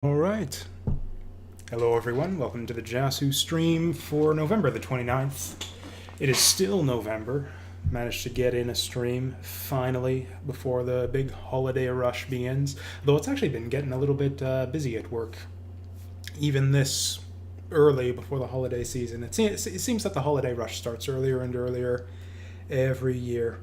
Alright. Hello everyone, welcome to the Jasu stream for November the 29th. It is still November. Managed to get in a stream, finally, before the big holiday rush begins. Though it's actually been getting a little bit busy at work. Even this early before the holiday season. It seems that the holiday rush starts earlier and earlier every year.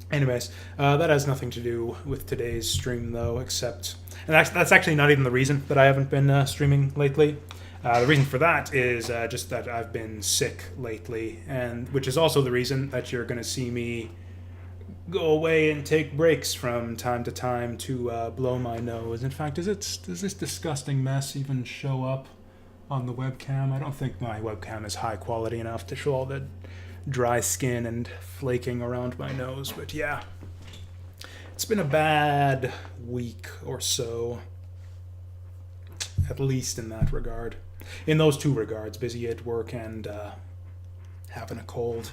Anyways, that has nothing to do with today's stream, though, except... And that's actually not even the reason that I haven't been streaming lately. The reason for that is just that I've been sick lately, and which is also the reason that you're going to see me go away and take breaks from time to time to blow my nose. In fact, does this disgusting mess even show up on the webcam? I don't think my webcam is high quality enough to show all the dry skin and flaking around my nose, but yeah. It's been a bad week or so, at least in that regard. In those two regards, busy at work and having a cold.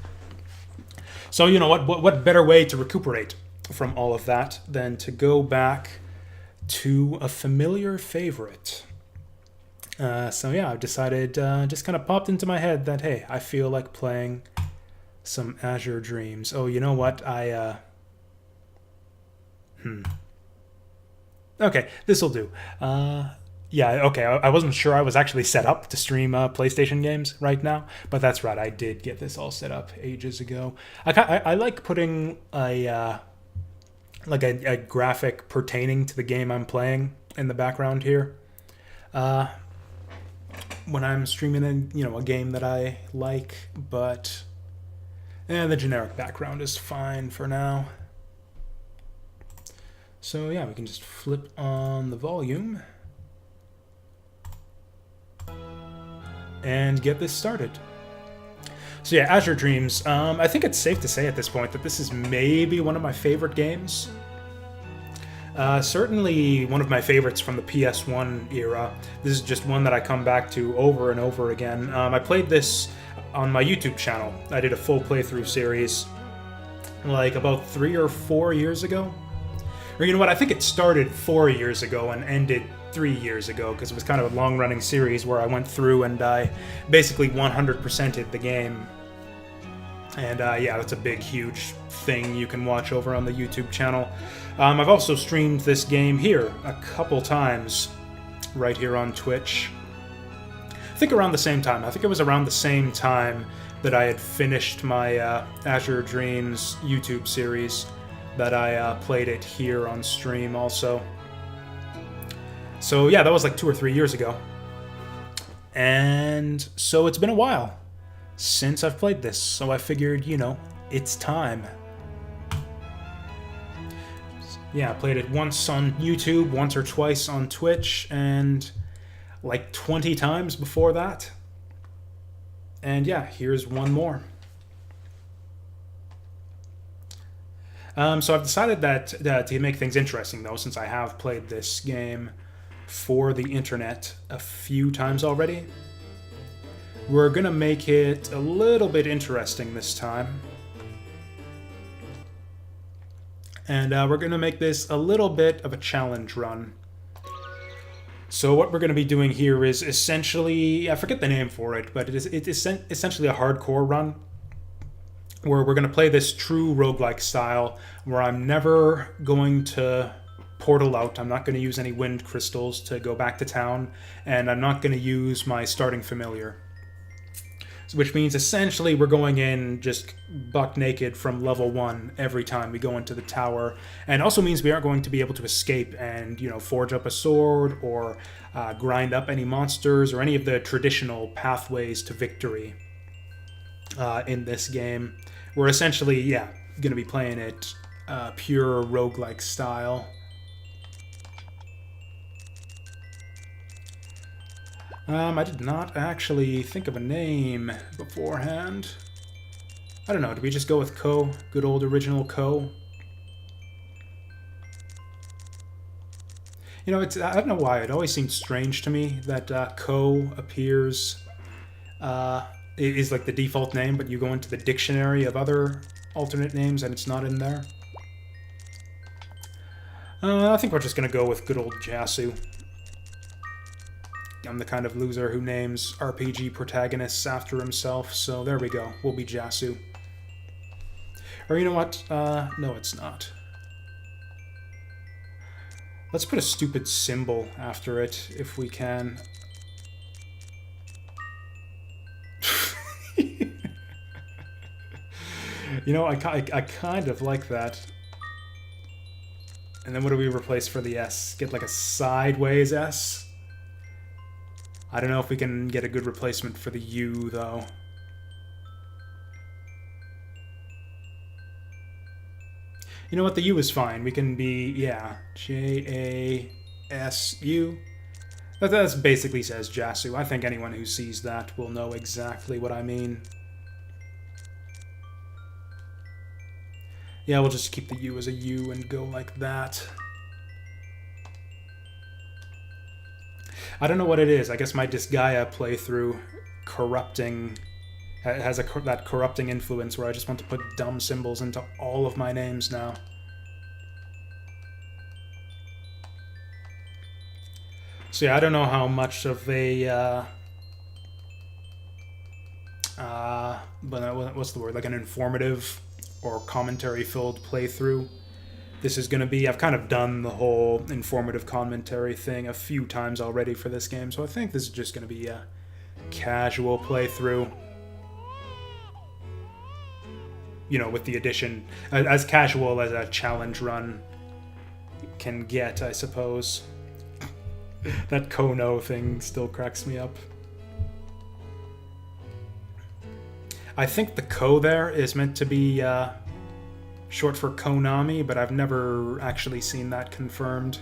So, you know, what better way to recuperate from all of that than to go back to a familiar favorite. So yeah, I've decided, just kind of popped into my head that, hey, I feel like playing some Azure Dreams. Oh, you know what? Okay, this'll do. Yeah, okay, I wasn't sure I was actually set up to stream PlayStation games right now, but that's right, I did get this all set up ages ago. I like putting a graphic pertaining to the game I'm playing in the background here. When I'm streaming a game that I like, but the generic background is fine for now. So yeah, we can just flip on the volume and get this started. So yeah, Azure Dreams. I think it's safe to say at this point that this is maybe one of my favorite games. Certainly one of my favorites from the PS1 era. This is just one that I come back to over and over again. I played this on my YouTube channel. I did a full playthrough series like about 3 or 4 years ago. Or you know what, I think it started 4 years ago and ended 3 years ago, because it was kind of a long-running series where I went through and I basically 100%ed the game. And yeah, that's a big, huge thing you can watch over on the YouTube channel. I've also streamed this game here a couple times, right here on Twitch. I think around the same time. I think it was around the same time that I had finished my Azure Dreams YouTube series that I played it here on stream also. So yeah, that was like 2 or 3 years ago. And so it's been a while since I've played this, so I figured, you know, it's time. Yeah, I played it once on YouTube, once or twice on Twitch, and like 20 times before that. And yeah, here's one more. So I've decided that to make things interesting, though, since I have played this game for the internet a few times already, we're going to make it a little bit interesting this time. And we're going to make this a little bit of a challenge run. So what we're going to be doing here is essentially, I forget the name for it, but it's essentially a hardcore run, where we're going to play this true roguelike style, where I'm never going to portal out, I'm not going to use any wind crystals to go back to town, and I'm not going to use my starting familiar. Which means essentially we're going in just buck naked from level 1 every time we go into the tower, and also means we aren't going to be able to escape and, you know, forge up a sword or grind up any monsters or any of the traditional pathways to victory in this game. We're essentially, yeah, going to be playing it pure roguelike style. I did not actually think of a name beforehand. I don't know, did we just go with Ko? Good old original Ko? You know, I don't know why, it always seemed strange to me that Ko appears, is like the default name, but you go into the dictionary of other alternate names and it's not in there. I think we're just going to go with good old Jasu. I'm the kind of loser who names RPG protagonists after himself, so there we go. We'll be Jasu. Or you know what? No, it's not. Let's put a stupid symbol after it, if we can. You know, I kind of like that. And then what do we replace for the S? Get like a sideways S? I don't know if we can get a good replacement for the U, though. You know what? The U is fine. We can be, yeah, J-A-S-U. That basically says Jasu. I think anyone who sees that will know exactly what I mean. Yeah, we'll just keep the U as a U and go like that. I don't know what it is. I guess my Disgaea playthrough has that corrupting influence where I just want to put dumb symbols into all of my names now. So yeah, I don't know how much of a but what's the word? Like an informative or commentary-filled playthrough this is going to be. I've kind of done the whole informative commentary thing a few times already for this game, so I think this is just going to be a casual playthrough. You know, with the addition, as casual as a challenge run can get, I suppose. That Kono thing still cracks me up. I think the Ko there is meant to be short for Konami, but I've never actually seen that confirmed.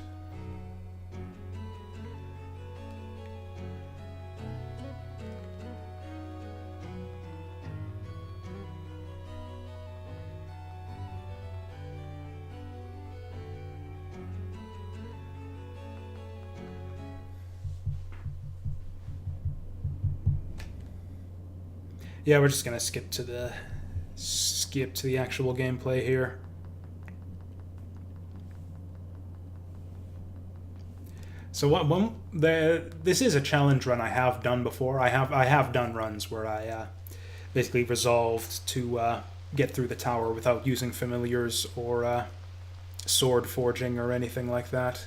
Yeah, we're just gonna skip to the actual gameplay here. So this is a challenge run I have done before. I have done runs where I basically resolved to get through the tower without using familiars or sword forging or anything like that.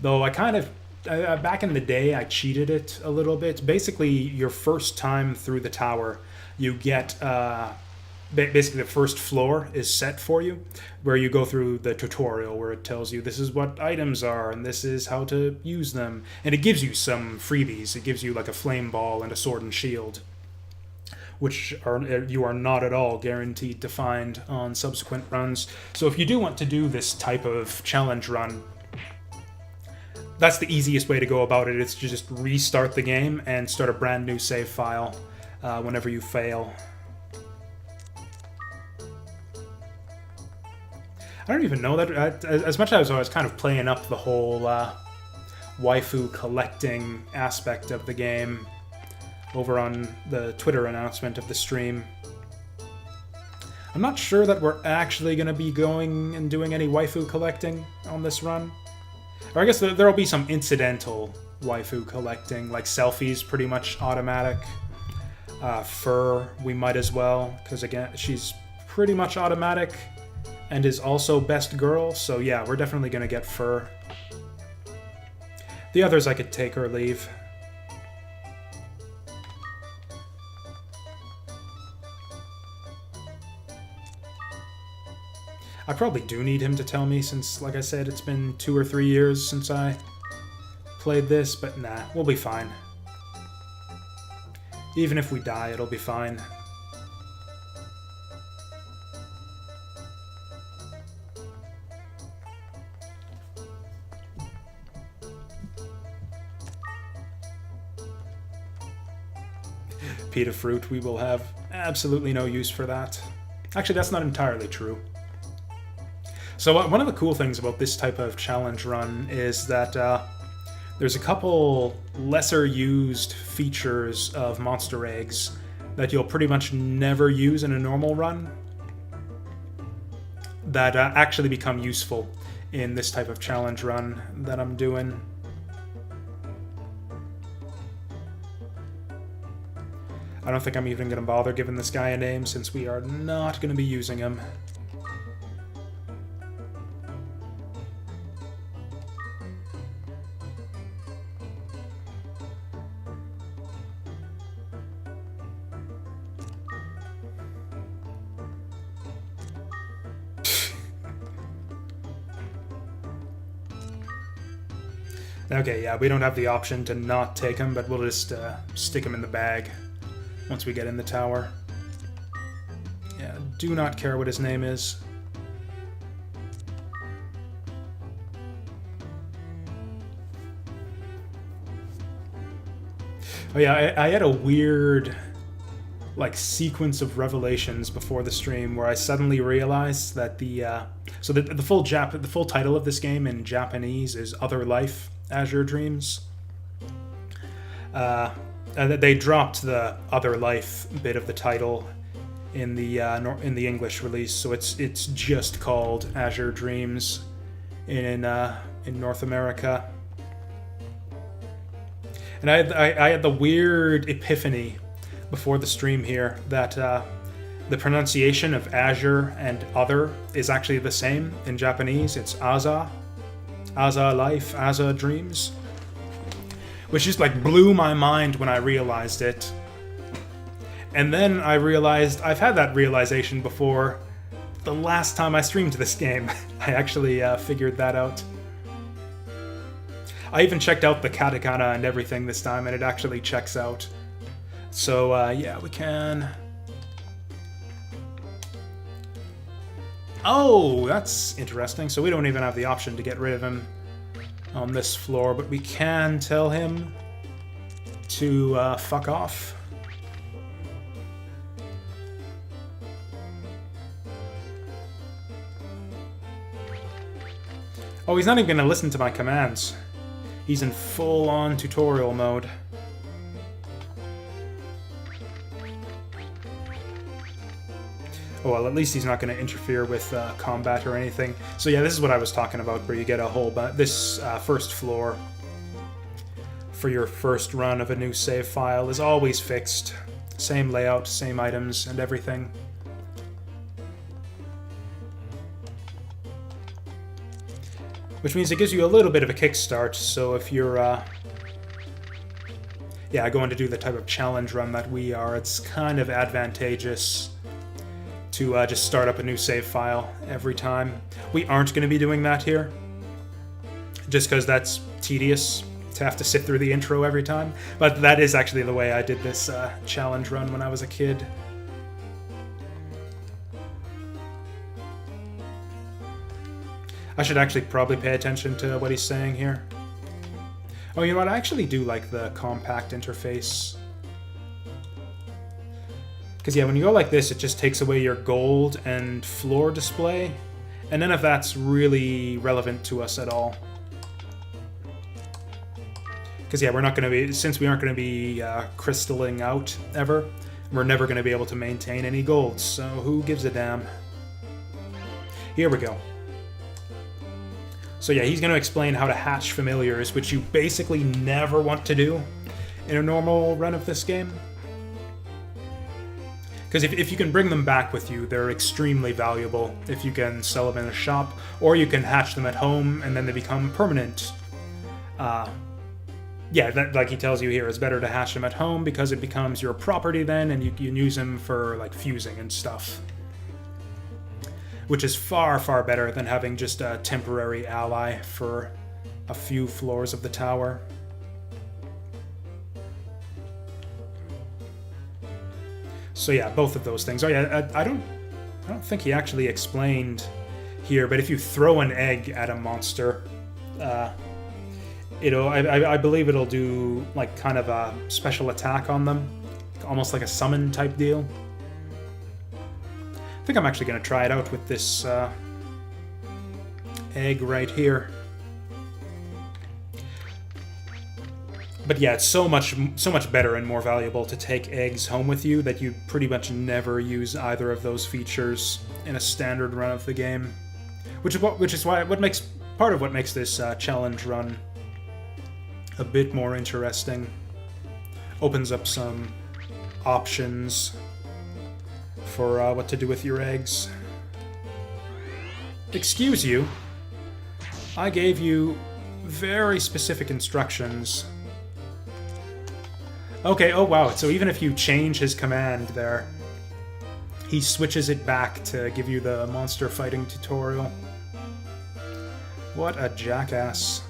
Though I kind of back in the day, I cheated it a little bit. Basically, your first time through the tower, you get basically the first floor is set for you, where you go through the tutorial where it tells you this is what items are and this is how to use them, and it gives you some freebies. It gives you like a flame ball and a sword and shield, which you are not at all guaranteed to find on subsequent runs. So if you do want to do this type of challenge run, that's the easiest way to go about it. It's to just restart the game and start a brand new save file whenever you fail. I don't even know that. As much as I was kind of playing up the whole waifu collecting aspect of the game over on the Twitter announcement of the stream, I'm not sure that we're actually going to be going and doing any waifu collecting on this run. Or I guess there'll be some incidental waifu collecting, like selfies, pretty much automatic. Fur, we might as well, because again, she's pretty much automatic and is also best girl, so yeah, we're definitely going to get Fur. The others I could take or leave. I probably do need him to tell me since, like I said, it's been 2 or 3 years since I played this, but nah, we'll be fine. Even if we die, it'll be fine. Pita fruit, we will have absolutely no use for that. Actually, that's not entirely true. So one of the cool things about this type of challenge run is that there's a couple lesser used features of monster eggs that you'll pretty much never use in a normal run that actually become useful in this type of challenge run that I'm doing. I don't think I'm even going to bother giving this guy a name since we are not going to be using him. Okay, yeah, we don't have the option to not take him, but we'll just stick him in the bag once we get in the tower. Yeah, do not care what his name is. Oh yeah, I had a weird, like, sequence of revelations before the stream where I suddenly realized that the full title of this game in Japanese is Other Life, Azure Dreams. They dropped the Other Life bit of the title in the English release, so it's just called Azure Dreams in North America. And I had the weird epiphany before the stream here that the pronunciation of Azure and Other is actually the same in Japanese. It's Aza Life, Azure Dreams, which just like blew my mind when I realized it. And then I realized I've had that realization before. The last time I streamed this game, I actually figured that out. I even checked out the katakana and everything this time, and it actually checks out. So yeah, we can... Oh, that's interesting. So we don't even have the option to get rid of him on this floor, but we can tell him to fuck off. Oh, he's not even going to listen to my commands. He's in full-on tutorial mode. Oh, well, at least he's not going to interfere with combat or anything. So yeah, this is what I was talking about, where you get a whole... this first floor for your first run of a new save file is always fixed. Same layout, same items, and everything. Which means it gives you a little bit of a kickstart, so if you're going to do the type of challenge run that we are, it's kind of advantageous to just start up a new save file every time. We aren't going to be doing that here, just because that's tedious to have to sit through the intro every time, but that is actually the way I did this challenge run when I was a kid. I should actually probably pay attention to what he's saying here. Oh, you know what? I actually do like the compact interface. Because, yeah, when you go like this, it just takes away your gold and floor display. And none of that's really relevant to us at all. Because, yeah, we're not going to be... Since we aren't going to be crystalling out ever, we're never going to be able to maintain any gold. So who gives a damn? Here we go. So yeah, he's going to explain how to hatch familiars, which you basically never want to do in a normal run of this game. Because if you can bring them back with you, they're extremely valuable if you can sell them in a shop, or you can hatch them at home and then they become permanent. Yeah, like he tells you here, it's better to hatch them at home because it becomes your property then, and you can use them for like fusing and stuff. Which is far, far better than having just a temporary ally for a few floors of the tower. So yeah, both of those things. Oh yeah, I don't think he actually explained here, but if you throw an egg at a monster, I believe it'll do like kind of a special attack on them, almost like a summon type deal. I think I'm actually going to try it out with this egg right here. But yeah, it's so much better and more valuable to take eggs home with you that you pretty much never use either of those features in a standard run of the game. Which is what makes part of what makes this challenge run a bit more interesting. Opens up some options for what to do with your eggs. Excuse you. I gave you very specific instructions. Okay, oh wow, so even if you change his command there, he switches it back to give you the monster fighting tutorial. What a jackass.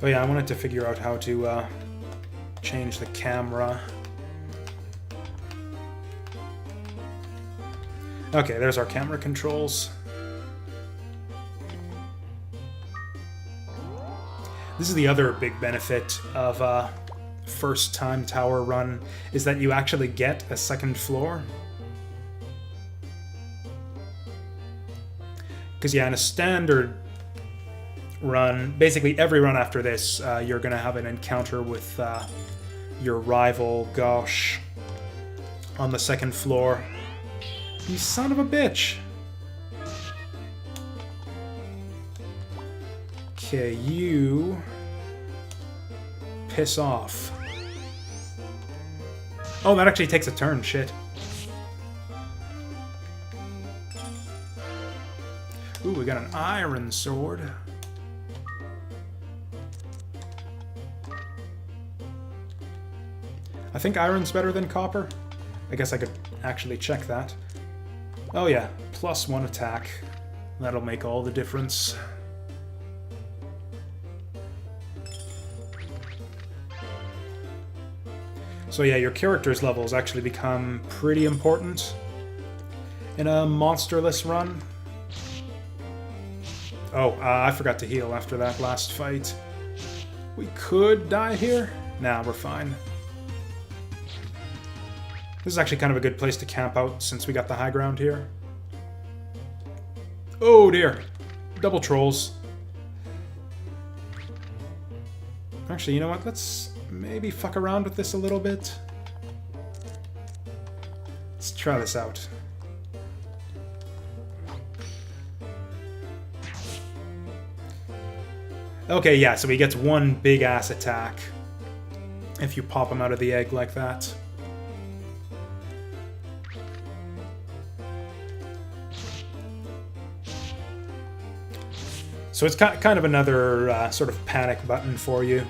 Oh yeah, I wanted to figure out how to change the camera. Okay, there's our camera controls. This is the other big benefit of a first-time tower run, is that you actually get a second floor. Because yeah, in a standard run, basically every run after this, you're going to have an encounter with your rival, Gosh, on the second floor. You son of a bitch! Okay, you piss off. Oh, that actually takes a turn, shit. Ooh, we got an iron sword. I think iron's better than copper. I guess I could actually check that. Oh yeah, +1 attack. That'll make all the difference. So yeah, your character's levels actually become pretty important in a monsterless run. Oh, I forgot to heal after that last fight. We could die here. Nah, we're fine. This is actually kind of a good place to camp out since we got the high ground here. Oh dear. Double trolls. Actually, you know what? Let's maybe fuck around with this a little bit. Let's try this out. Okay, yeah, so he gets one big-ass attack if you pop him out of the egg like that. So it's kind of another sort of panic button for you,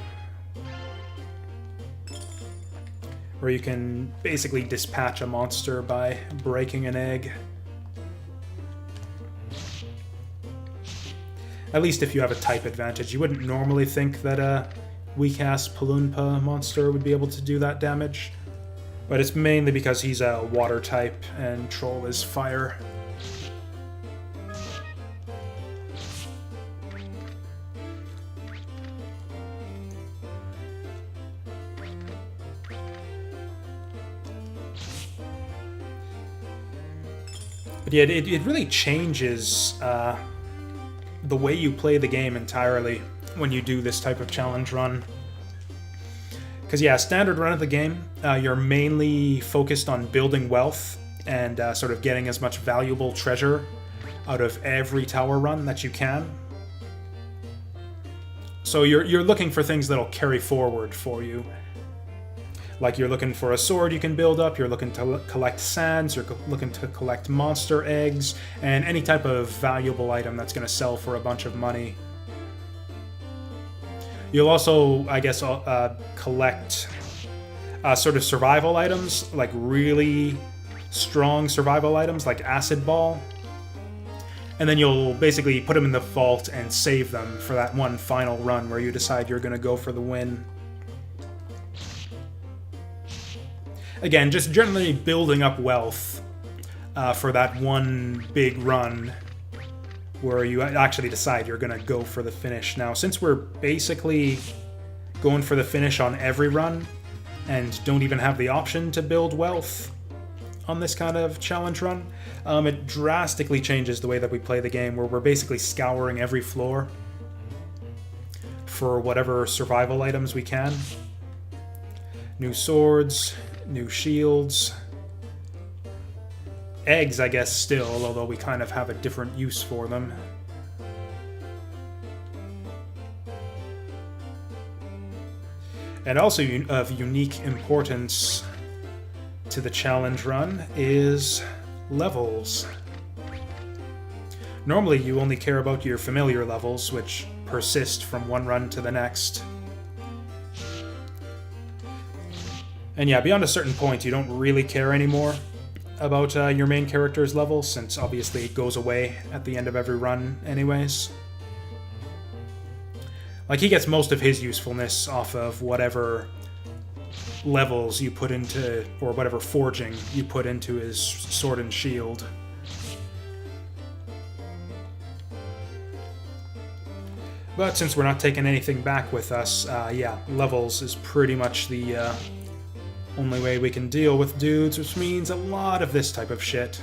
where you can basically dispatch a monster by breaking an egg. At least if you have a type advantage. You wouldn't normally think that a weak-ass Palunpa monster would be able to do that damage, but it's mainly because he's a water type and Troll is fire. But yeah, it really changes the way you play the game entirely when you do this type of challenge run. Because yeah, standard run of the game, you're mainly focused on building wealth and sort of getting as much valuable treasure out of every tower run that you can. So you're looking for things that'll carry forward for you. Like you're looking for a sword you can build up, you're looking to collect sands, you're looking to collect monster eggs, and any type of valuable item that's going to sell for a bunch of money. You'll also, I guess, collect sort of survival items, like really strong survival items, like Acid Ball. And then you'll basically put them in the vault and save them for that one final run where you decide you're going to go for the win. Again, just generally building up wealth for that one big run where you actually decide you're going to go for the finish. Now, since we're basically going for the finish on every run, and don't even have the option to build wealth on this kind of challenge run, it drastically changes the way that we play the game, where we're basically scouring every floor for whatever survival items we can. New swords, new shields, eggs, I guess, still, although we kind of have a different use for them. And also of unique importance to the challenge run is levels. Normally you only care about your familiar levels, which persist from one run to the next. And yeah, beyond a certain point you don't really care anymore about your main character's level, since obviously it goes away at the end of every run anyways. Like, he gets most of his usefulness off of whatever levels you put into, or whatever forging you put into his sword and shield. But since we're not taking anything back with us, yeah, levels is pretty much the only way we can deal with dudes, which means a lot of this type of shit.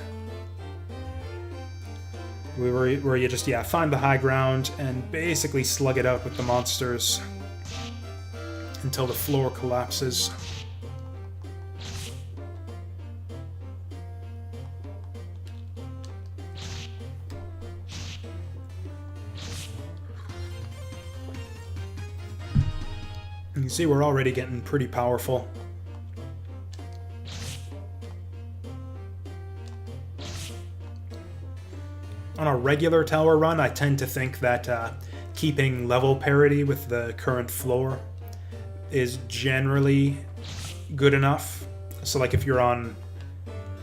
Where you just, yeah, find the high ground and basically slug it out with the monsters until the floor collapses. And you see we're already getting pretty powerful. On a regular tower run, I tend to think that keeping level parity with the current floor is generally good enough. So like if you're on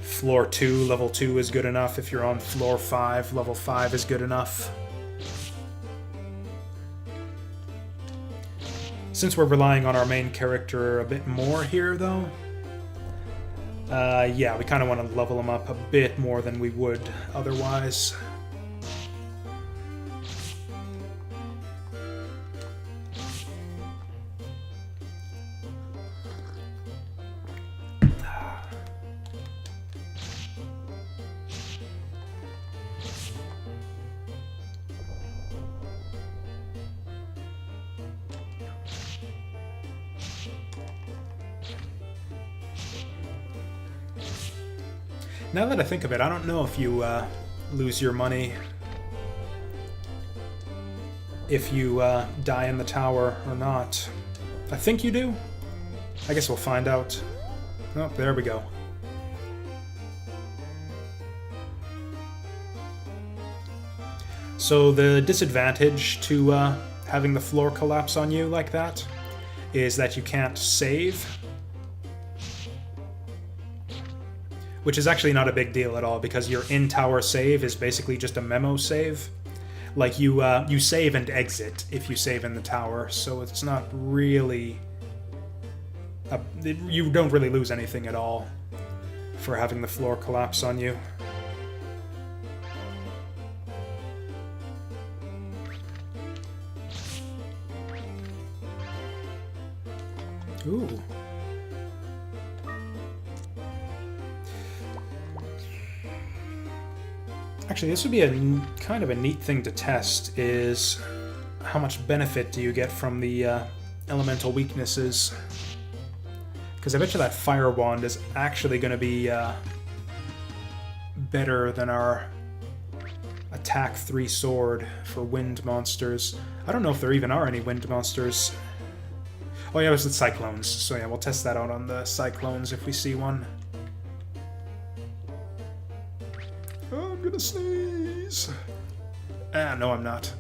floor 2, level 2 is good enough. If you're on floor 5, level 5 is good enough. Since we're relying on our main character a bit more here, though, yeah, we kind of want to level him up a bit more than we would otherwise. Now that I think of it, I don't know if you lose your money if you die in the tower or not. I think you do. I guess we'll find out. Oh, there we go. So the disadvantage to having the floor collapse on you like that is that you can't save. Which is actually not a big deal at all, because your in-tower save is basically just a memo save. Like, you save and exit if you save in the tower, so it's not really... you don't really lose anything at all for having the floor collapse on you. Ooh. Actually, this would be a kind of a neat thing to test, is how much benefit do you get from the elemental weaknesses. Because I bet you that fire wand is actually going to be better than our attack 3 sword for wind monsters. I don't know if there even are any wind monsters. Oh yeah, it was the cyclones. So yeah, we'll test that out on the cyclones if we see one. Oh, I'm gonna sneeze. Ah, no, I'm not.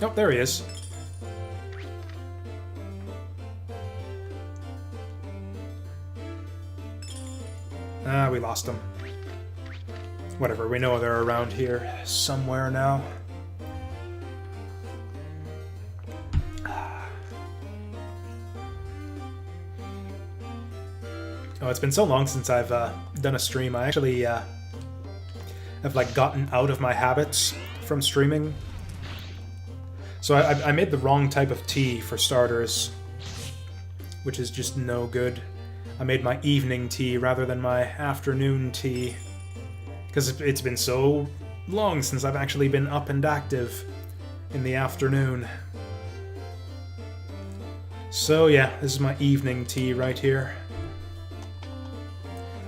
Nope, there he is. Ah, we lost him. Whatever, we know they're around here somewhere now. Oh, it's been so long since I've done a stream. I actually have like gotten out of my habits from streaming. So I made the wrong type of tea for starters. which is just no good. I made my evening tea rather than my afternoon tea, because it's been so long since I've actually been up and active in the afternoon. So yeah, this is my evening tea right here.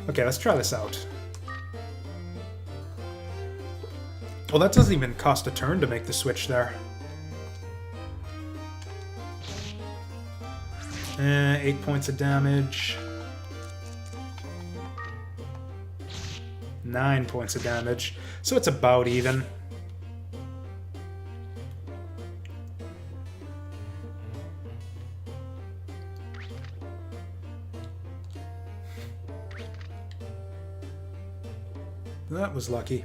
Okay, let's try this out. Well, that doesn't even cost a turn to make the switch there. 8 points of damage. 9 points of damage. So it's about even. That was lucky.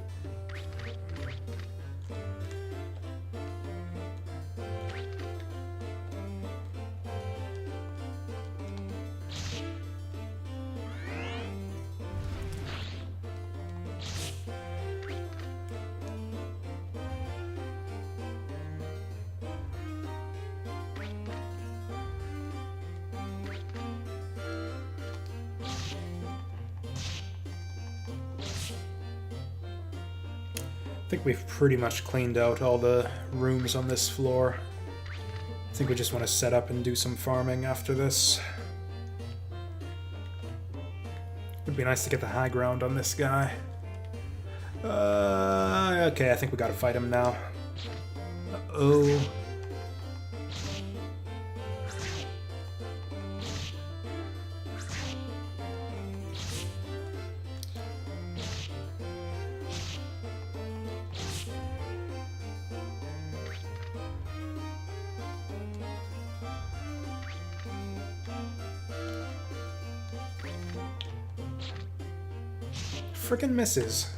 I think we've pretty much cleaned out all the rooms on this floor. I think we just want to set up and do some farming after this. Would be nice to get the high ground on this guy. Okay, I think we gotta fight him now. Uh-oh. Frickin' misses.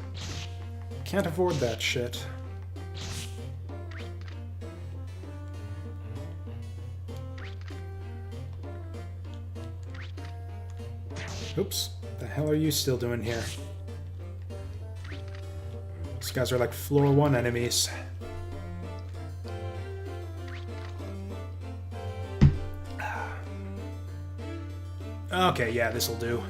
Can't afford that shit. Oops. The hell are you still doing here? These guys are like floor 1 enemies. Okay, yeah, this'll do.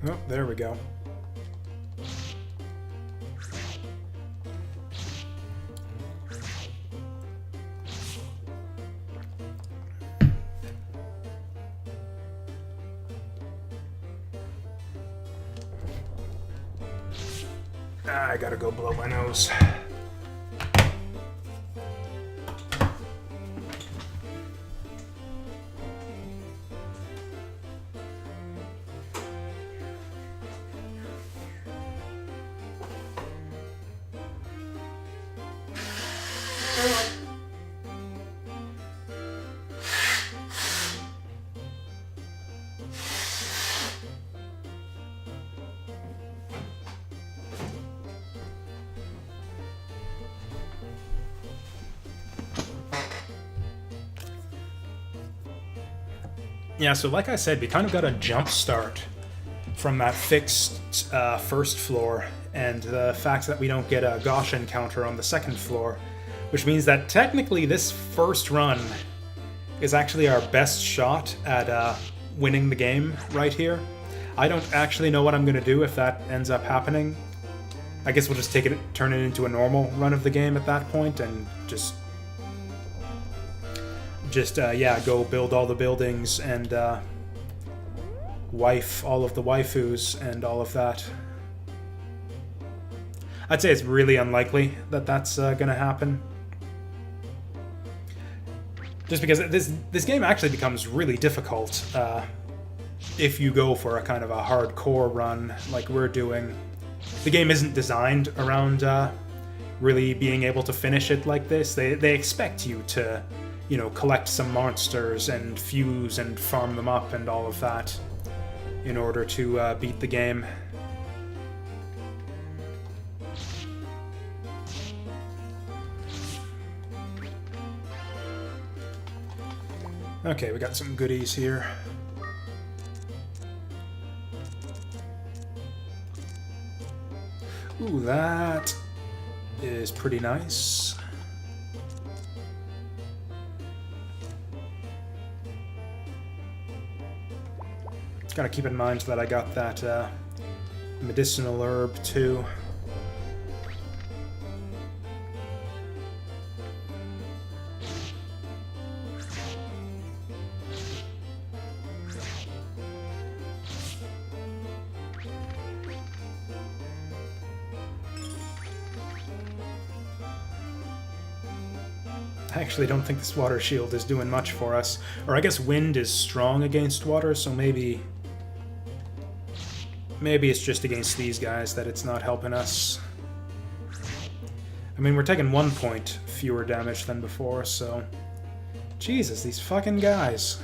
Oh, there we go. I gotta go blow my nose. Yeah, so like I said, we kind of got a jump start from that fixed first floor, and the fact that we don't get a Gosh encounter on the second floor, which means that technically this first run is actually our best shot at winning the game right here. I don't actually know what I'm going to do if that ends up happening. I guess we'll just turn it into a normal run of the game at that point, and just yeah, go build all the buildings and wife all of the waifus and all of that. I'd say it's really unlikely that that's going to happen. Just because this game actually becomes really difficult if you go for a kind of a hardcore run like we're doing. The game isn't designed around really being able to finish it like this. They expect you to, you know, collect some monsters and fuse and farm them up and all of that in order to beat the game. Okay, we got some goodies here. Ooh, that is pretty nice. Gotta keep in mind that I got that medicinal herb too. I actually don't think this water shield is doing much for us. Or I guess wind is strong against water, so maybe it's just against these guys that it's not helping us. I mean, we're taking 1 point fewer damage than before, so... Jesus, these fucking guys.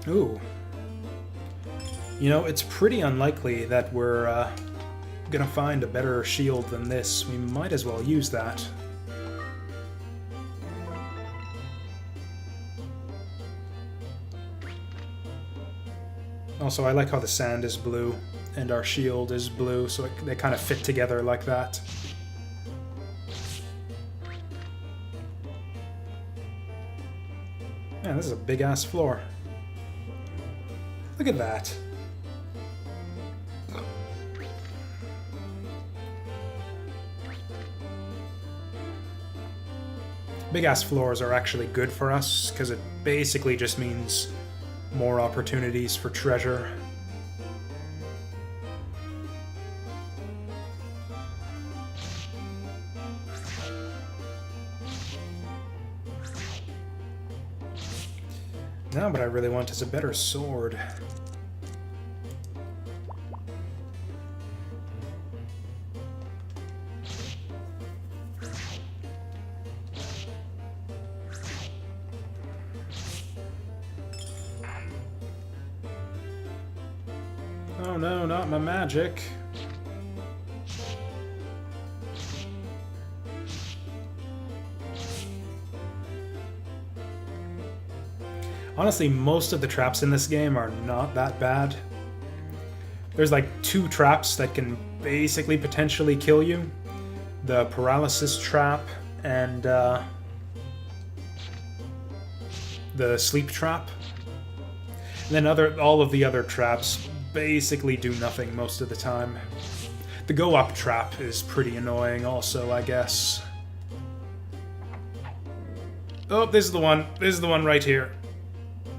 Ooh. You know, it's pretty unlikely that we're gonna find a better shield than this. We might as well use that. Also, I like how the sand is blue and our shield is blue, so they kind of fit together like that. Man, this is a big-ass floor. Look at that. Big-ass floors are actually good for us, because it basically just means more opportunities for treasure. Now what I really want is a better sword. Oh no, not my magic. Honestly, most of the traps in this game are not that bad. There's like 2 traps that can basically potentially kill you. The paralysis trap and the sleep trap. And then all of the other traps basically do nothing most of the time. The go up trap is pretty annoying also, I guess. Oh, this is the one. This is the one right here.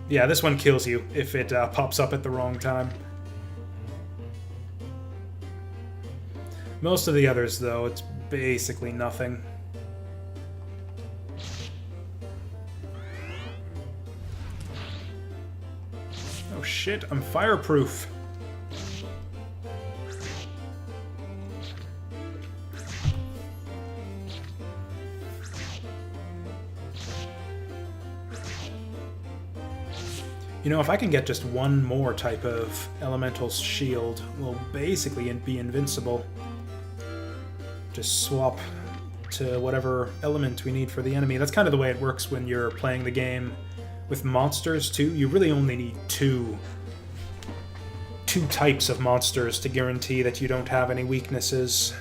Yeah, this one kills you if it pops up at the wrong time. Most of the others, though, it's basically nothing. Oh shit, I'm fireproof. You know, if I can get just one more type of elemental shield, we'll basically be invincible. Just swap to whatever element we need for the enemy. That's kind of the way it works when you're playing the game with monsters, too. You really only need two types of monsters to guarantee that you don't have any weaknesses.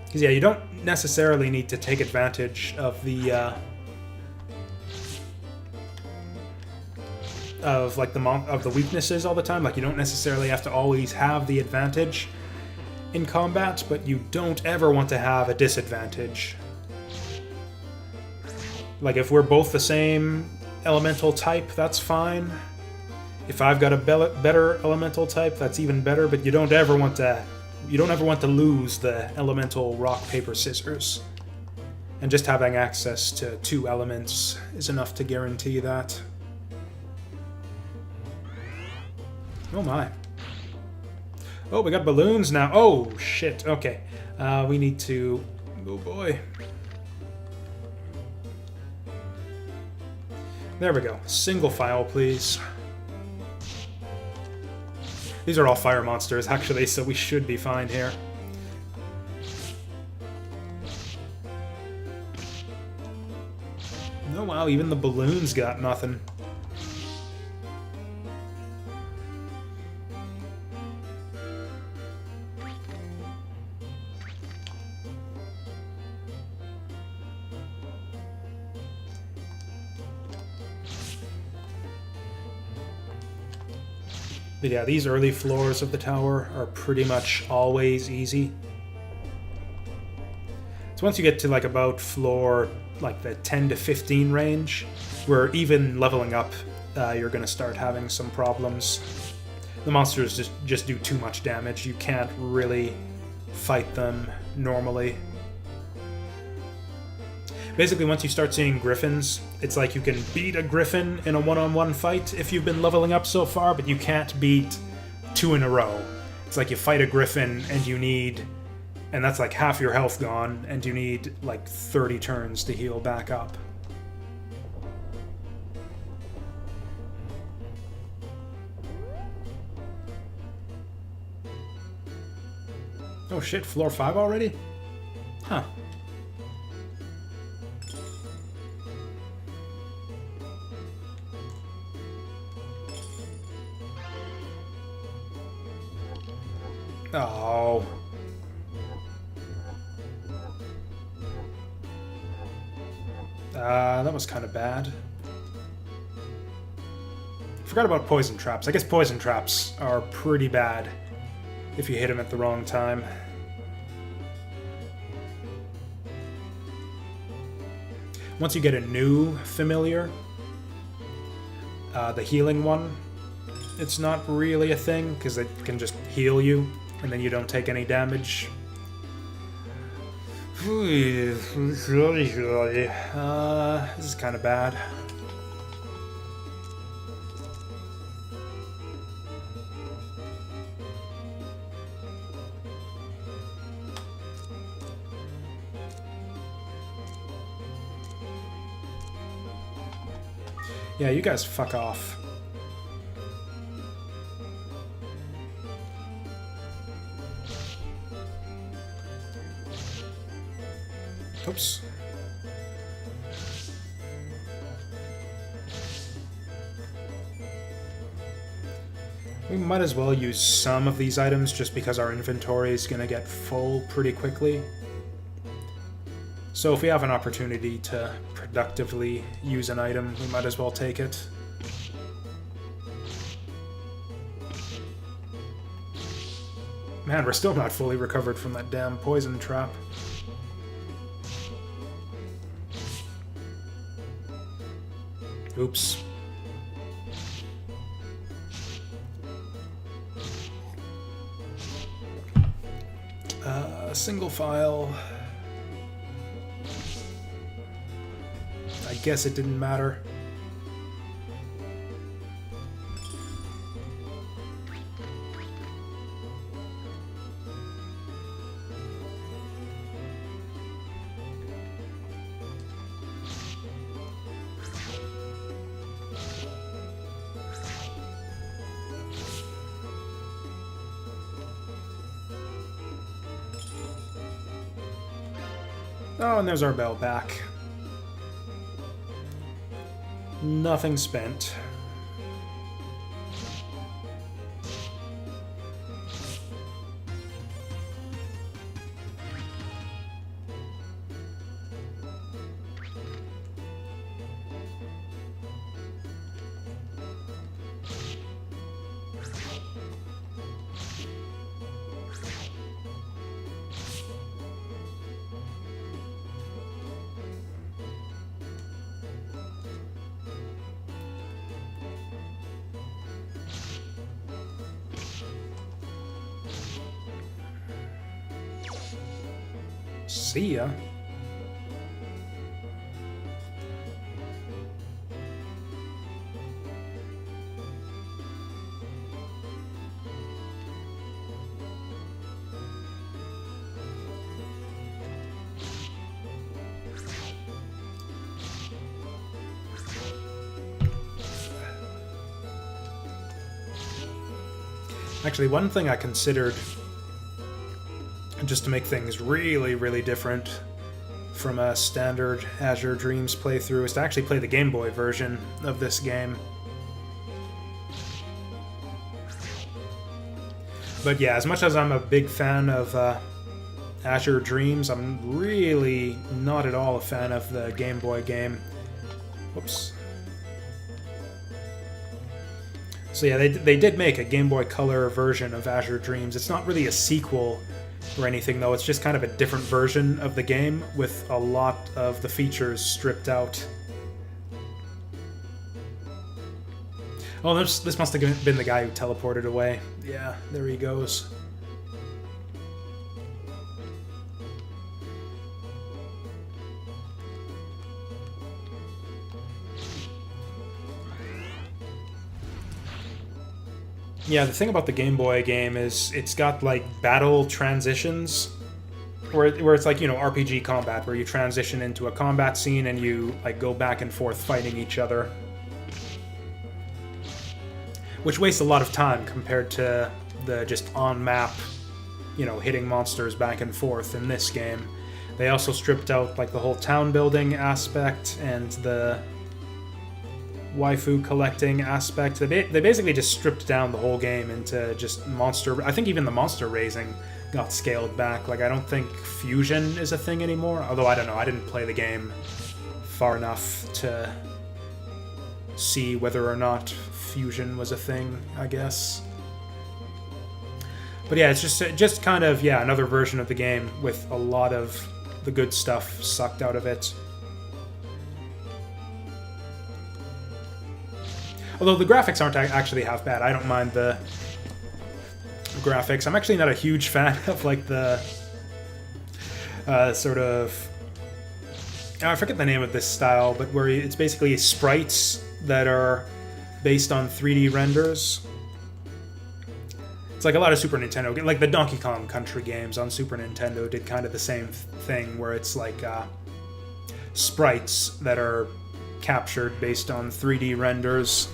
Because, yeah, you don't necessarily need to take advantage of the of like of the weaknesses all the time. Like you don't necessarily have to always have the advantage in combat, but you don't ever want to have a disadvantage. Like if we're both the same elemental type, that's fine. If I've got a better elemental type, that's even better. But you don't ever want to lose the elemental rock paper scissors. And just having access to 2 elements is enough to guarantee that. Oh my. Oh, we got balloons now. Oh, shit. Okay. We need to... Oh, boy. There we go. Single file, please. These are all fire monsters, actually, so we should be fine here. Oh, wow. Even the balloons got nothing. But yeah, these early floors of the tower are pretty much always easy. So once you get to like about floor like the 10 to 15 range, where even leveling up, you're going to start having some problems. The monsters just do too much damage. You can't really fight them normally. Basically, once you start seeing griffins, it's like you can beat a griffin in a one-on-one fight if you've been leveling up so far, but you can't beat 2 in a row. It's like you fight a griffin and you need... and that's like half your health gone, and you need like 30 turns to heal back up. Oh shit, floor 5 already? Huh. Oh. That was kind of bad. Forgot about poison traps. I guess poison traps are pretty bad if you hit them at the wrong time. Once you get a new familiar, the healing one, it's not really a thing, because it can just heal you, and then you don't take any damage. This is kind of bad. Yeah, you guys fuck off. Oops. We might as well use some of these items just because our inventory is going to get full pretty quickly. So if we have an opportunity to productively use an item, we might as well take it. Man, we're still not fully recovered from that damn poison trap. Oops. Single file. I guess it didn't matter. Oh, and there's our bell back. Nothing spent. See ya. Actually, one thing I considered, just to make things really, really different from a standard Azure Dreams playthrough, is to actually play the Game Boy version of this game. But yeah, as much as I'm a big fan of Azure Dreams, I'm really not at all a fan of the Game Boy game. Whoops. So yeah, they did make a Game Boy Color version of Azure Dreams. It's not really a sequel or anything, though. It's just kind of a different version of the game with a lot of the features stripped out. Oh, this must have been the guy who teleported away. Yeah, there he goes. Yeah, the thing about the Game Boy game is it's got, like, battle transitions, where it's like, you know, RPG combat, where you transition into a combat scene and you, like, go back and forth fighting each other. Which wastes a lot of time compared to the just on-map, you know, hitting monsters back and forth in this game. They also stripped out, like, the whole town building aspect and the waifu collecting aspect. They basically just stripped down the whole game into just monster... I think even the monster raising got scaled back. Like, I don't think fusion is a thing anymore. Although, I don't know, I didn't play the game far enough to see whether or not fusion was a thing, I guess. But yeah, it's just kind of, yeah, another version of the game with a lot of the good stuff sucked out of it. Although the graphics aren't actually half bad. I don't mind the graphics. I'm actually not a huge fan of, like, the sort of... I forget the name of this style, but where it's basically sprites that are based on 3D renders. It's like a lot of Super Nintendo... Like the Donkey Kong Country games on Super Nintendo did kind of the same thing, where it's like sprites that are captured based on 3D renders.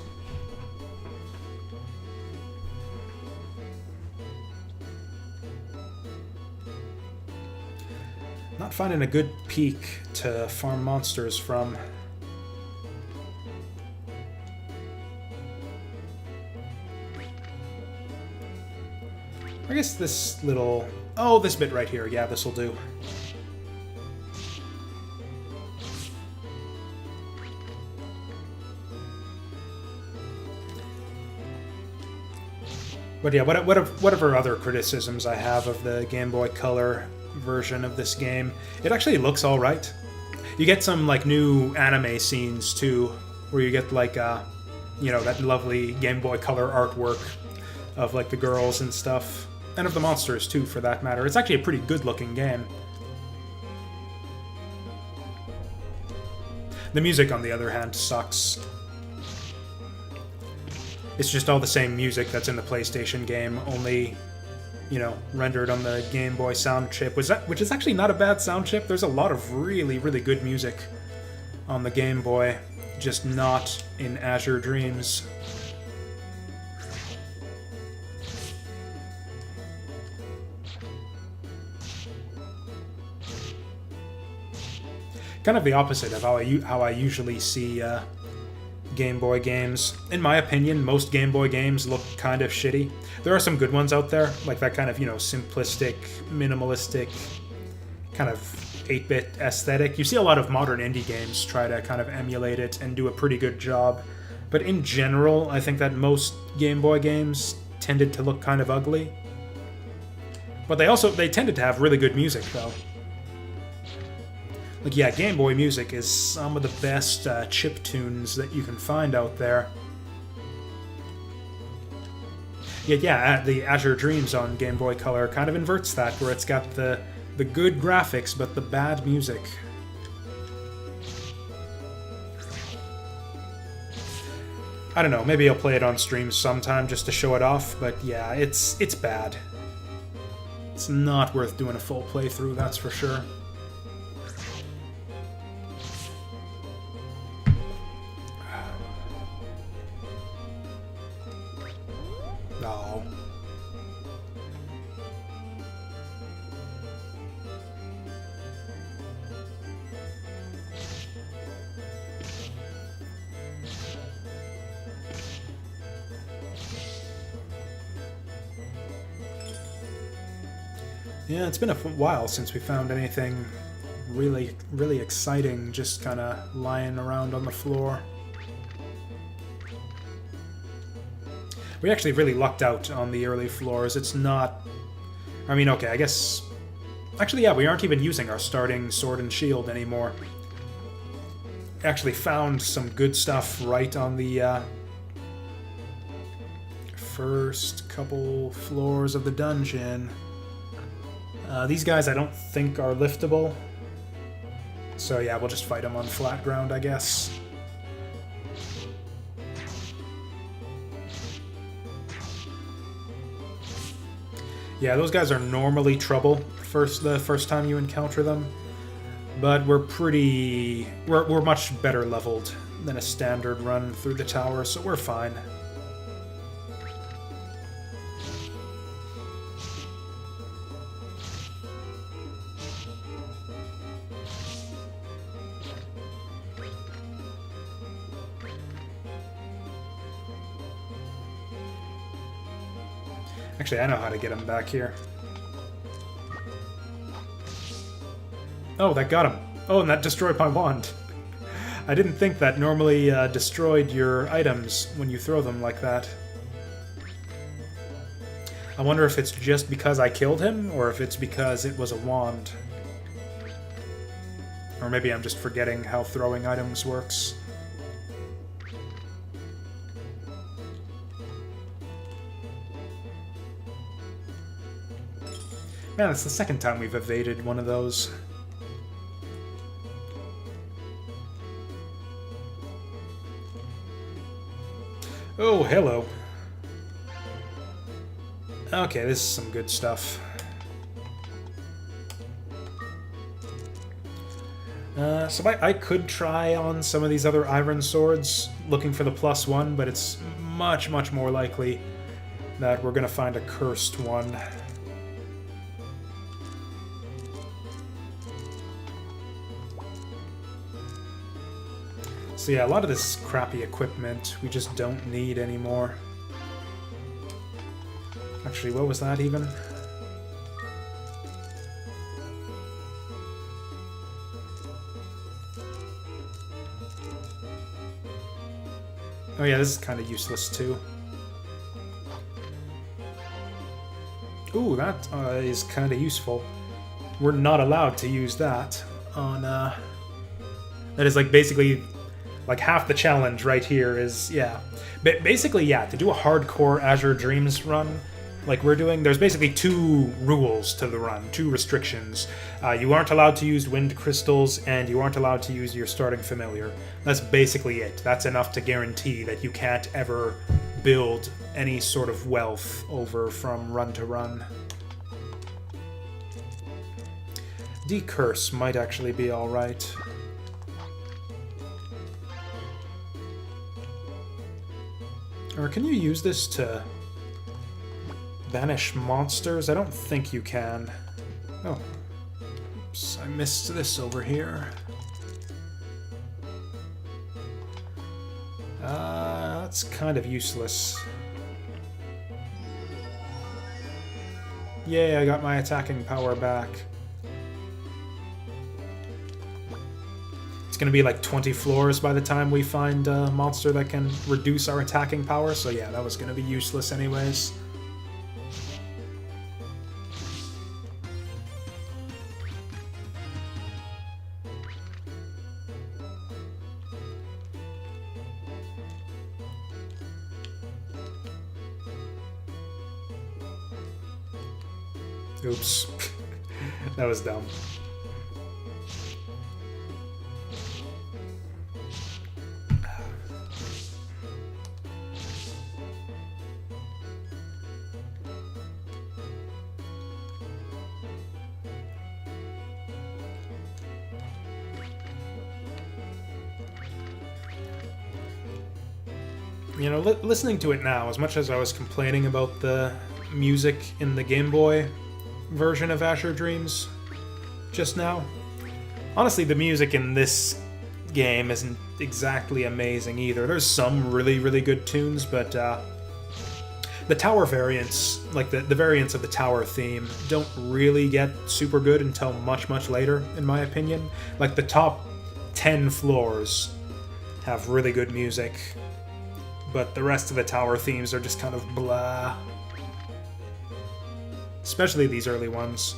Not finding a good peak to farm monsters from. I guess this little... Oh, this bit right here. Yeah, this'll do. But yeah, whatever other criticisms I have of the Game Boy Color version of this game, it actually looks all right. You get some, like, new anime scenes too, where you get, like, you know, that lovely Game Boy Color artwork of, like, the girls and stuff, and of the monsters too, for that matter. It's actually a pretty good-looking game. The music, on the other hand, sucks. It's just all the same music that's in the PlayStation game, only, you know, rendered on the Game Boy sound chip, which is actually not a bad sound chip. There's a lot of really, really good music on the Game Boy, just not in Azure Dreams. Kind of the opposite of how I usually see Game Boy games. In my opinion, most Game Boy games look kind of shitty. There are some good ones out there, like that kind of, you know, simplistic, minimalistic, kind of 8-bit aesthetic. You see a lot of modern indie games try to kind of emulate it and do a pretty good job. But in general, I think that most Game Boy games tended to look kind of ugly. But they tended to have really good music, though. Like, yeah, Game Boy music is some of the best chip tunes that you can find out there. Yeah, the Azure Dreams on Game Boy Color kind of inverts that, where it's got the The good graphics, but the bad music. I don't know, maybe I'll play it on stream sometime just to show it off, but yeah, it's bad. It's not worth doing a full playthrough, that's for sure. No. Yeah, it's been a while since we found anything really exciting just kind of lying around on the floor. We actually really lucked out on the early floors. It's not... I mean, okay, I guess... Actually, yeah, we aren't even using our starting sword and shield anymore. Actually found some good stuff right on the first couple floors of the dungeon. These guys I don't think are liftable. So yeah, we'll just fight them on flat ground, I guess. Yeah, those guys are normally trouble the first time you encounter them. But we're much better leveled than a standard run through the tower, so we're fine. Actually, I know how to get him back here. Oh, that got him. Oh, and that destroyed my wand. I didn't think that normally destroyed your items when you throw them like that. I wonder if it's just because I killed him, or if it's because it was a wand. Or maybe I'm just forgetting how throwing items works. Man, it's the second time we've evaded one of those. Oh, hello. Okay, this is some good stuff. So I could try on some of these other iron swords, looking for the +1, but it's much more likely that we're gonna find a cursed one. So yeah, a lot of this crappy equipment we just don't need anymore. Actually, what was that even? Oh yeah, this is kind of useless too. Ooh, that is kind of useful. We're not allowed to use that on... That is like basically... Like half the challenge right here is, yeah. But basically, yeah, to do a hardcore Azure Dreams run, like we're doing, there's basically 2 rules to the run, 2 restrictions. You aren't allowed to use wind crystals, and you aren't allowed to use your starting familiar. That's basically it. That's enough to guarantee that you can't ever build any sort of wealth over from run to run. Decurse might actually be alright. Or can you use this to banish monsters? I don't think you can. Oh. Oops, I missed this over here. That's kind of useless. Yay, I got my attacking power back. It's going to be like 20 floors by the time we find a monster that can reduce our attacking power, so yeah, that was going to be useless anyways. Oops. That was dumb. You know, listening to it now, as much as I was complaining about the music in the Game Boy version of Azure Dreams just now, honestly, the music in this game isn't exactly amazing either. There's some really, really good tunes, but the tower variants, like the variants of the tower theme, don't really get super good until much, much later, in my opinion. Like, the top 10 floors have really good music, but the rest of the tower themes are just kind of blah. Especially these early ones.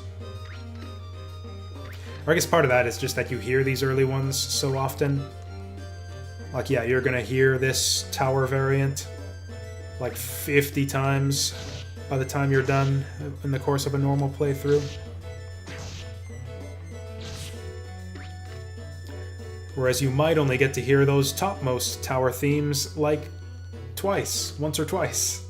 Or I guess part of that is just that you hear these early ones so often. Like, yeah, you're gonna hear this tower variant like 50 times by the time you're done in the course of a normal playthrough. Whereas you might only get to hear those topmost tower themes like once or twice.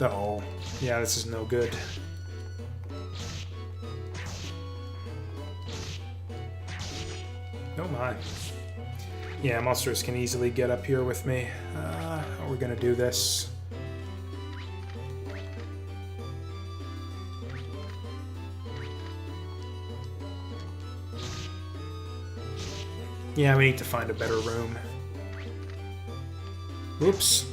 Oh, yeah, this is no good. Oh my. Yeah, monsters can easily get up here with me. How are we gonna do this? Yeah, we need to find a better room. Oops.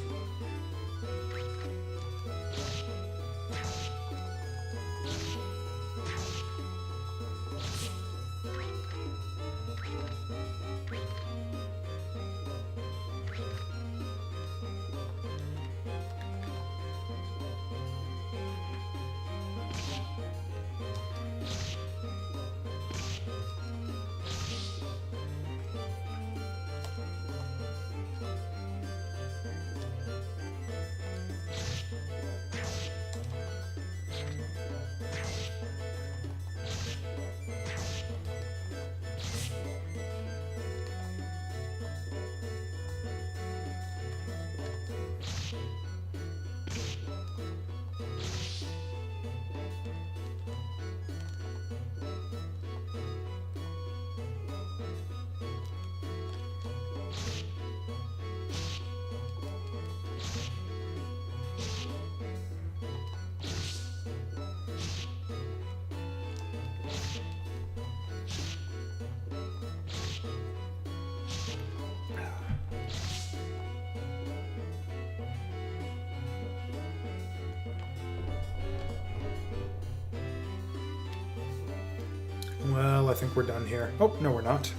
Well, I think we're done here. Oh, no, we're not.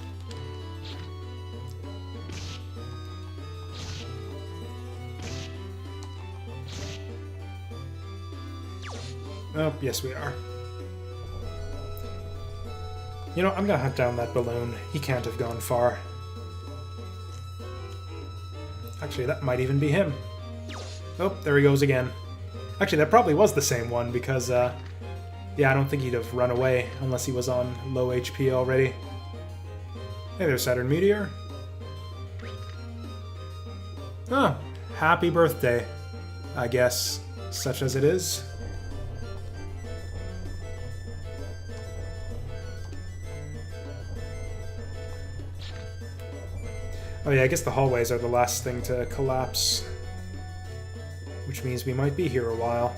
Oh, yes, we are. You know, I'm gonna hunt down that balloon. He can't have gone far. Actually, that might even be him. Oh, there he goes again. Actually, that probably was the same one, because, yeah, I don't think he'd have run away unless he was on low HP already. Hey there, Saturn Meteor. Oh, happy birthday, I guess, such as it is. Oh yeah, I guess the hallways are the last thing to collapse, which means we might be here a while.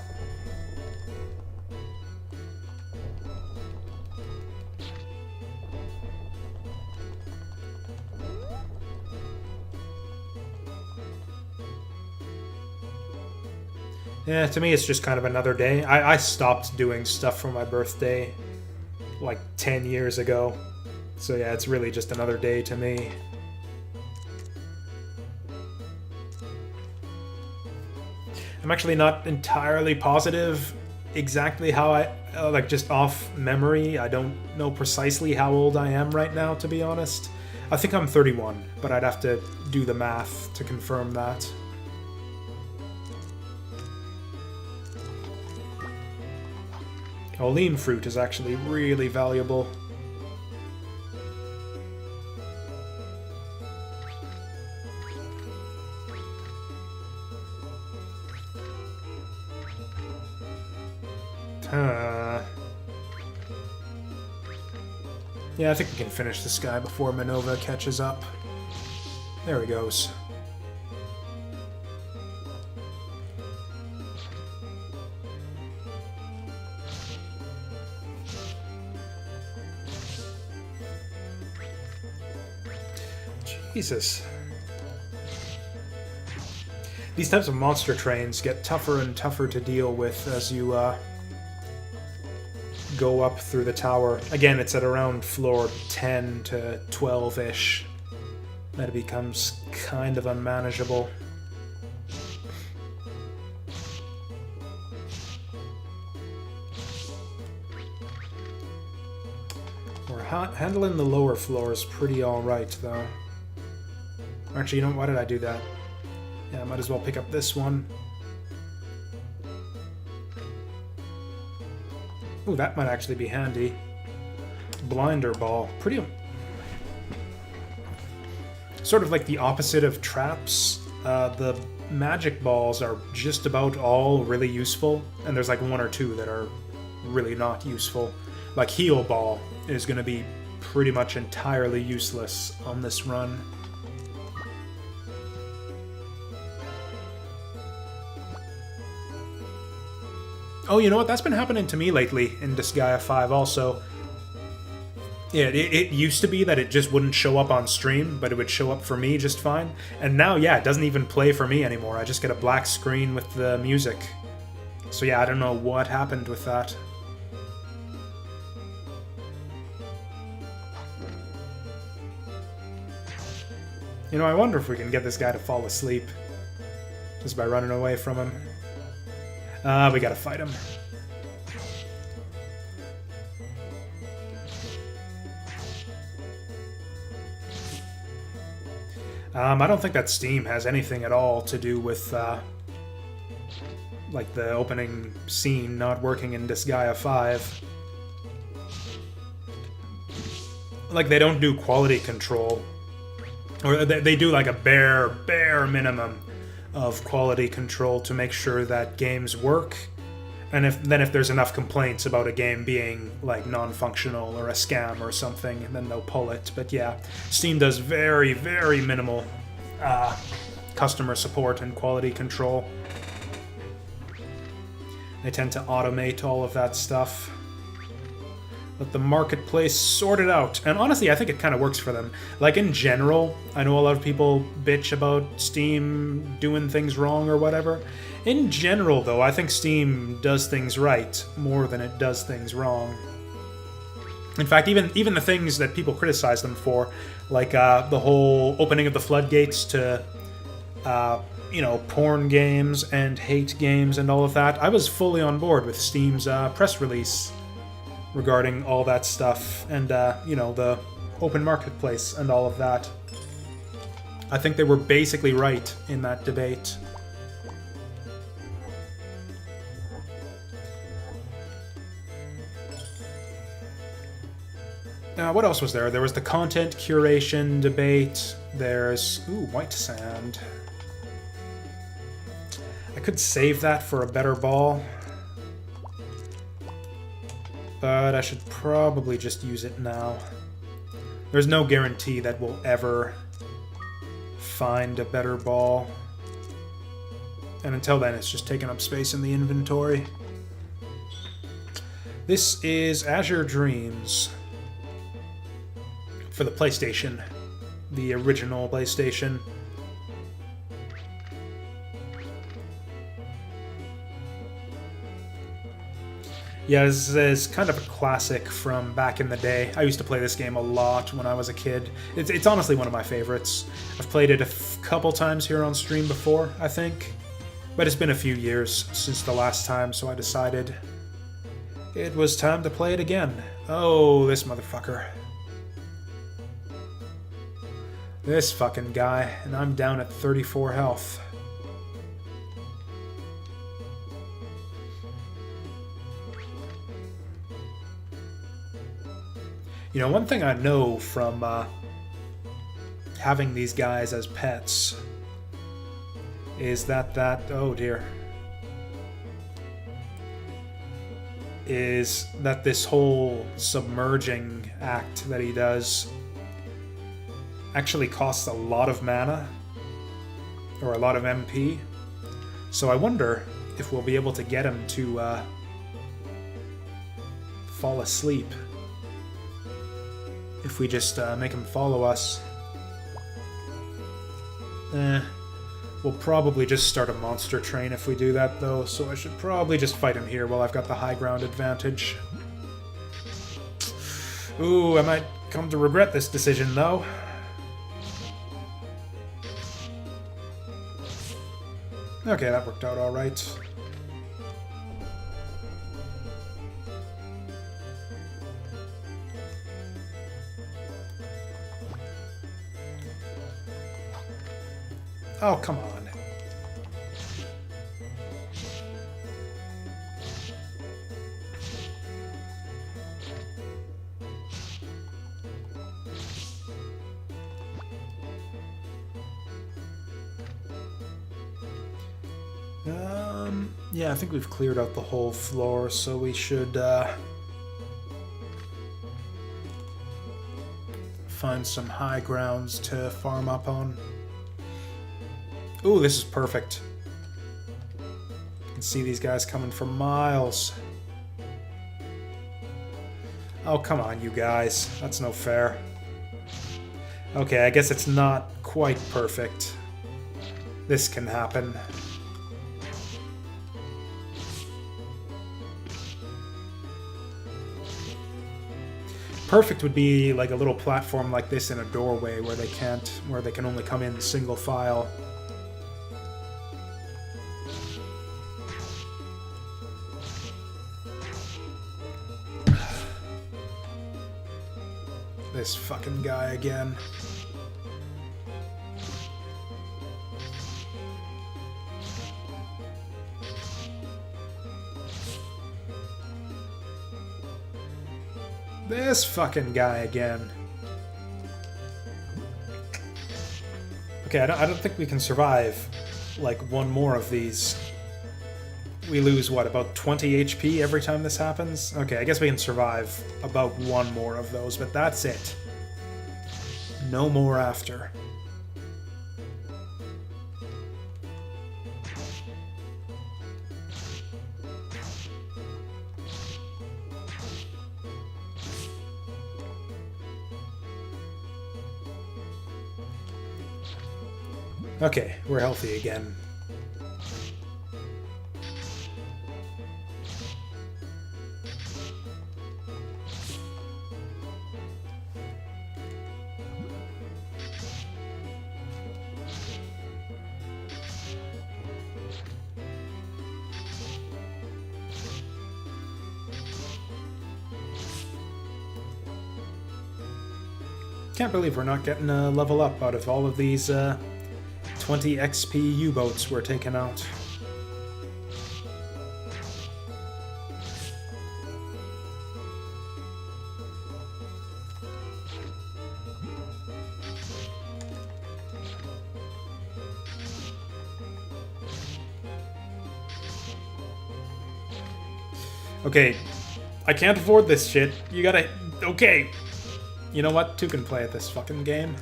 Yeah, to me it's just kind of another day. I stopped doing stuff for my birthday like 10 years ago. So yeah, it's really just another day to me. I'm actually not entirely positive exactly how I like, just off memory. I don't know precisely how old I am right now, to be honest. I think I'm 31, but I'd have to do the math to confirm that. Olean fruit is actually really valuable. Yeah, I think we can finish this guy before Minova catches up. There he goes. Jesus. These types of monster trains get tougher and tougher to deal with as you go up through the tower. Again, it's at around floor 10 to 12-ish that it becomes kind of unmanageable. We're handling the lower floors pretty alright, though. Actually, you know, why did I do that? Yeah, I might as well pick up this one. Ooh, that might actually be handy. Blinder ball. Pretty... sort of like the opposite of traps. The magic balls are just about all really useful, and there's like one or two that are really not useful. Like heal ball is going to be pretty much entirely useless on this run. Oh, you know what? That's been happening to me lately in Disgaea 5 also. Yeah, it used to be that it just wouldn't show up on stream, but it would show up for me just fine. And now, yeah, it doesn't even play for me anymore. I just get a black screen with the music. So yeah, I don't know what happened with that. You know, I wonder if we can get this guy to fall asleep. Just by running away from him. We gotta fight him. I don't think that Steam has anything at all to do with, like, the opening scene not working in Disgaea 5. Like, they don't do quality control. Or they do, like, a bare minimum of quality control to make sure that games work, and if there's enough complaints about a game being like non-functional or a scam or something, then they'll pull it. But yeah, Steam does very minimal customer support and quality control. They tend to automate all of that stuff. Let the marketplace sort it out. And honestly, I think it kind of works for them. Like, in general, I know a lot of people bitch about Steam doing things wrong or whatever. In general, though, I think Steam does things right more than it does things wrong. In fact, even the things that people criticize them for, like the whole opening of the floodgates to, you know, porn games and hate games and all of that, I was fully on board with Steam's press release regarding all that stuff, and, you know, the open marketplace and all of that. I think they were basically right in that debate. What else was there? There was the content curation debate. There's... ooh, white sand. I could save that for a better ball, but I should probably just use it now. There's no guarantee that we'll ever find a better ball. And until then, it's just taking up space in the inventory. This is Azure Dreams for the PlayStation, the original PlayStation. Yeah, this is kind of a classic from back in the day. I used to play this game a lot when I was a kid. It's honestly one of my favorites. I've played it a couple times here on stream before, I think. But it's been a few years since the last time, so I decided It was time to play it again. Oh, this motherfucker. This fucking guy, and I'm down at 34 health. You know, one thing I know from having these guys as pets is that oh dear, is that this whole submerging act that he does actually costs a lot of mana, or a lot of MP, so I wonder if we'll be able to get him to fall asleep. If we just make him follow us. We'll probably just start a monster train if we do that, though, so I should probably just fight him here while I've got the high ground advantage. Ooh, I might come to regret this decision, though. Okay, that worked out alright. Oh, come on. Yeah, I think we've cleared out the whole floor, so we should find some high grounds to farm up on. Ooh, this is perfect. You can see these guys coming from miles. Oh, come on, you guys. That's no fair. Okay, I guess it's not quite perfect. This can happen. Perfect would be like a little platform like this in a doorway where they can only come in single file. This fucking guy again. This fucking guy again. Okay, I don't think we can survive like one more of these. We lose, what, about 20 HP every time this happens? Okay, I guess we can survive about one more of those, but that's it. No more after. Okay, we're healthy again. Can't believe we're not getting a level up out of all of these 20 XP U-boats we're taking out. Okay, I can't afford this shit. You gotta... Okay. You know what? Two can play at this fucking game.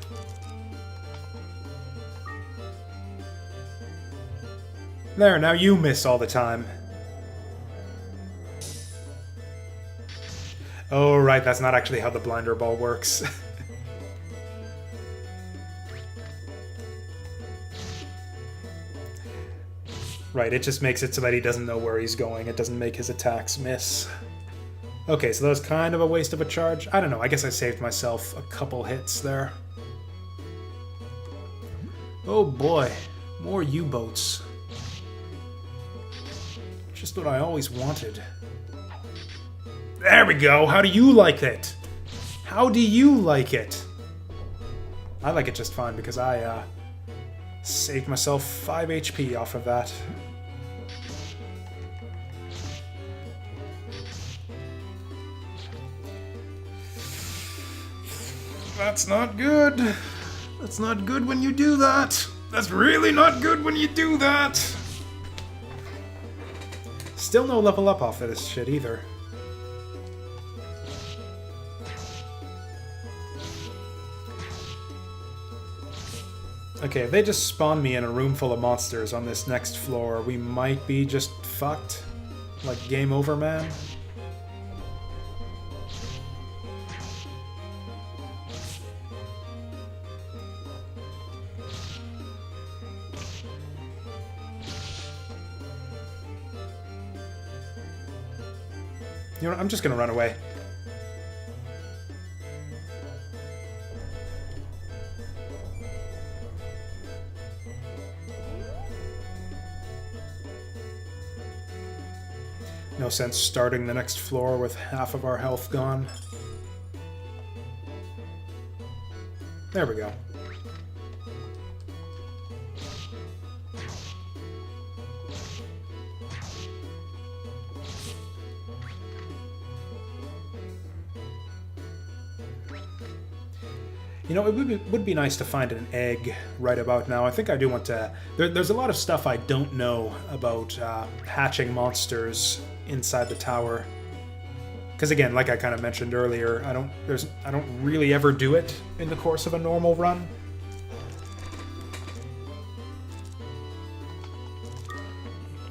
There, now you miss all the time. Oh, right, that's not actually how the blinder ball works. Right, it just makes it so that he doesn't know where he's going. It doesn't make his attacks miss. Okay, so that was kind of a waste of a charge. I don't know, I guess I saved myself a couple hits there. Oh boy, more U-boats. Just what I always wanted. There we go. How do you like it? How do you like it? I like it just fine because I saved myself 5 HP off of that. That's not good. That's not good when you do that. That's really not good when you do that. Still no level up off of this shit either. Okay, if they just spawn me in a room full of monsters on this next floor, we might be just fucked. Like, game over, man. You know what, I'm just gonna run away. No sense starting the next floor with half of our health gone. There we go. You know, it would be nice to find an egg right about now. I think I do want to... There's a lot of stuff I don't know about hatching monsters inside the tower. Because again, like I kind of mentioned earlier, I don't really ever do it in the course of a normal run.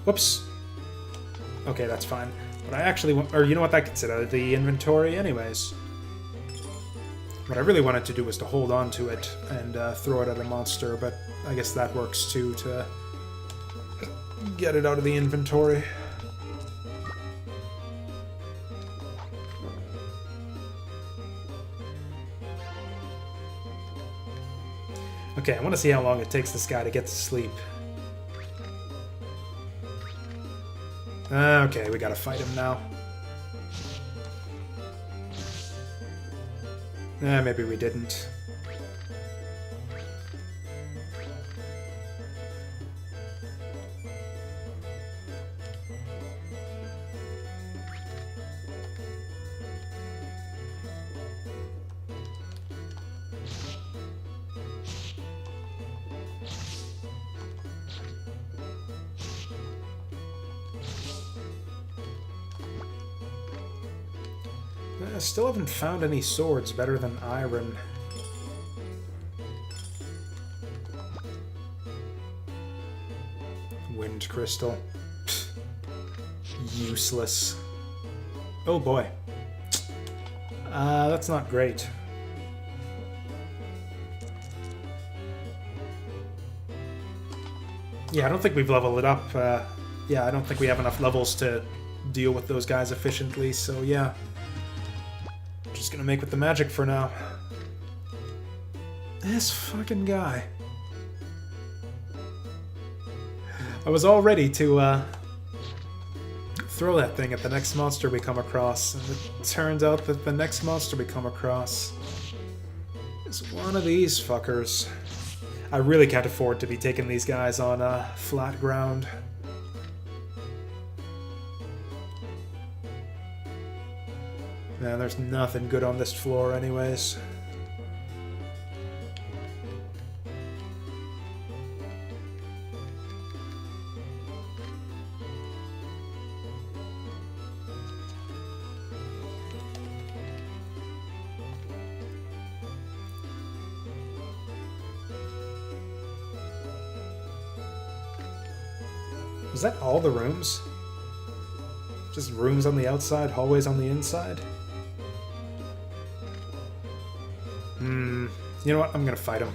Whoops. Okay, that's fine. But I actually want... Or you know what, that gets it out of the inventory anyways. What I really wanted to do was to hold on to it and throw it at a monster, but I guess that works too, to get it out of the inventory. Okay, I want to see how long it takes this guy to get to sleep. Okay, we gotta fight him now. Maybe we didn't. I still haven't found any swords better than iron. Wind crystal. Useless. Oh boy. That's not great. Yeah, I don't think we've leveled it up. Yeah, I don't think we have enough levels to deal with those guys efficiently, so yeah. Just gonna make with the magic for now. This fucking guy. I was all ready to throw that thing at the next monster we come across, and it turns out that the next monster we come across is one of these fuckers. I really can't afford to be taking these guys on flat ground. Man, there's nothing good on this floor anyways. Was that all the rooms? Just rooms on the outside, hallways on the inside? You know what? I'm gonna fight him.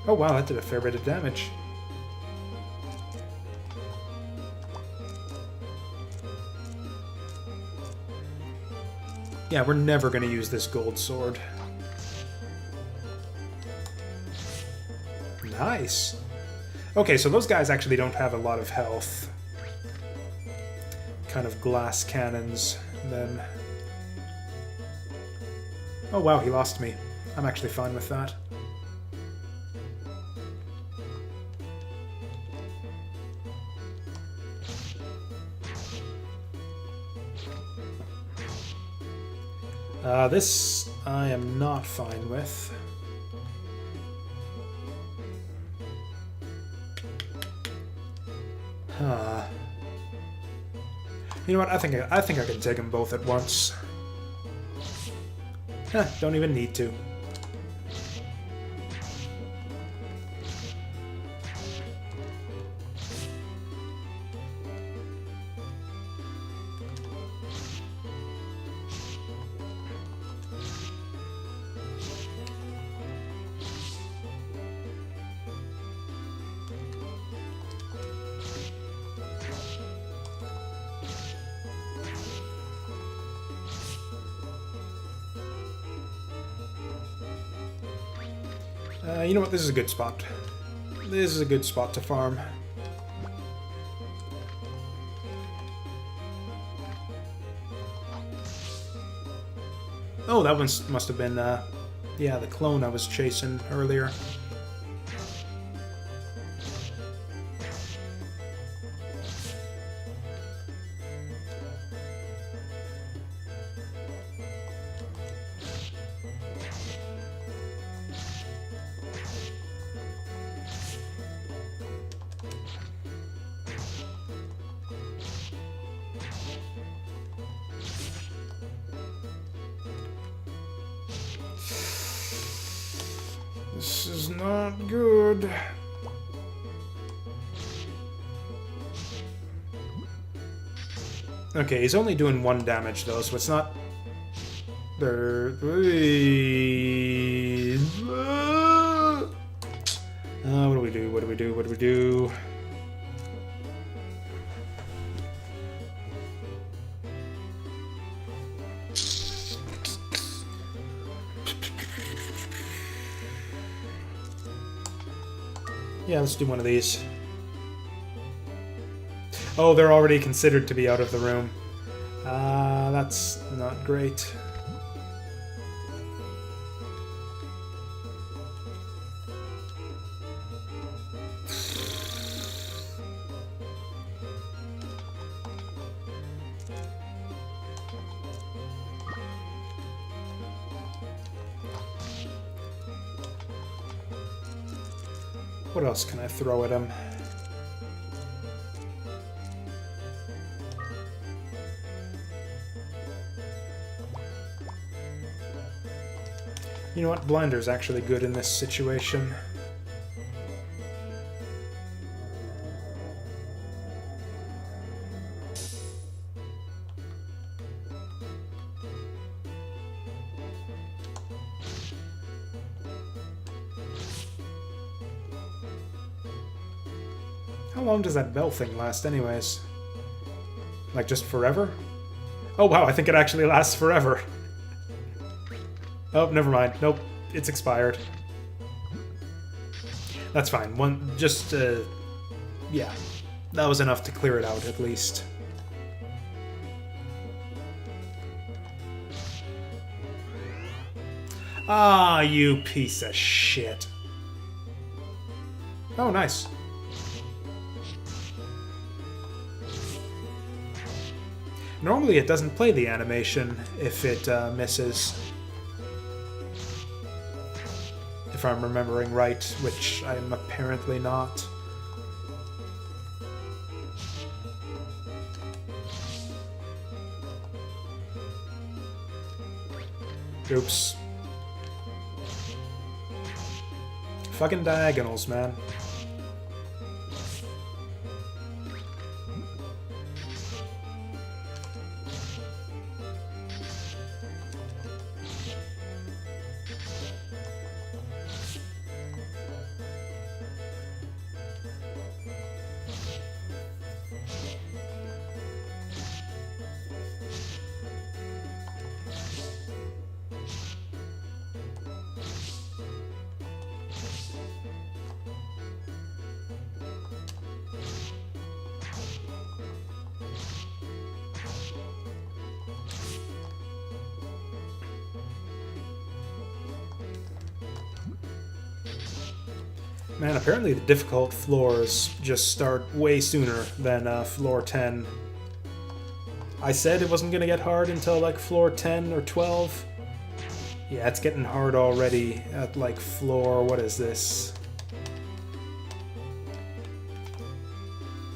Oh wow, that did a fair bit of damage. Yeah, we're never gonna use this gold sword. Nice. Okay, so those guys actually don't have a lot of health. Kind of glass cannons. And then... Oh wow, he lost me. I'm actually fine with that. This I am not fine with. Huh. You know what? I think I can take them both at once. Don't even need to. You know what? This is a good spot. This is a good spot to farm. Oh, that one must have been, yeah, the clone I was chasing earlier. This is not good. Okay, he's only doing 1 damage though, so it's not... What do we do? What do we do? What do we do? Yeah, let's do one of these. Oh, they're already considered to be out of the room. That's not great. What else can I throw at him? You know what? Blinder's actually good in this situation. How long does that bell thing last anyways? Like, just forever? Oh wow, I think it actually lasts forever. Oh, never mind. Nope, it's expired. That's fine. Yeah. That was enough to clear it out, at least. Ah, you piece of shit. Oh, nice. Normally it doesn't play the animation if it misses. If I'm remembering right, which I'm apparently not. Oops. Fucking diagonals, man. Man, apparently the difficult floors just start way sooner than floor 10. I said it wasn't going to get hard until like floor 10 or 12. Yeah, it's getting hard already at like floor... what is this?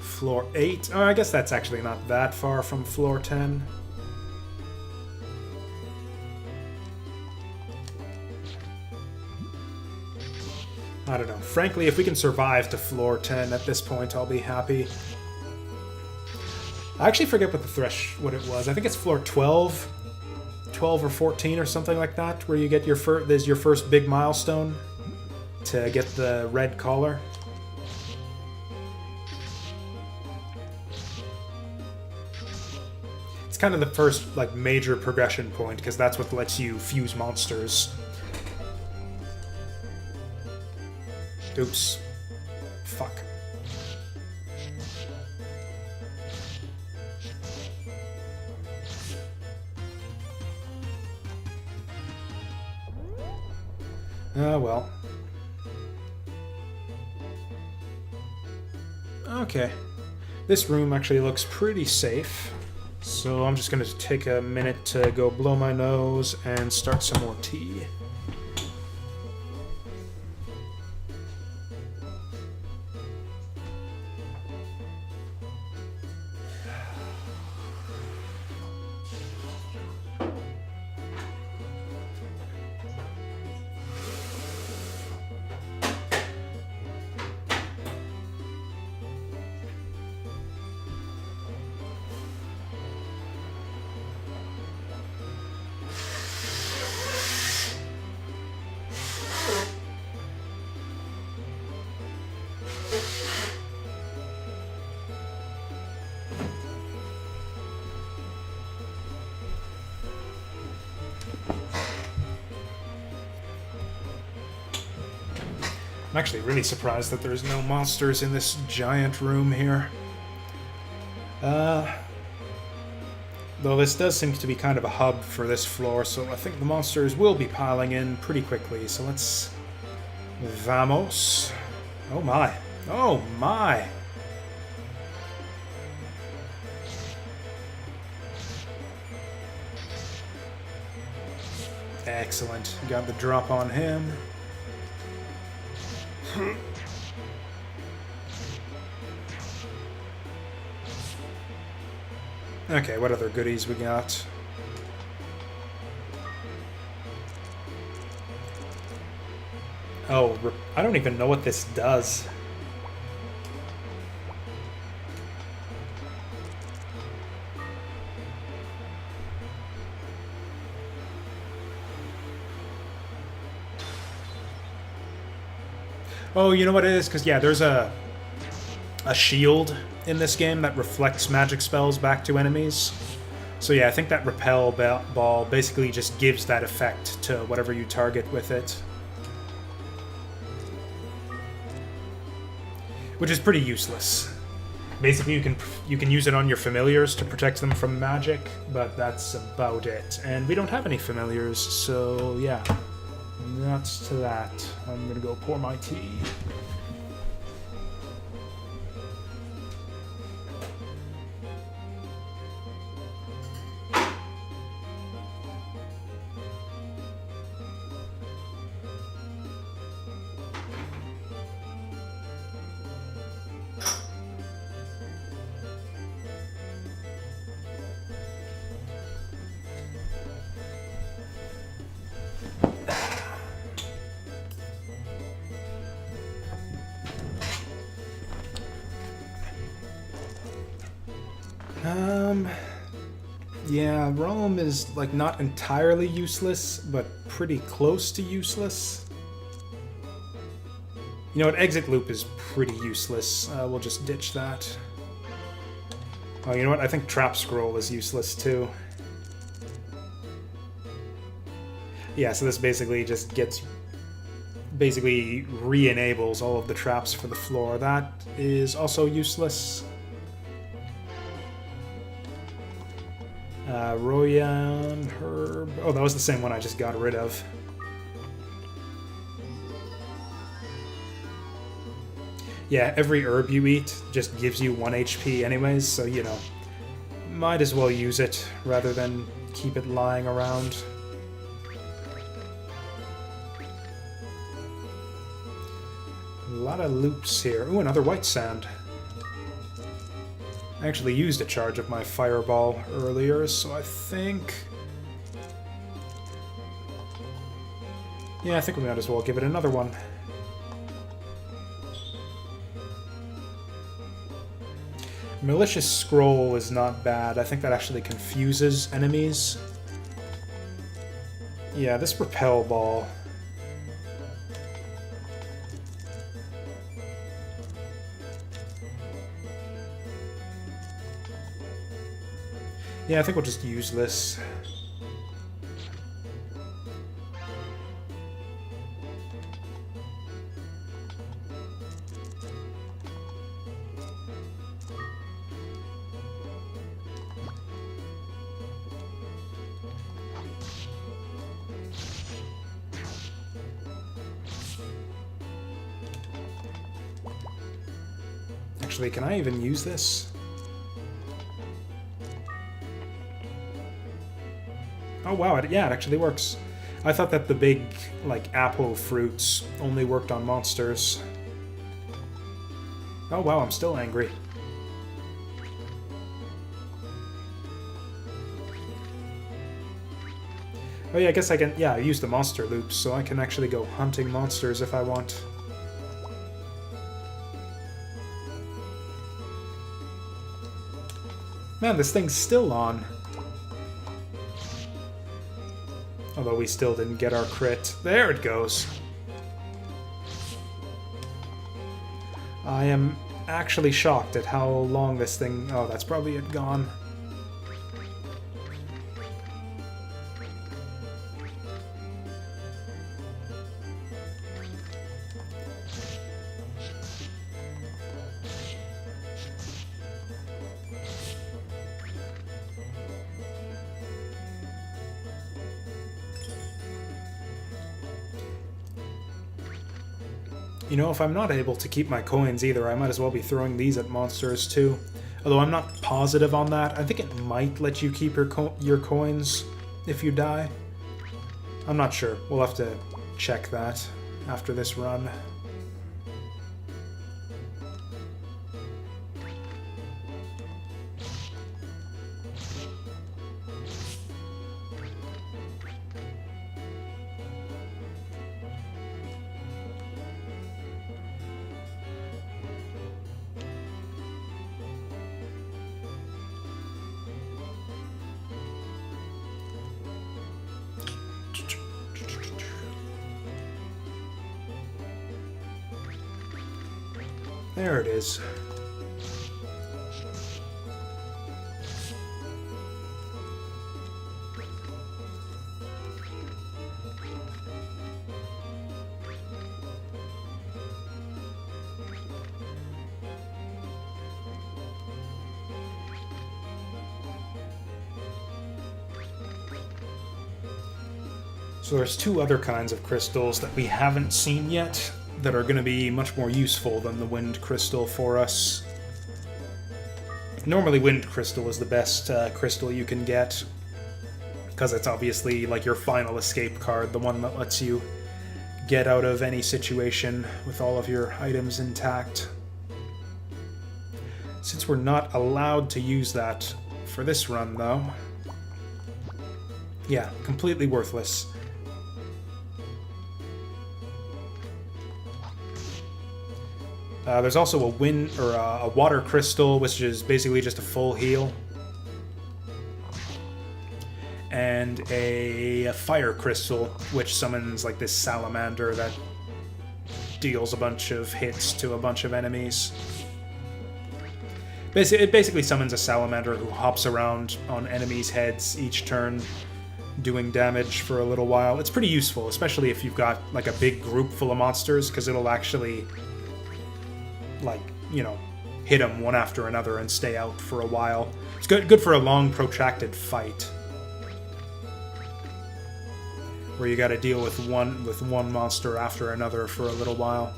Floor 8? Oh, I guess that's actually not that far from floor 10. I don't know. Frankly, if we can survive to floor 10 at this point, I'll be happy. I actually forget what it was. I think it's floor 12. 12 or 14 or something like that, where you get your there's your first big milestone to get the red collar. It's kind of the first like major progression point, because that's what lets you fuse monsters. Oops. Fuck. Well. Okay. This room actually looks pretty safe. So I'm just going to take a minute to go blow my nose and start some more tea. I'm actually really surprised that there's no monsters in this giant room here. Though this does seem to be kind of a hub for this floor, so I think the monsters will be piling in pretty quickly. So let's... Vamos. Oh my. Oh my! Excellent. Got the drop on him. Okay, what other goodies we got? Oh, I don't even know what this does. Oh, you know what it is? Because, yeah, there's a shield in this game that reflects magic spells back to enemies. So, yeah, I think that repel ball basically just gives that effect to whatever you target with it. Which is pretty useless. Basically, you can use it on your familiars to protect them from magic, but that's about it. And we don't have any familiars, so, yeah. Nuts to that. I'm gonna go pour my tea. Yeah, Rome is, like, not entirely useless, but pretty close to useless. You know what, Exit Loop is pretty useless. We'll just ditch that. Oh, you know what, I think Trap Scroll is useless, too. Yeah, so this basically just gets... basically re-enables all of the traps for the floor. That is also useless. Royan, Herb... Oh, that was the same one I just got rid of. Yeah, every herb you eat just gives you 1 HP anyways, so, you know, might as well use it rather than keep it lying around. A lot of loops here. Ooh, another white sand. I actually used a charge of my fireball earlier, so I think... yeah, I think we might as well give it another one. Malicious Scroll is not bad. I think that actually confuses enemies. Yeah, this Repel Ball. Yeah, I think we'll just use this. Actually, can I even use this? Oh wow, yeah, it actually works. I thought that the big, like, apple fruits only worked on monsters. Oh wow, I'm still angry. Oh yeah, I guess I can, yeah, I use the monster loops, so I can actually go hunting monsters if I want. Man, this thing's still on. Although we still didn't get our crit. There it goes. I am actually shocked at how long this thing... oh, that's probably it gone. You know, if I'm not able to keep my coins either, I might as well be throwing these at monsters too. Although I'm not positive on that. I think it might let you keep your coins if you die. I'm not sure. We'll have to check that after this run. There it is. So there's two other kinds of crystals that we haven't seen yet that are going to be much more useful than the Wind Crystal for us. Normally Wind Crystal is the best crystal you can get, because it's obviously like your final escape card, the one that lets you get out of any situation with all of your items intact. Since we're not allowed to use that for this run, though, yeah, completely worthless. There's also a water crystal, which is basically just a full heal, and a fire crystal, which summons like this salamander that deals a bunch of hits to a bunch of enemies. It basically summons a salamander who hops around on enemies' heads each turn, doing damage for a little while. It's pretty useful, especially if you've got like a big group full of monsters, because it'll actually, like, you know, hit them one after another and stay out for a while. It's good for a long, protracted fight, where you got to deal with one monster after another for a little while.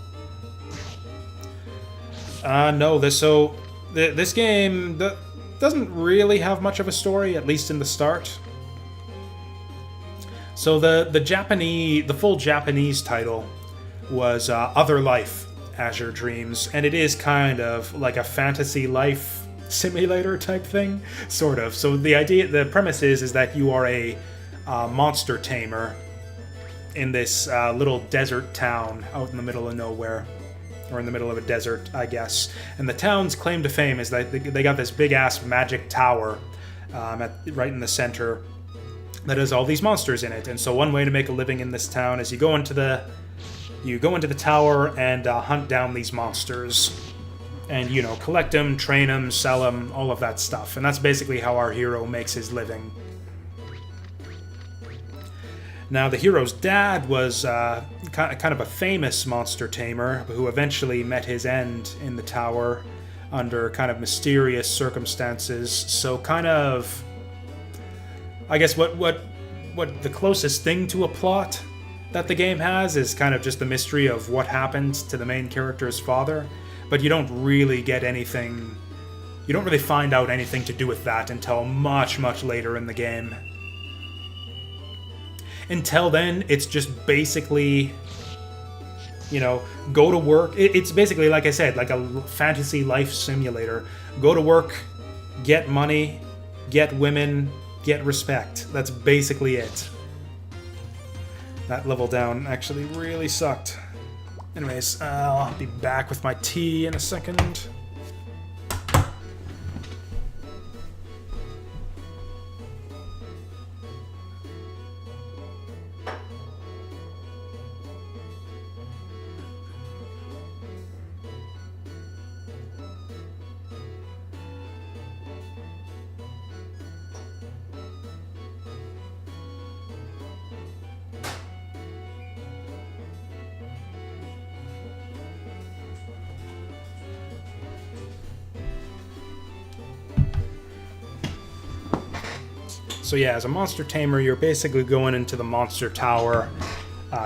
No, this game doesn't really have much of a story, at least in the start. So the full Japanese title was Other Life, Azure Dreams, and it is kind of like a fantasy life simulator type thing, sort of. So the premise is that you are a monster tamer in this little desert town out in the middle of nowhere, or in the middle of a desert, I guess. And the town's claim to fame is that they got this big ass magic tower right in the center that has all these monsters in it. And so one way to make a living in this town is you go into the tower and hunt down these monsters, and collect them, train them, sell them, all of that stuff. And that's basically how our hero makes his living. Now, the hero's dad was kind of a famous monster tamer who eventually met his end in the tower under kind of mysterious circumstances. So kind of, I guess what the closest thing to a plot that the game has is kind of just the mystery of what happened to the main character's father, but you don't really get anything, you don't really find out anything to do with that until much, much later in the game. Until then, it's just basically, go to work. It's basically, like I said, like a fantasy life simulator. Go to work, get money, get women, get respect. That's basically it. That level down actually really sucked. Anyways, I'll be back with my tea in a second. So yeah, as a monster tamer, you're basically going into the monster tower,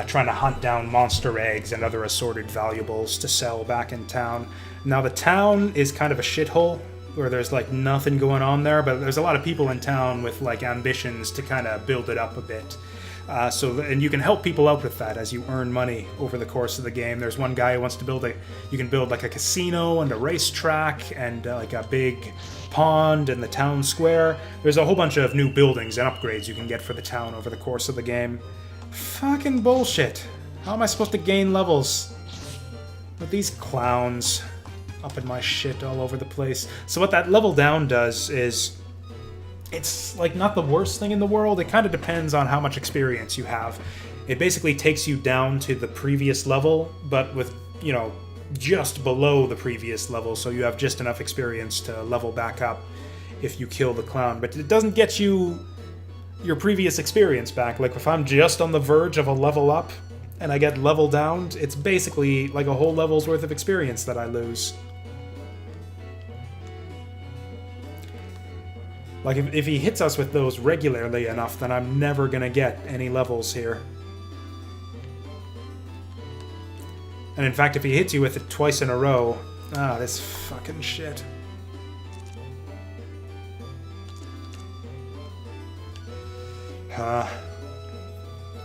trying to hunt down monster eggs and other assorted valuables to sell back in town. Now the town is kind of a shithole, where there's like nothing going on there, but there's a lot of people in town with like ambitions to kind of build it up a bit. And you can help people out with that as you earn money over the course of the game. There's one guy who wants to you can build like a casino and a racetrack and like a big pond in the town square. There's a whole bunch of new buildings and upgrades you can get for the town over the course of the game. Fucking bullshit. How am I supposed to gain levels with these clowns up in my shit all over the place? So what that level down does is, it's like not the worst thing in the world. It kind of depends on how much experience you have. It basically takes you down to the previous level, but with, just below the previous level, so you have just enough experience to level back up if you kill the clown. But it doesn't get you your previous experience back. Like, if I'm just on the verge of a level up and I get level down, it's basically like a whole level's worth of experience that I lose. Like, if he hits us with those regularly enough, then I'm never gonna get any levels here. And in fact, if he hits you with it twice in a row... this fucking shit.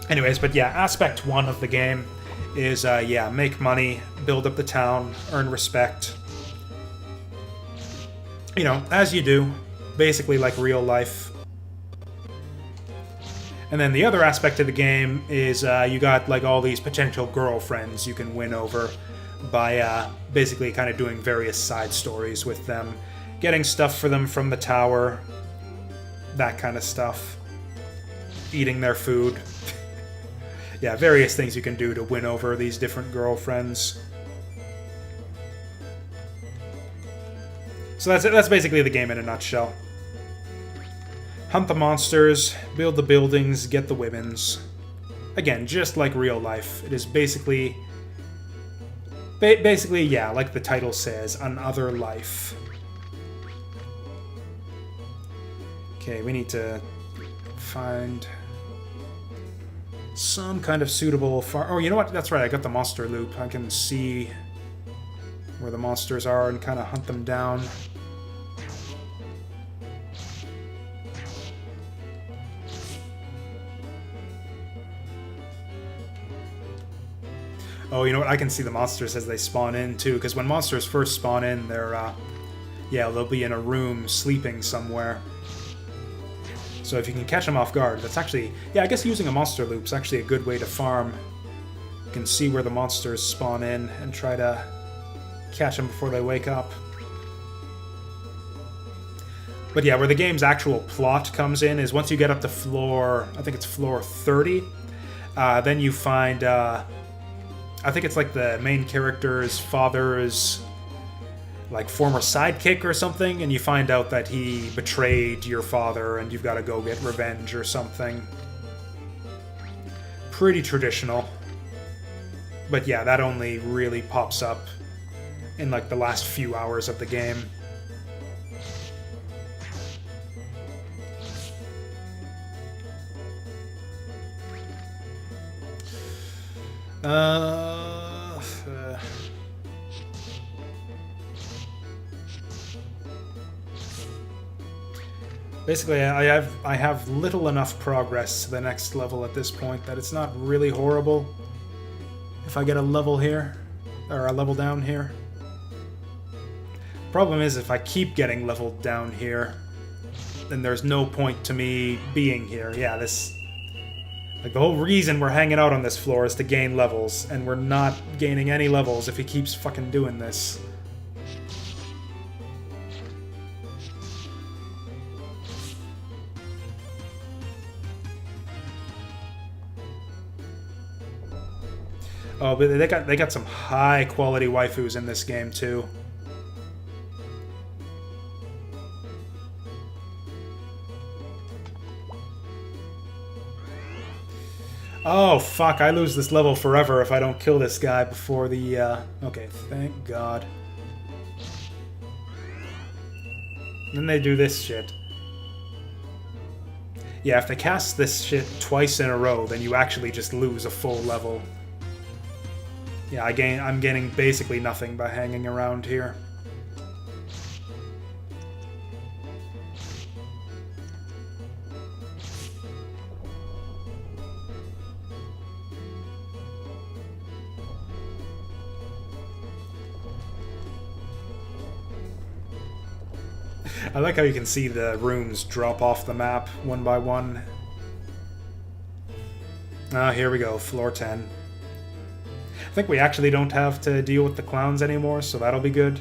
Anyways, but yeah, aspect 1 of the game is, make money, build up the town, earn respect. As you do. Basically like real life. And then the other aspect of the game is you got like all these potential girlfriends you can win over by basically kind of doing various side stories with them, getting stuff for them from the tower, that kind of stuff, eating their food. Yeah, various things you can do to win over these different girlfriends. So that's basically the game in a nutshell. Hunt the monsters, build the buildings, get the women's. Again, just like real life. It is basically, yeah, like the title says, another life. Okay, we need to find some kind of suitable farm. Oh, you know what? That's right, I got the monster loop. I can see where the monsters are and kind of hunt them down. Oh, you know what? I can see the monsters as they spawn in, too, because when monsters first spawn in, they're, yeah, they'll be in a room sleeping somewhere. So if you can catch them off guard, that's actually... Yeah, I guess using a monster loop's actually a good way to farm. You can see where the monsters spawn in and try to catch them before they wake up. But yeah, where the game's actual plot comes in is once you get up to floor... I think it's floor 30, then you find... I think it's like the main character's father's like former sidekick or something, and you find out that he betrayed your father and you've got to go get revenge or something. Pretty traditional. But yeah, that only really pops up in like the last few hours of the game. Basically, I have little enough progress to the next level at this point that it's not really horrible if I get a level here, or a level down here. Problem is, if I keep getting leveled down here, then there's no point to me being here. Yeah, this... Like, the whole reason we're hanging out on this floor is to gain levels, and we're not gaining any levels if he keeps fucking doing this. Oh, but they got some high quality waifus in this game too. Oh fuck, I lose this level forever if I don't kill this guy before the okay, thank God. Then they do this shit. Yeah, if they cast this shit twice in a row, then you actually just lose a full level. Yeah, I'm gaining basically nothing by hanging around here. I like how you can see the rooms drop off the map one by one. Ah, here we go, floor 10. I think we actually don't have to deal with the clowns anymore, so that'll be good.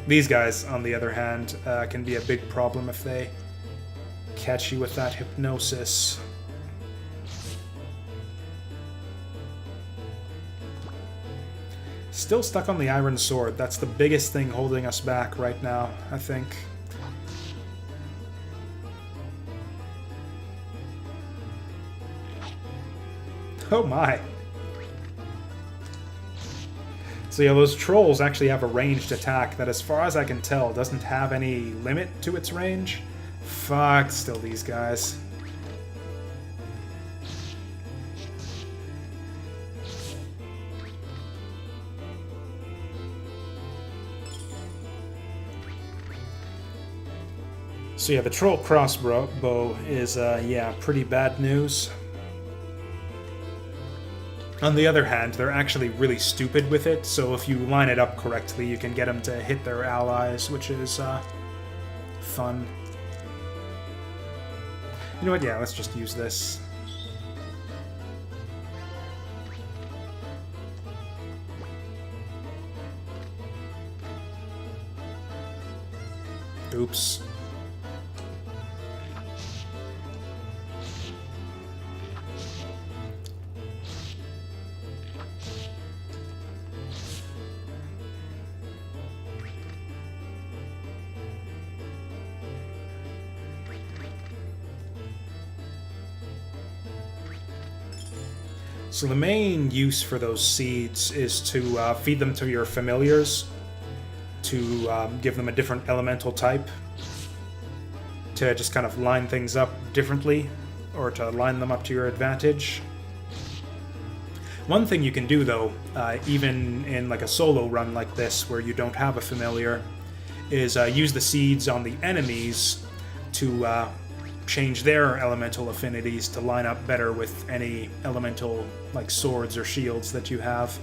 These guys, on the other hand, can be a big problem if they catch you with that hypnosis. Still stuck on the iron sword. That's the biggest thing holding us back right now, I think. Oh my. So yeah, those trolls actually have a ranged attack that, as far as I can tell, doesn't have any limit to its range. Fuck, still these guys. So yeah, the troll crossbow is, yeah, pretty bad news. On the other hand, they're actually really stupid with it, so if you line it up correctly, you can get them to hit their allies, which is, fun. You know what, yeah, let's just use this. Oops. So the main use for those seeds is to feed them to your familiars, to give them a different elemental type, to just kind of line things up differently, or to line them up to your advantage. One thing you can do, though, even in like a solo run like this, where you don't have a familiar, is use the seeds on the enemies to change their elemental affinities to line up better with any elemental like swords or shields that you have.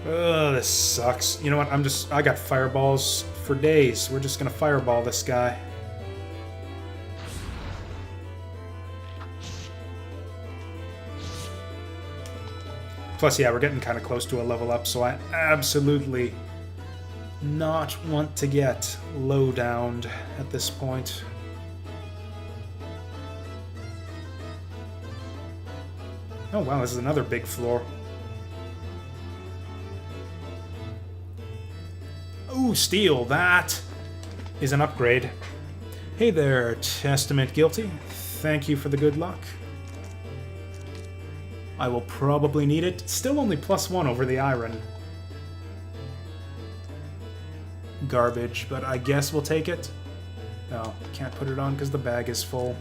Oh, this sucks. You know what? I got fireballs for days. We're just gonna fireball this guy. Plus, yeah, we're getting kind of close to a level up, so I absolutely not want to get low-downed at this point. Oh wow, this is another big floor. Ooh, steel, that is an upgrade. Hey there, Testament Guilty. Thank you for the good luck. I will probably need it. Still only +1 over the iron. Garbage, but I guess we'll take it. No, can't put it on because the bag is full.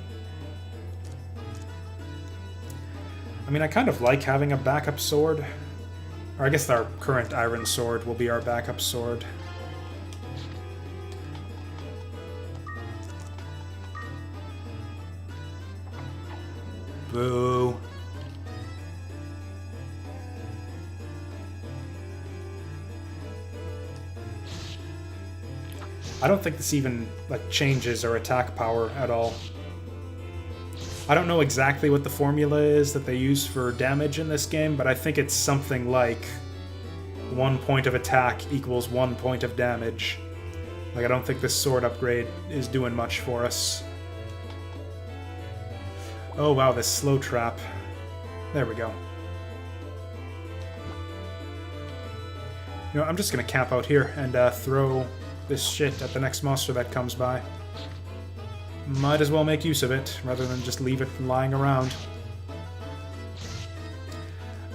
I mean, I kind of like having a backup sword. Or I guess our current iron sword will be our backup sword. Boo. I don't think this even like changes our attack power at all. I don't know exactly what the formula is that they use for damage in this game, but I think it's something like 1 point of attack equals 1 point of damage. Like, I don't think this sword upgrade is doing much for us. Oh wow, this slow trap. There we go. You know, I'm just gonna camp out here and throw this shit at the next monster that comes by. Might as well make use of it, rather than just leave it lying around.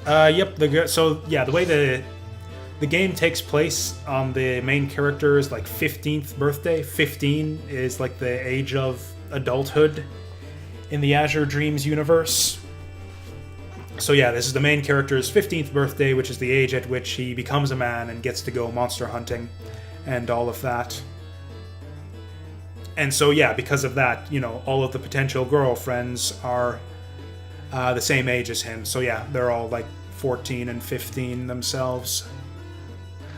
Yep, so yeah, the way the game takes place on the main character's like 15th birthday. 15 is like the age of adulthood in the Azure Dreams universe. So yeah, this is the main character's 15th birthday, which is the age at which he becomes a man and gets to go monster hunting and all of that. And so yeah, because of that, you know, all of the potential girlfriends are the same age as him. So yeah, they're all like 14 and 15 themselves.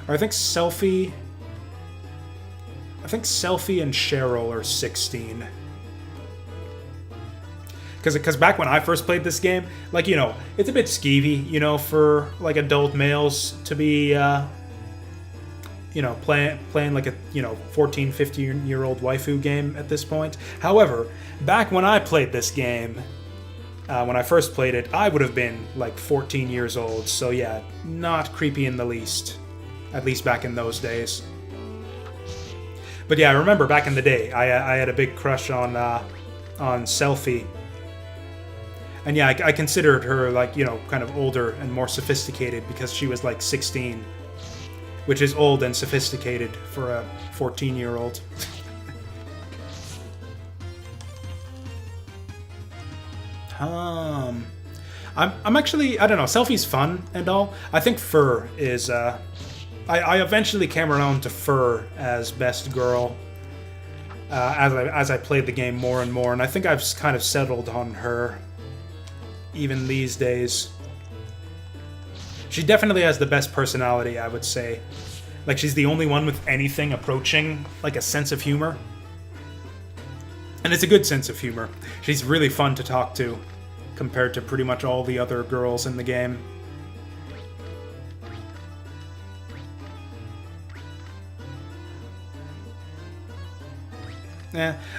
Or I think Selfie and Cheryl are 16. Because back when I first played this game, like, you know, it's a bit skeevy, you know, for like adult males to be, you know, playing like a, you know, 14, 15-year-old waifu game at this point. However, back when I played this game, when I first played it, I would have been like 14 years old. So yeah, not creepy in the least, at least back in those days. But yeah, I remember back in the day, I had a big crush on Selfie. And yeah, I considered her like, you know, kind of older and more sophisticated because she was like 16. Which is old and sophisticated for a 14-year-old. I'm actually, I don't know, Selfie's fun and all. I think Fur is, I eventually came around to Fur as best girl as I played the game more and more, and I think I've kind of settled on her even these days. She definitely has the best personality, I would say. Like, she's the only one with anything approaching, like, a sense of humor. And it's a good sense of humor. She's really fun to talk to, compared to pretty much all the other girls in the game.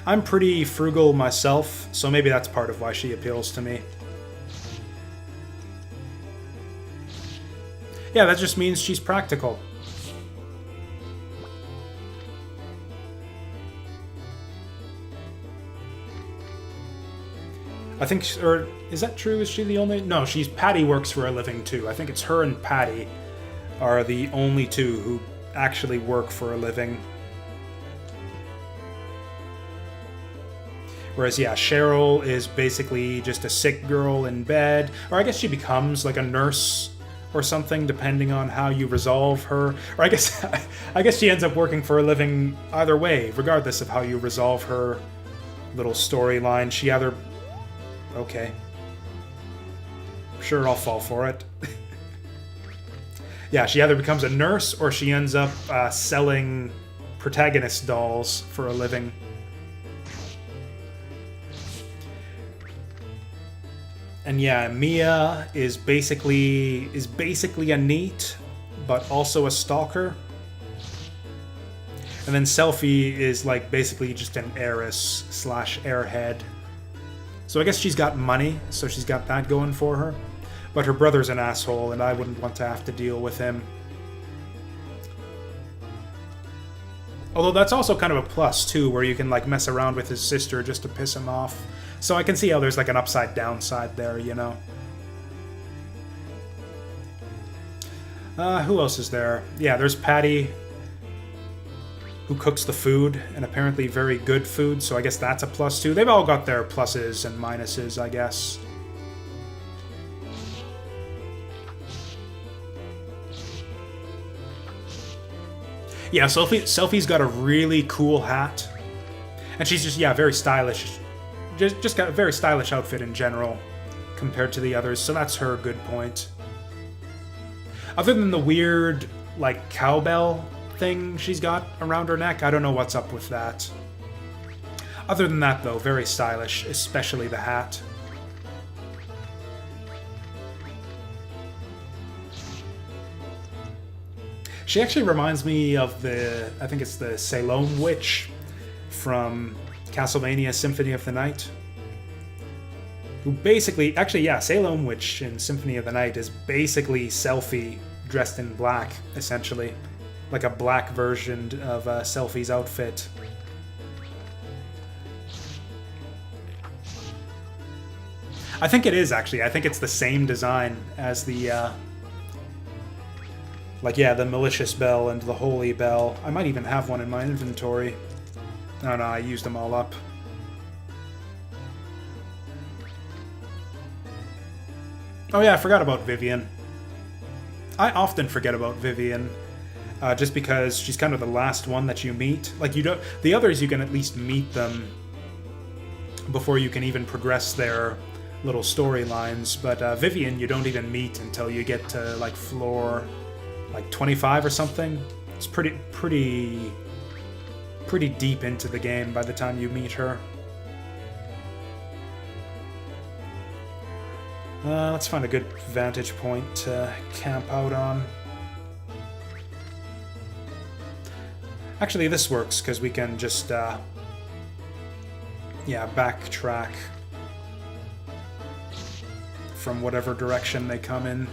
I'm pretty frugal myself, so maybe that's part of why she appeals to me. Yeah, that just means she's practical. I think, or is that true? Is she the only? No, Patty works for a living too. I think it's her and Patty are the only two who actually work for a living. Whereas, yeah, Cheryl is basically just a sick girl in bed. Or I guess she becomes like a nurse or something, depending on how you resolve her. Or I guess she ends up working for a living either way, regardless of how you resolve her little storyline. She either... Okay. Sure, I'll fall for it. Yeah, she either becomes a nurse or she ends up selling protagonist dolls for a living. And yeah, Mia is basically a NEET, but also a stalker. And then Selfie is like basically just an heiress / airhead. So I guess she's got money, so she's got that going for her. But her brother's an asshole, and I wouldn't want to have to deal with him. Although that's also kind of a plus, too, where you can like mess around with his sister just to piss him off. So I can see how there's like an upside downside there, you know. Who else is there? Yeah, there's Patty, who cooks the food, and apparently very good food, so I guess that's a plus too. They've all got their pluses and minuses, I guess. Yeah, Selfie's got a really cool hat. And she's just, yeah, very stylish. Just got a very stylish outfit in general compared to the others, so that's her good point. Other than the weird, like, cowbell thing she's got around her neck, I don't know what's up with that. Other than that, though, very stylish, especially the hat. She actually reminds me of I think it's the Salome Witch from Castlevania Symphony of the Night. Who basically, actually, yeah, Salome Witch in Symphony of the Night is basically Selfie dressed in black, essentially. Like a black version of Selfie's outfit. I think it is, actually. I think it's the same design as the, like, yeah, the Malicious Bell and the Holy Bell. I might even have one in my inventory. Oh no, I used them all up. Oh yeah, I forgot about Vivian. I often forget about Vivian. Just because she's kind of the last one that you meet. Like, you don't... The others, you can at least meet them before you can even progress their little storylines. But Vivian, you don't even meet until you get to, like, floor, like, 25 or something. It's pretty deep into the game by the time you meet her. Let's find a good vantage point to camp out on. Actually, this works, because we can just, yeah, backtrack from whatever direction they come in.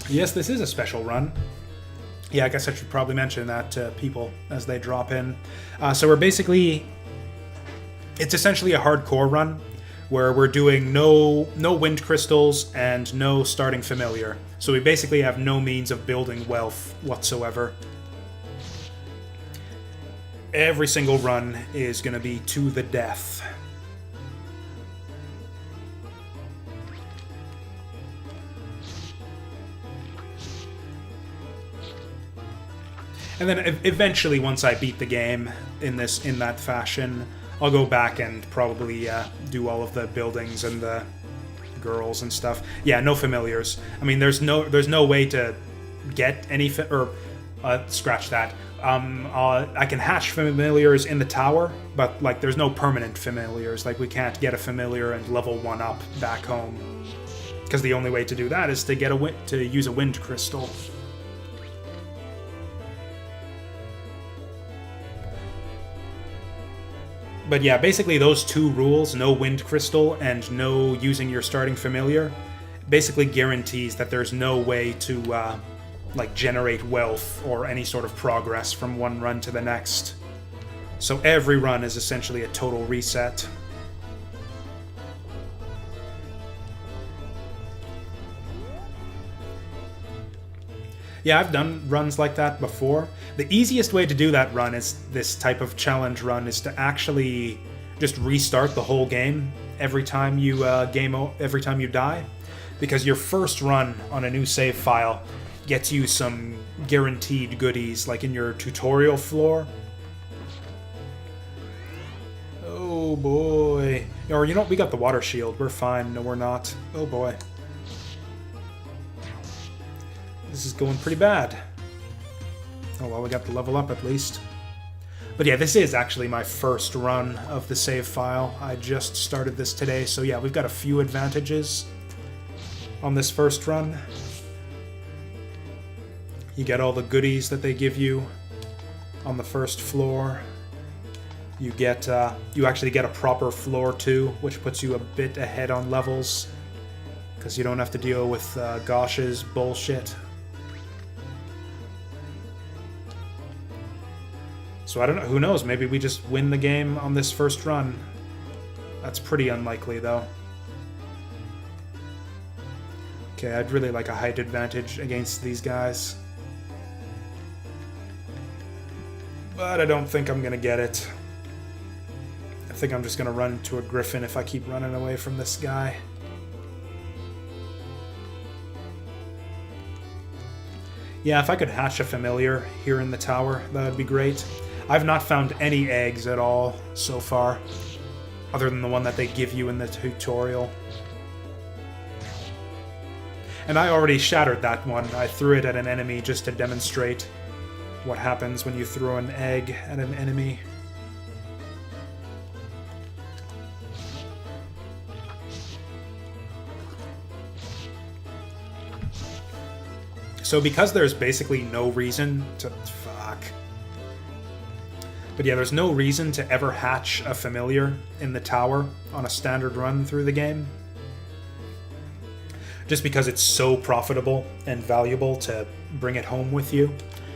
Yes, this is a special run. Yeah, I guess I should probably mention that to people as they drop in. So we're basically... It's essentially a hardcore run, where we're doing no wind crystals and no starting familiar. So we basically have no means of building wealth whatsoever. Every single run is going to be to the death. And then eventually, once I beat the game in that fashion, I'll go back and probably do all of the buildings and the girls and stuff. Yeah, no familiars. I mean, there's no way to get any scratch that. I can hatch familiars in the tower, but like there's no permanent familiars. Like we can't get a familiar and level 1 up back home, because the only way to do that is to use a wind crystal. But yeah, basically those two rules, no wind crystal and no using your starting familiar, basically guarantees that there's no way to like generate wealth or any sort of progress from one run to the next. So every run is essentially a total reset. Yeah, I've done runs like that before. The easiest way to do that run is this type of challenge run is to actually just restart the whole game every time you every time you die, because your first run on a new save file gets you some guaranteed goodies, like in your tutorial floor. Oh boy. Or you know what, we got the water shield. We're fine. No, we're not. Oh boy. This is going pretty bad. Oh well, we got the level up at least. But yeah, this is actually my first run of the save file. I just started this today, so yeah, we've got a few advantages on this first run. You get all the goodies that they give you on the first floor. You get, you actually get a proper floor too, which puts you a bit ahead on levels, because you don't have to deal with Gosh's bullshit. So I don't know, who knows, maybe we just win the game on this first run. That's pretty unlikely though. Okay, I'd really like a height advantage against these guys. But I don't think I'm gonna get it. I think I'm just gonna run into a griffin if I keep running away from this guy. Yeah, if I could hatch a familiar here in the tower, that would be great. I've not found any eggs at all so far, other than the one that they give you in the tutorial. And I already shattered that one. I threw it at an enemy just to demonstrate what happens when you throw an egg at an enemy. So because there's basically no reason to... Fuck. But yeah, there's no reason to ever hatch a familiar in the tower on a standard run through the game. Just because it's so profitable and valuable to bring it home with you.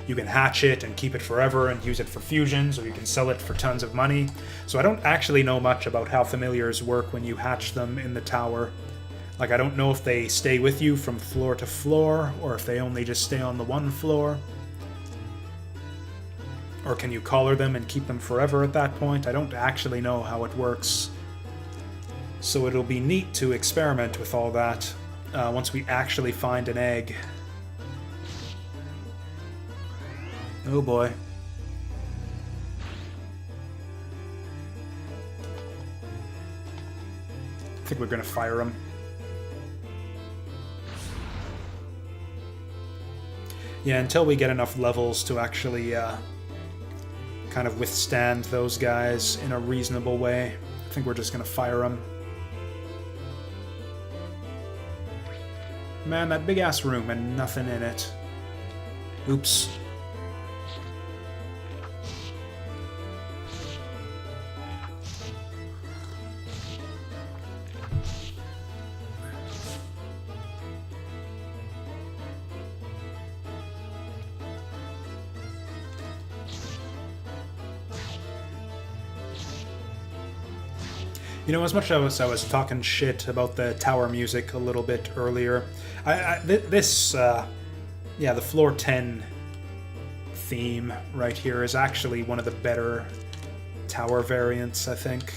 You can hatch it and keep it forever and use it for fusions, or you can sell it for tons of money. So I don't actually know much about how familiars work when you hatch them in the tower. Like, I don't know if they stay with you from floor to floor, or if they only just stay on the one floor. Or can you collar them and keep them forever at that point? I don't actually know how it works. So it'll be neat to experiment with all that once we actually find an egg. Oh boy. I think we're gonna fire him. Yeah, until we get enough levels to actually kind of withstand those guys in a reasonable way, I think we're just gonna fire them. Man, that big-ass room and nothing in it. Oops. You know, as much as I was talking shit about the tower music a little bit earlier, the floor 10 theme right here is actually one of the better tower variants, I think.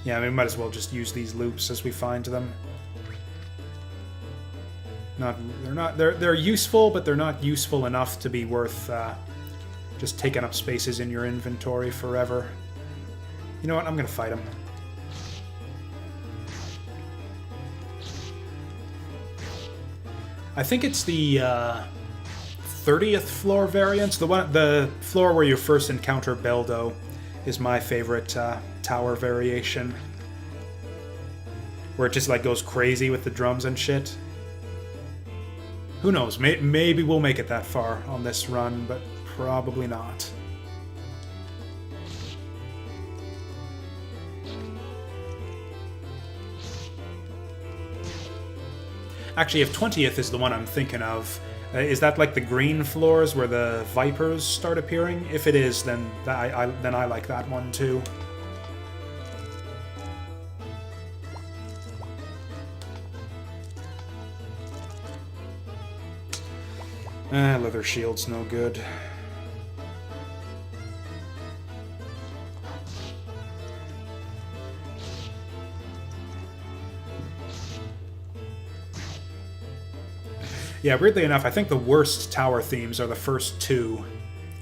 Yeah, I mean, we might as well just use these loops as we find them. They're useful, but they're not useful enough to be worth just taking up spaces in your inventory forever. You know what? I'm gonna fight him. I think it's the 30th floor variant. The floor where you first encounter Beldo is my favorite tower variation, where it just like goes crazy with the drums and shit. Who knows? Maybe we'll make it that far on this run, but probably not. Actually, if 20th is the one I'm thinking of, is that like the green floors where the vipers start appearing? If it is, then I like that one too. Leather shield's no good. Yeah, weirdly enough, I think the worst tower themes are the first two,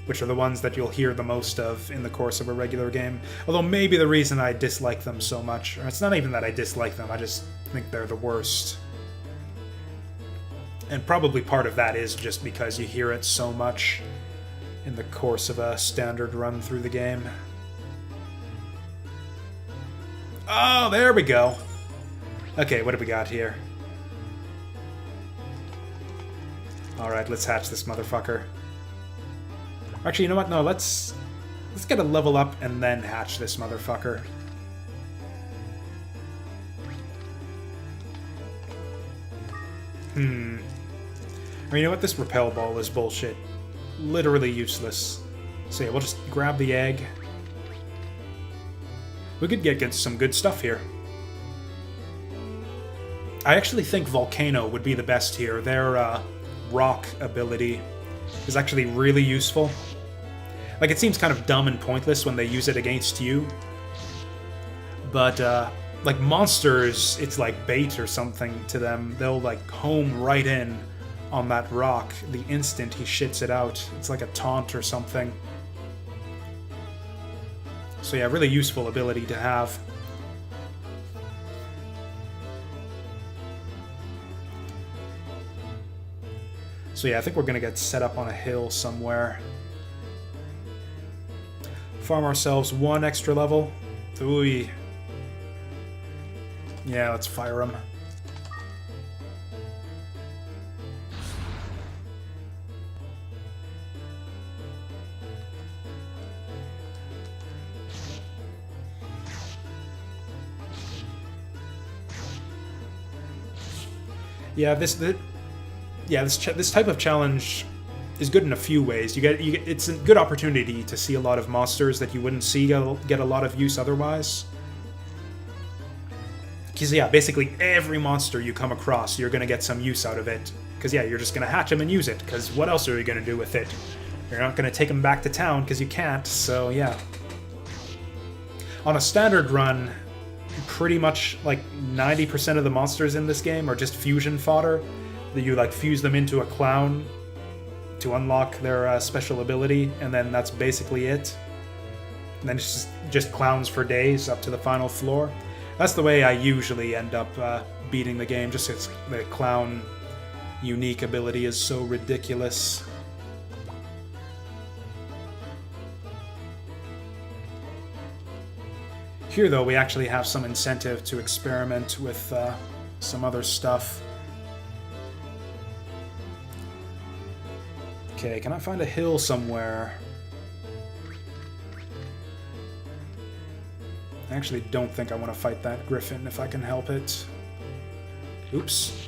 which are the ones that you'll hear the most of in the course of a regular game. Although maybe the reason I dislike them so much, or it's not even that I dislike them, I just think they're the worst. And probably part of that is just because you hear it so much in the course of a standard run through the game. Oh, there we go. Okay, what do we got here? Alright, let's hatch this motherfucker. Actually, you know what? No, let's get a level up and then hatch this motherfucker. Or you know what? This repel ball is bullshit. Literally useless. So yeah, we'll just grab the egg. We could get some good stuff here. I actually think Volcano would be the best here. Their rock ability is actually really useful. Like, it seems kind of dumb and pointless when they use it against you. But, like, monsters, it's like bait or something to them. They'll, like, home right in on that rock the instant he shits it out. It's like a taunt or something. So yeah, really useful ability to have. So yeah, I think we're gonna get set up on a hill somewhere. Farm ourselves one extra level. Ooh. Yeah, let's fire him. Yeah, this type of challenge is good in a few ways. It's a good opportunity to see a lot of monsters that you wouldn't see get a lot of use otherwise. Because yeah, basically every monster you come across, you're gonna get some use out of it. Because yeah, you're just gonna hatch them and use it. Because what else are you gonna do with it? You're not gonna take them back to town because you can't. So yeah. On a standard run, pretty much like 90% of the monsters in this game are just fusion fodder. That you like fuse them into a clown to unlock their special ability, and then that's basically it. And then it's just clowns for days up to the final floor. That's the way I usually end up beating the game, just because the clown unique ability is so ridiculous. Here, though, we actually have some incentive to experiment with some other stuff. Okay, can I find a hill somewhere? I actually don't think I want to fight that griffin if I can help it. Oops.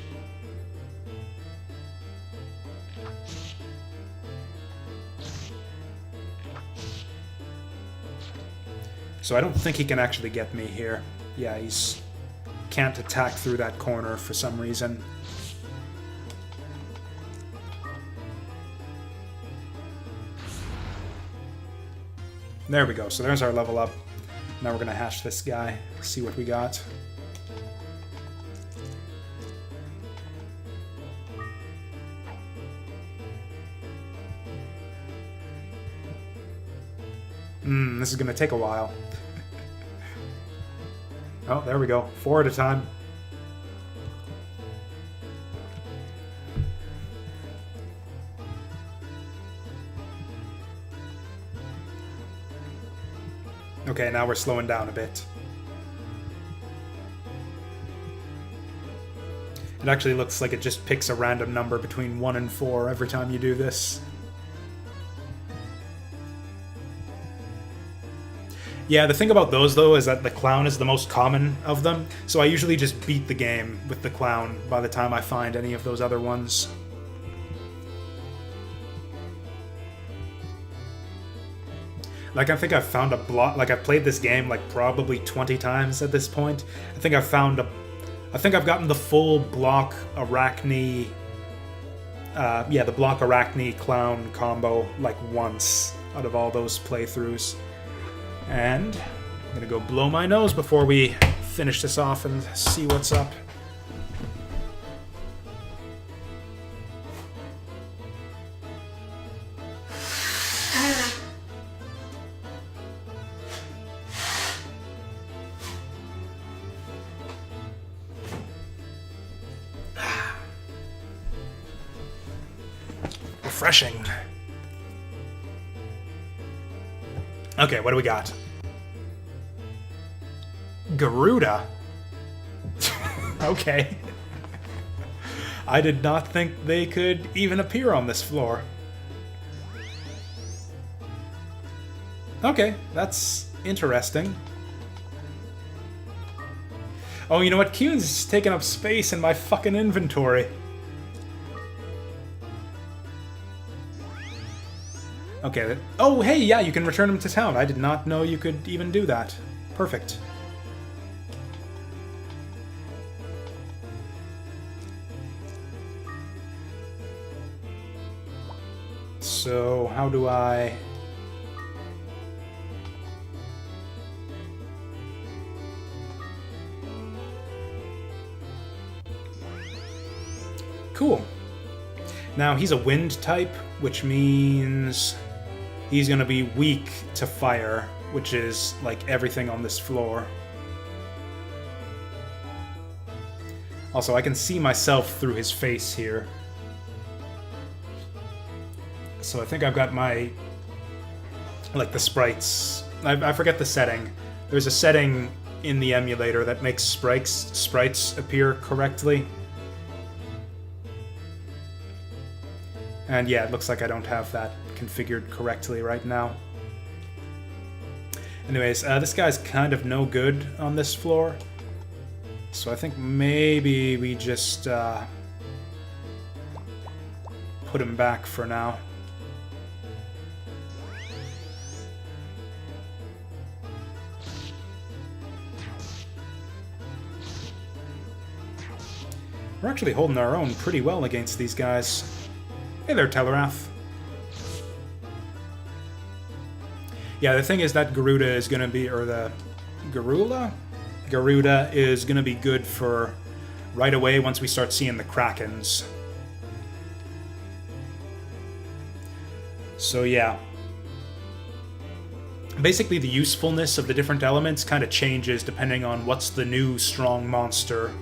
So I don't think he can actually get me here. Yeah, he's can't attack through that corner for some reason. There we go, so there's our level up. Now we're gonna hash this guy, see what we got. This is gonna take a while. Oh, there we go. 4 at a time. Okay, now we're slowing down a bit. It actually looks like it just picks a random number between 1 and 4 every time you do this. Yeah, the thing about those, though, is that the clown is the most common of them, so I usually just beat the game with the clown by the time I find any of those other ones. Like, I think I've found a block. Like, I've played this game like probably 20 times at this point. I think I've gotten the full block Arachne yeah, the block arachne clown combo like once out of all those playthroughs. And I'm gonna go blow my nose before we finish this off and see what's up. Refreshing. Okay, what do we got? Garuda. Okay. I did not think they could even appear on this floor. Okay, that's interesting. Oh, you know what? Kuhn's taking up space in my fucking inventory. Okay. Oh, hey, yeah, you can return him to town. I did not know you could even do that. Perfect. So, how do I... Cool. Now, he's a wind type, which means he's going to be weak to fire, which is like everything on this floor. Also, I can see myself through his face here. So I think I've got my... like the sprites... I forget the setting. There's a setting in the emulator that makes sprites appear correctly. And yeah, it looks like I don't have that configured correctly right now. Anyways, this guy's kind of no good on this floor. So I think maybe we just put him back for now. We're actually holding our own pretty well against these guys. Hey there, Telerath. Yeah, the thing is that Garuda is going to be, or the Garuda? Garuda is going to be good for right away once we start seeing the Krakens. So yeah. Basically the usefulness of the different elements kind of changes depending on what's the new strong monster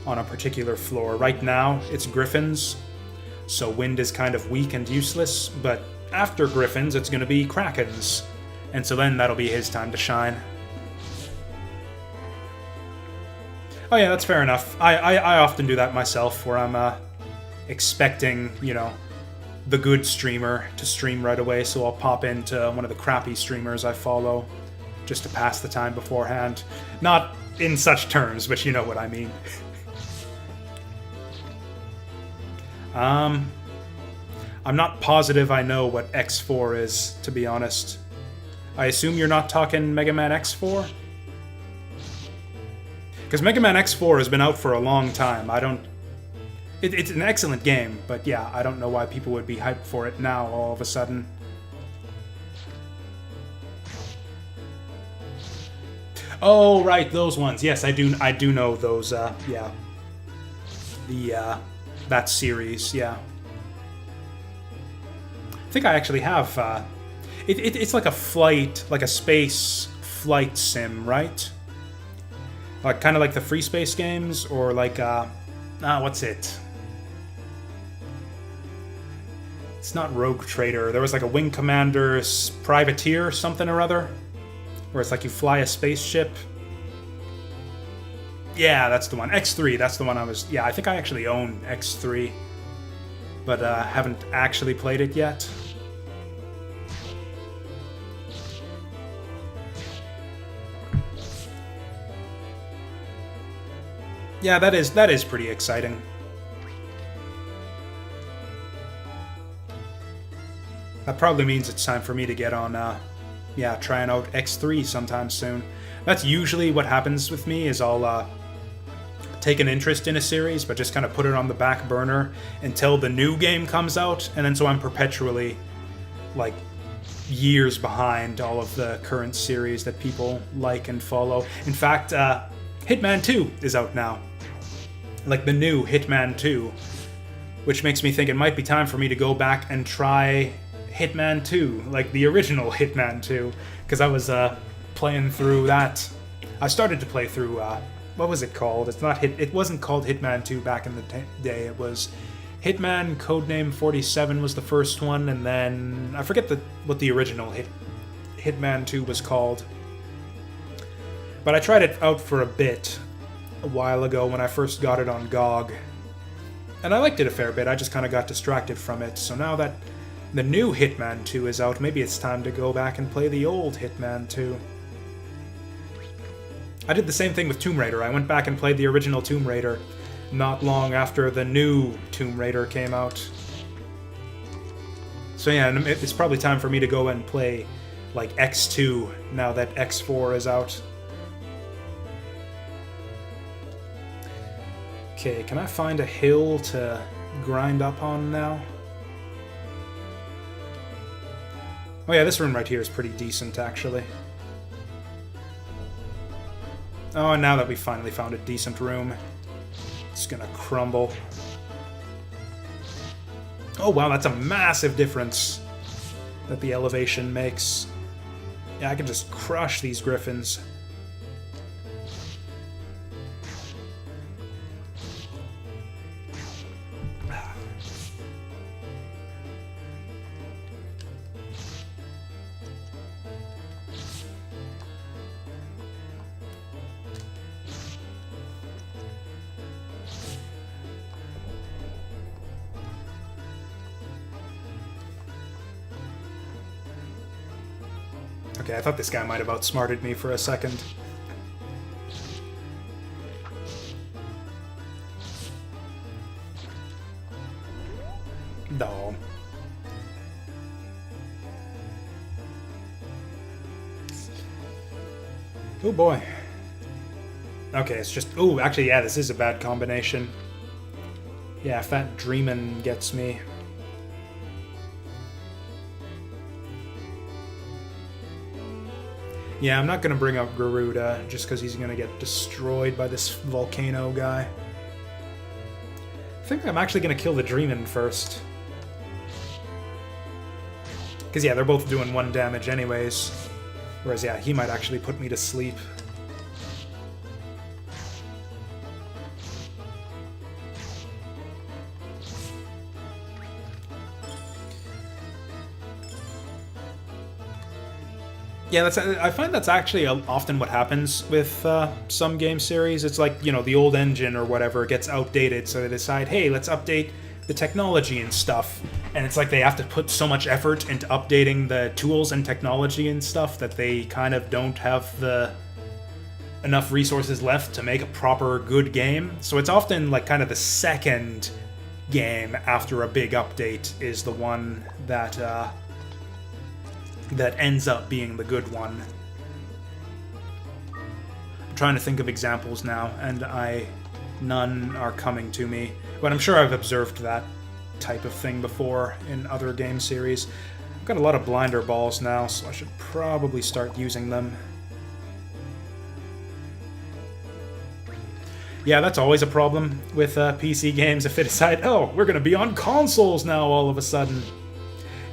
on a particular floor. Right now, it's Griffins. So wind is kind of weak and useless, but after Griffins, it's going to be Krakens. And so then that'll be his time to shine. Oh yeah, that's fair enough. I often do that myself, where I'm expecting, you know, the good streamer to stream right away, so I'll pop into one of the crappy streamers I follow, just to pass the time beforehand. Not in such terms, but you know what I mean. I'm not positive I know what X4 is, to be honest. I assume you're not talking Mega Man X4? Because Mega Man X4 has been out for a long time. I don't... It's an excellent game, but yeah, I don't know why people would be hyped for it now all of a sudden. Oh, right, those ones. Yes, I do know those, yeah. That series, yeah. I think I actually have, it's like a flight, like a space flight sim, right? Like, kind of like the free space games, or like, what's it? It's not Rogue Trader. There was like a Wing Commander's Privateer something or other, where it's like you fly a spaceship. Yeah, that's the one. X3, that's the one I was... Yeah, I think I actually own X3, but haven't actually played it yet. Yeah, that is pretty exciting. That probably means it's time for me to get on, yeah, trying out X3 sometime soon. That's usually what happens with me, is I'll, take an interest in a series, but just kind of put it on the back burner until the new game comes out, and then so I'm perpetually, like, years behind all of the current series that people like and follow. In fact, Hitman 2 is out now. Like, the new Hitman 2, which makes me think it might be time for me to go back and try Hitman 2, like the original Hitman 2, because I was playing through that. I started to play through, what was it called? It wasn't called Hitman 2 back in the day. It was Hitman Codename 47 was the first one, and then I forget what the original Hitman 2 was called. But I tried it out for a bit a while ago when I first got it on GOG. And I liked it a fair bit, I just kind of got distracted from it. So now that the new Hitman 2 is out, maybe it's time to go back and play the old Hitman 2. I did the same thing with Tomb Raider. I went back and played the original Tomb Raider not long after the new Tomb Raider came out. So yeah, it's probably time for me to go and play, like, X2 now that X4 is out. Okay, can I find a hill to grind up on now? Oh yeah, this room right here is pretty decent, actually. Oh, and now that we finally found a decent room, it's gonna crumble. Oh wow, that's a massive difference that the elevation makes. Yeah, I can just crush these griffins. Okay, I thought this guy might have outsmarted me for a second. No. Oh boy. Okay, it's just... Oh, actually, yeah, this is a bad combination. Yeah, if that Dreamin' gets me... Yeah, I'm not going to bring up Garuda, just because he's going to get destroyed by this volcano guy. I think I'm actually going to kill the Dreamin' first. Because, yeah, they're both doing 1 damage anyways. Whereas, yeah, he might actually put me to sleep. Yeah, I find that's actually often what happens with some game series. It's like, you know, the old engine or whatever gets outdated, so they decide, hey, let's update the technology and stuff. And it's like they have to put so much effort into updating the tools and technology and stuff that they kind of don't have enough resources left to make a proper good game. So it's often like kind of the second game after a big update is the one that ends up being the good one. I'm trying to think of examples now, and none are coming to me. But I'm sure I've observed that type of thing before in other game series. I've got a lot of blinder balls now, so I should probably start using them. Yeah, that's always a problem with PC games if they decide, oh, we're going to be on consoles now all of a sudden.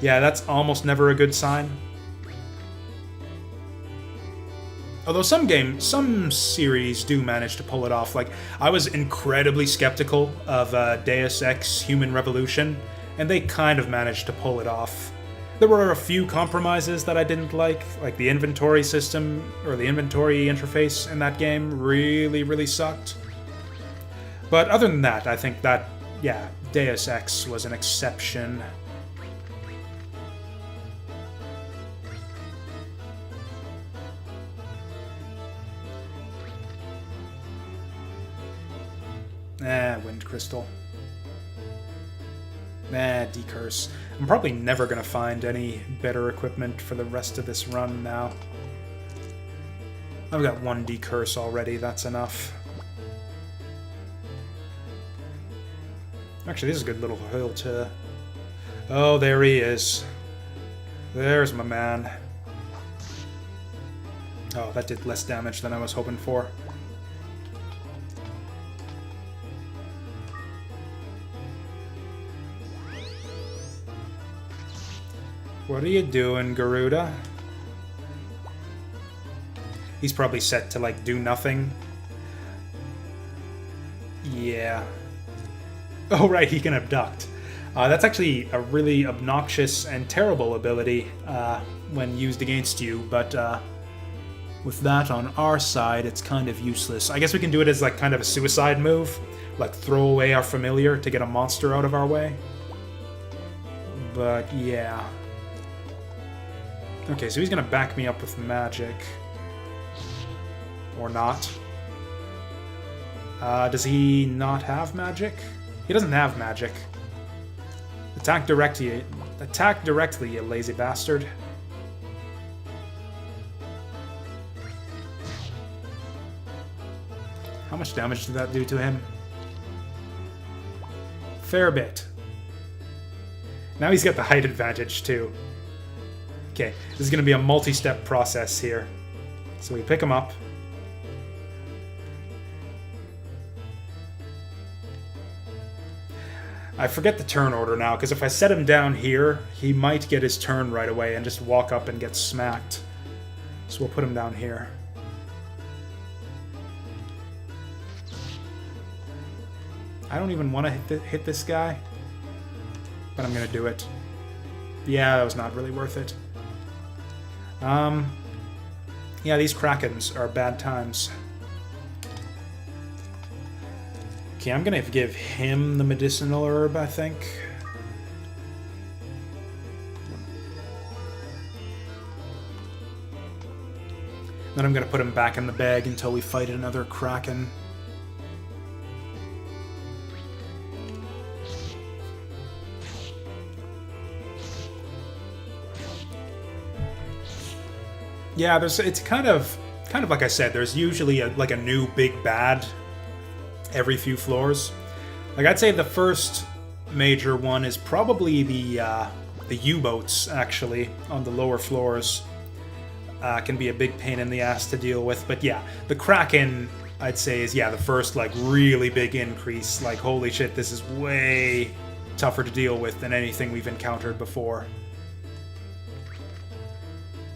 Yeah, that's almost never a good sign. Although some series do manage to pull it off. Like, I was incredibly skeptical of Deus Ex Human Revolution, and they kind of managed to pull it off. There were a few compromises that I didn't like the inventory system, or the inventory interface in that game really, really sucked. But other than that, I think that, yeah, Deus Ex was an exception. Wind Crystal. Decurse. I'm probably never going to find any better equipment for the rest of this run now. I've got 1 Decurse already, that's enough. Actually, this is a good little hill to... Oh, there he is. There's my man. Oh, that did less damage than I was hoping for. What are you doing, Garuda? He's probably set to, like, do nothing. Yeah. Oh, right, he can abduct. That's actually a really obnoxious and terrible ability when used against you, but with that on our side, it's kind of useless. I guess we can do it as, like, kind of a suicide move. Like, throw away our familiar to get a monster out of our way. But, yeah. Okay, so he's gonna back me up with magic. Or not. Does he not have magic? He doesn't have magic. Attack directly, you lazy bastard. How much damage did that do to him? Fair bit. Now he's got the height advantage, too. Okay, this is going to be a multi-step process here. So we pick him up. I forget the turn order now, because if I set him down here, he might get his turn right away and just walk up and get smacked. So we'll put him down here. I don't even want to hit this guy, but I'm going to do it. Yeah, that was not really worth it. Yeah, these Krakens are bad times. Okay, I'm gonna give him the medicinal herb, I think. Then I'm gonna put him back in the bag until we fight another Kraken. Yeah, it's kind of like I said, there's usually like a new big bad every few floors. Like, I'd say the first major one is probably the U-boats, actually, on the lower floors. Can be a big pain in the ass to deal with, but yeah, the Kraken, I'd say, is, yeah, the first, like, really big increase. Like, holy shit, this is way tougher to deal with than anything we've encountered before.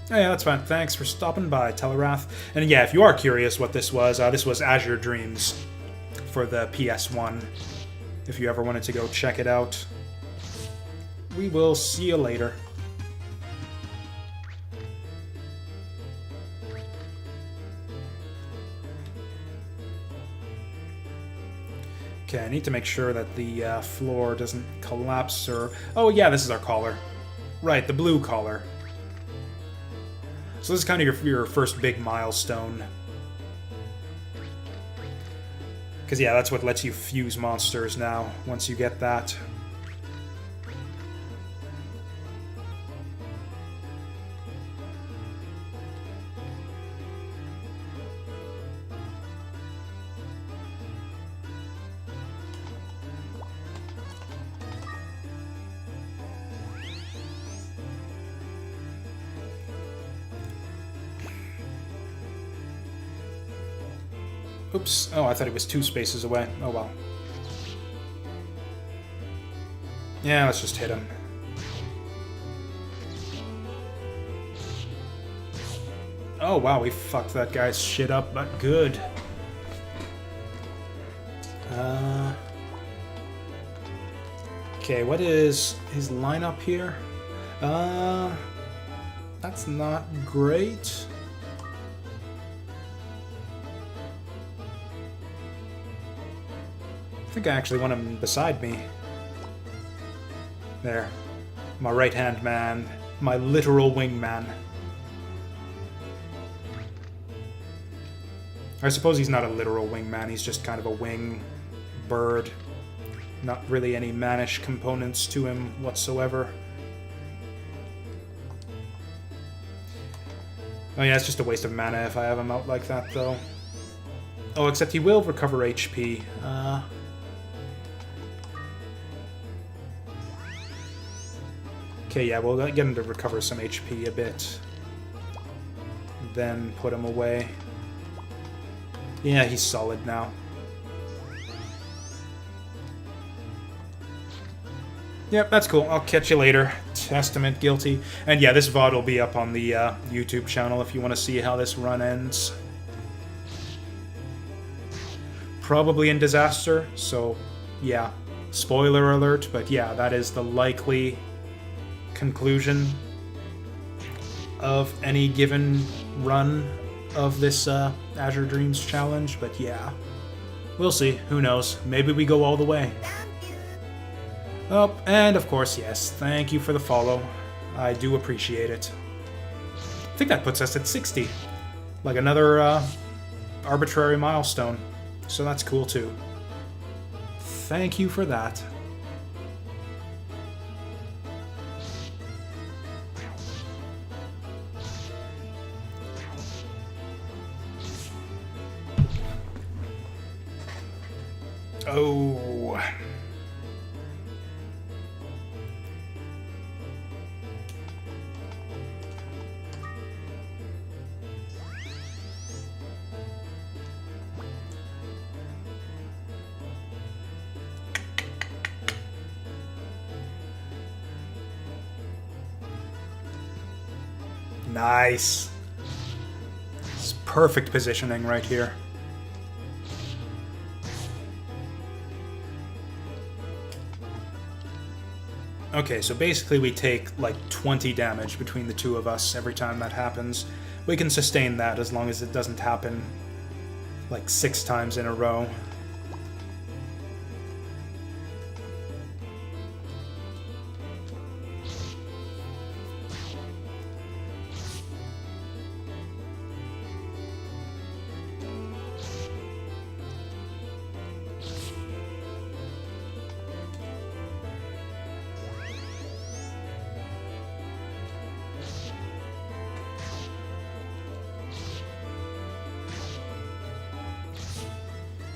Oh, yeah, that's fine. Thanks for stopping by, Telerath. And yeah, if you are curious what this was Azure Dreams for the PS1. If you ever wanted to go check it out. We will see you later. Okay, I need to make sure that the floor doesn't collapse or... Oh yeah, this is our collar. Right, the blue collar. So this is kind of your first big milestone. Because yeah, that's what lets you fuse monsters now, once you get that. Oops. Oh, I thought it was 2 spaces away. Oh, well. Yeah, let's just hit him. Oh, wow, we fucked that guy's shit up, but good. Okay, what is his lineup here? That's not great. I think I actually want him beside me. There. My right-hand man. My literal wingman. I suppose he's not a literal wingman, he's just kind of a wing bird. Not really any manish components to him whatsoever. Oh yeah, it's just a waste of mana if I have him out like that, though. Oh, except he will recover HP. Okay, yeah, we'll get him to recover some HP a bit. Then put him away. Yeah, he's solid now. Yep, that's cool. I'll catch you later. Testament guilty. And yeah, this VOD will be up on the YouTube channel if you want to see how this run ends. Probably in disaster, so yeah. Spoiler alert, but yeah, that is the likely conclusion of any given run of this Azure Dreams challenge, but yeah. We'll see. Who knows? Maybe we go all the way. Oh, and of course, yes, thank you for the follow. I do appreciate it. I think that puts us at 60. Like another arbitrary milestone. So that's cool too. Thank you for that. Oh. Nice. It's perfect positioning right here. Okay, so basically we take like 20 damage between the two of us every time that happens. We can sustain that as long as it doesn't happen like 6 times in a row.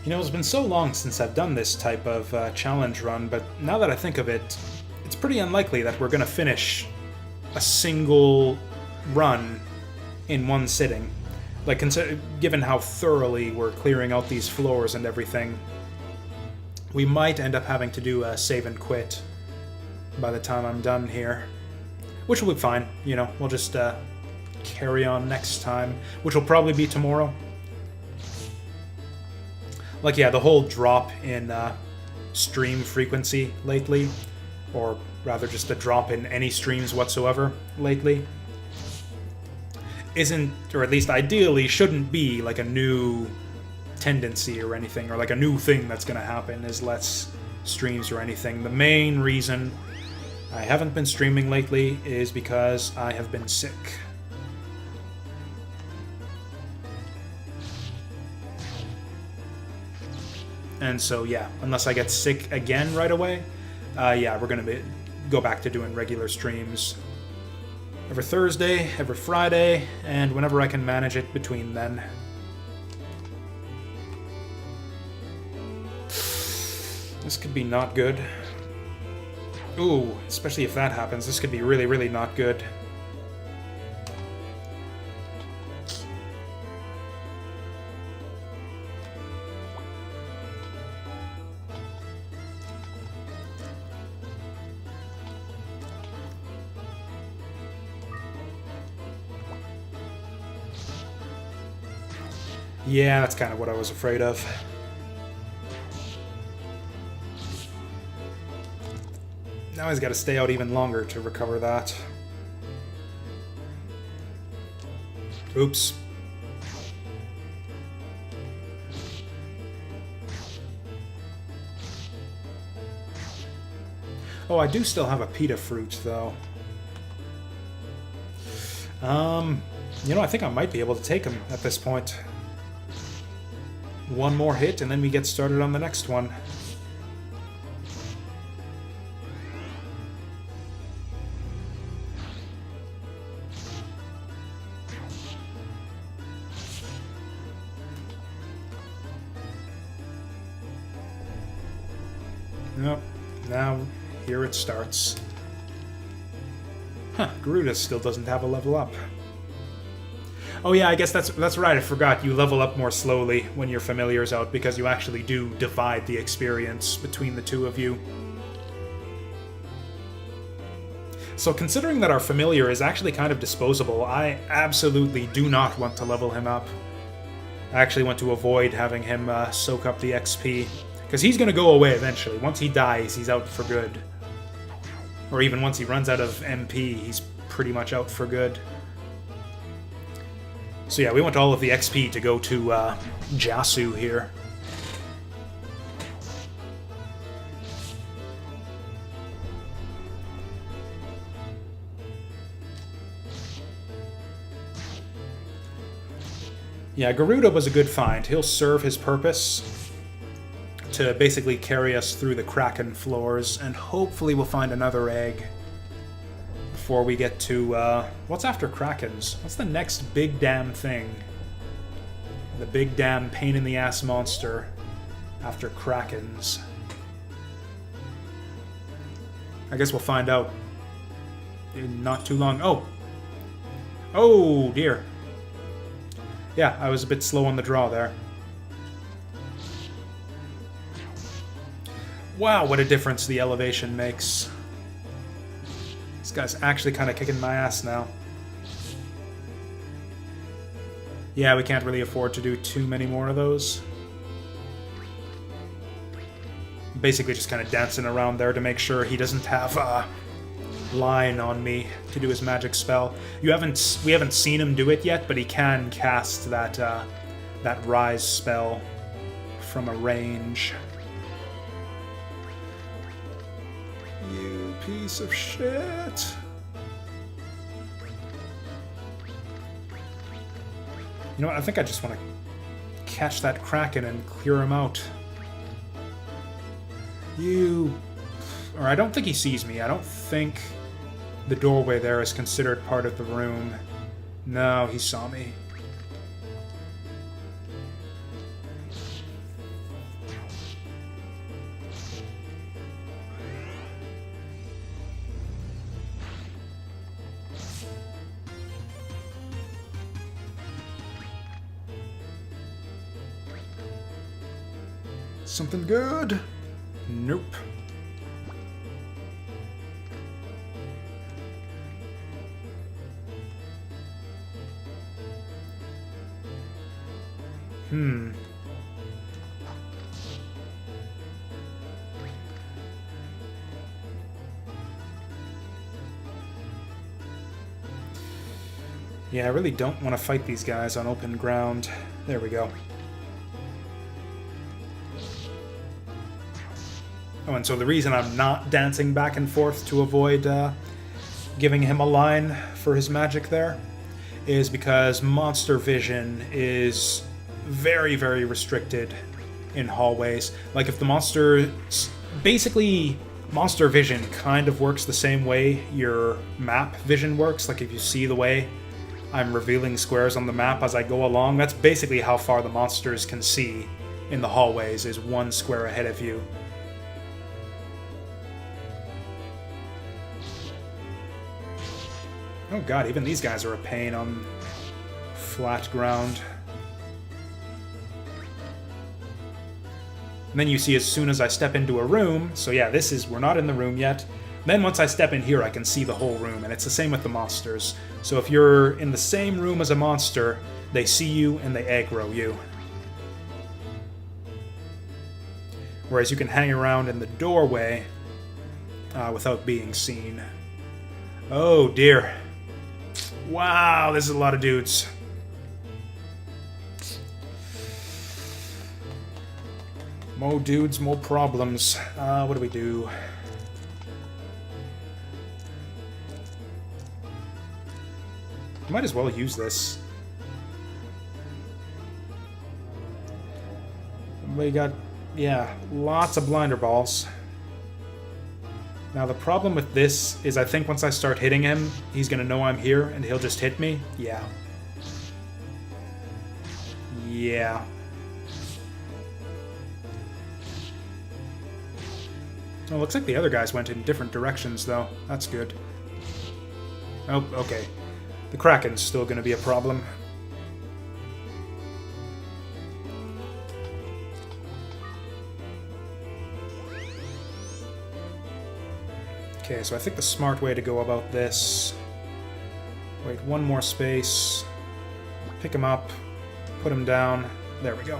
You know, it's been so long since I've done this type of challenge run, but now that I think of it, it's pretty unlikely that we're going to finish a single run in one sitting. Like, given how thoroughly we're clearing out these floors and everything, we might end up having to do a save and quit by the time I'm done here. Which will be fine, you know, we'll just carry on next time, which will probably be tomorrow. Like, yeah, the whole drop in stream frequency lately, or rather just the drop in any streams whatsoever lately, isn't, or at least ideally shouldn't be, like a new tendency or anything, or like a new thing that's going to happen is less streams or anything. The main reason I haven't been streaming lately is because I have been sick. And so, yeah, unless I get sick again right away, yeah, we're going to go back to doing regular streams every Thursday, every Friday, and whenever I can manage it between then. This could be not good. Ooh, especially if that happens, this could be really, really not good. Yeah, that's kind of what I was afraid of. Now he's got to stay out even longer to recover that. Oops. Oh, I do still have a pita fruit, though. You know, I think I might be able to take him at this point. One more hit, and then we get started on the next one. Nope. Now, here it starts. Huh, Garuda still doesn't have a level up. Oh yeah, I guess that's right, I forgot. You level up more slowly when your familiar's out, because you actually do divide the experience between the two of you. So considering that our familiar is actually kind of disposable, I absolutely do not want to level him up. I actually want to avoid having him soak up the XP, because he's going to go away eventually. Once he dies, he's out for good. Or even once he runs out of MP, he's pretty much out for good. So yeah, we want all of the XP to go to Jasu here. Yeah, Garuda was a good find. He'll serve his purpose to basically carry us through the Kraken floors, and hopefully we'll find another egg before we get to, what's after Krakens? What's the next big damn thing? The big damn pain-in-the-ass monster after Krakens. I guess we'll find out in not too long. Oh! Oh, dear. Yeah, I was a bit slow on the draw there. Wow, what a difference the elevation makes. This guy's actually kind of kicking my ass now. Yeah, we can't really afford to do too many more of those. Basically just kind of dancing around there to make sure he doesn't have a line on me to do his magic spell. We haven't seen him do it yet, but he can cast that that rise spell from a range. You piece of shit. You know what, I think I just want to catch that Kraken and clear him out. Or I don't think he sees me. I don't think the doorway there is considered part of the room. No, he saw me. Something good? Nope. Yeah, I really don't want to fight these guys on open ground. There we go. Oh, and so the reason I'm not dancing back and forth to avoid giving him a line for his magic there is because monster vision is very, very restricted in hallways. Like, if the monster... Basically, monster vision kind of works the same way your map vision works. Like, if you see the way I'm revealing squares on the map as I go along, that's basically how far the monsters can see in the hallways, is one square ahead of you. Oh god, even these guys are a pain on flat ground. And then you see as soon as I step into a room, so yeah, we're not in the room yet. Then once I step in here, I can see the whole room, and it's the same with the monsters. So if you're in the same room as a monster, they see you and they aggro you. Whereas you can hang around in the doorway without being seen. Oh dear. Wow, this is a lot of dudes. More dudes, more problems. What do we do? Might as well use this. We got, yeah, lots of blinder balls. Now the problem with this is I think once I start hitting him, he's gonna know I'm here and he'll just hit me. Yeah. Yeah. Oh, looks like the other guys went in different directions though. That's good. Oh, okay. The Kraken's still going to be a problem. Okay, so I think the smart way to go about this... Wait, one more space. Pick him up. Put him down. There we go.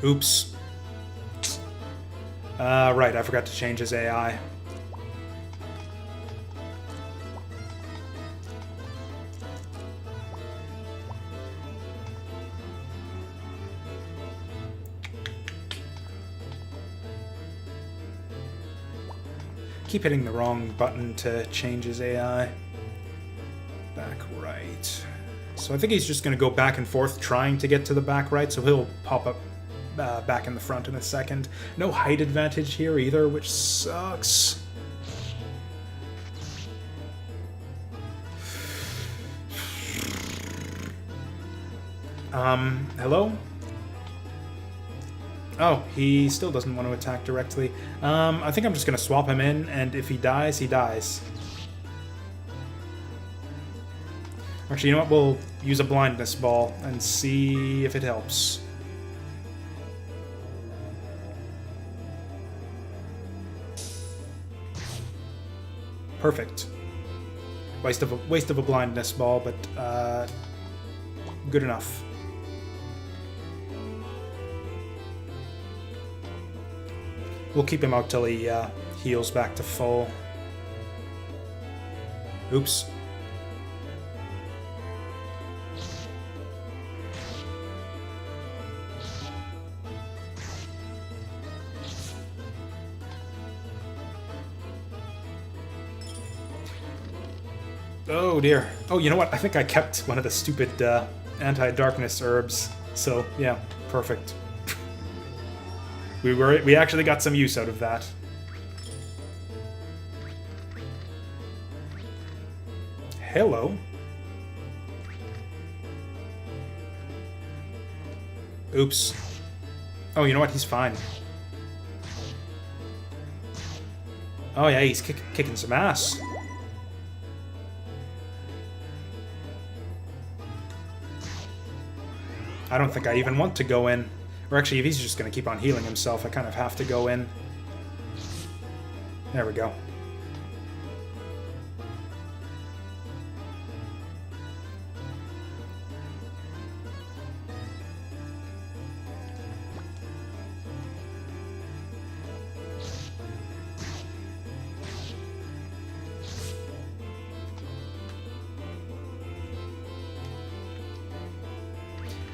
Oops. Right, I forgot to change his AI. Keep hitting the wrong button to change his AI. Back right. So I think he's just going to go back and forth trying to get to the back right, so he'll pop up back in the front in a second. No height advantage here either, which sucks. Hello? Oh, he still doesn't want to attack directly. I think I'm just going to swap him in, and if he dies, he dies. Actually, you know what? We'll use a blindness ball and see if it helps. Perfect. Waste of a blindness ball, but good enough. We'll keep him out till he heals back to full. Oops. Oh dear. Oh, you know what? I think I kept one of the stupid anti-darkness herbs. So, yeah, perfect. We actually got some use out of that. Hello. Oops. Oh, you know what? He's fine. Oh yeah, he's kicking some ass. I don't think I even want to go in. Or actually, if he's just going to keep on healing himself, I kind of have to go in. There we go.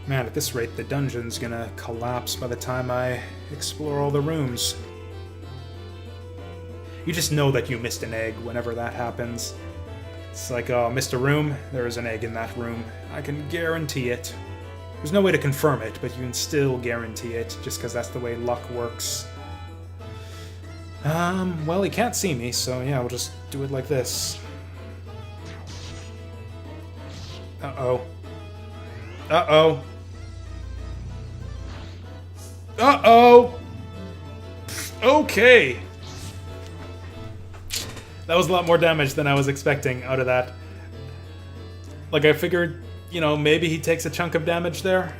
Man, at this rate, the dungeon's gonna collapse by the time I explore all the rooms. You just know that you missed an egg whenever that happens. It's like, oh, missed a room? There is an egg in that room. I can guarantee it. There's no way to confirm it, but you can still guarantee it, just because that's the way luck works. Well, he can't see me, so yeah, we'll just do it like this. Uh-oh. Uh-oh. Uh-oh! Okay! That was a lot more damage than I was expecting out of that. Like, I figured, you know, maybe he takes a chunk of damage there.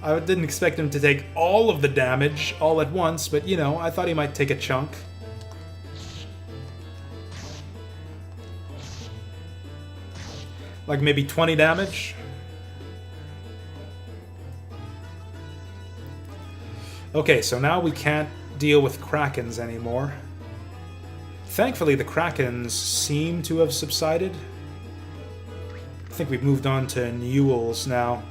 I didn't expect him to take all of the damage all at once, but, you know, I thought he might take a chunk. Like, maybe 20 damage? Okay, so now we can't deal with Krakens anymore. Thankfully, the Krakens seem to have subsided. I think we've moved on to Newells now.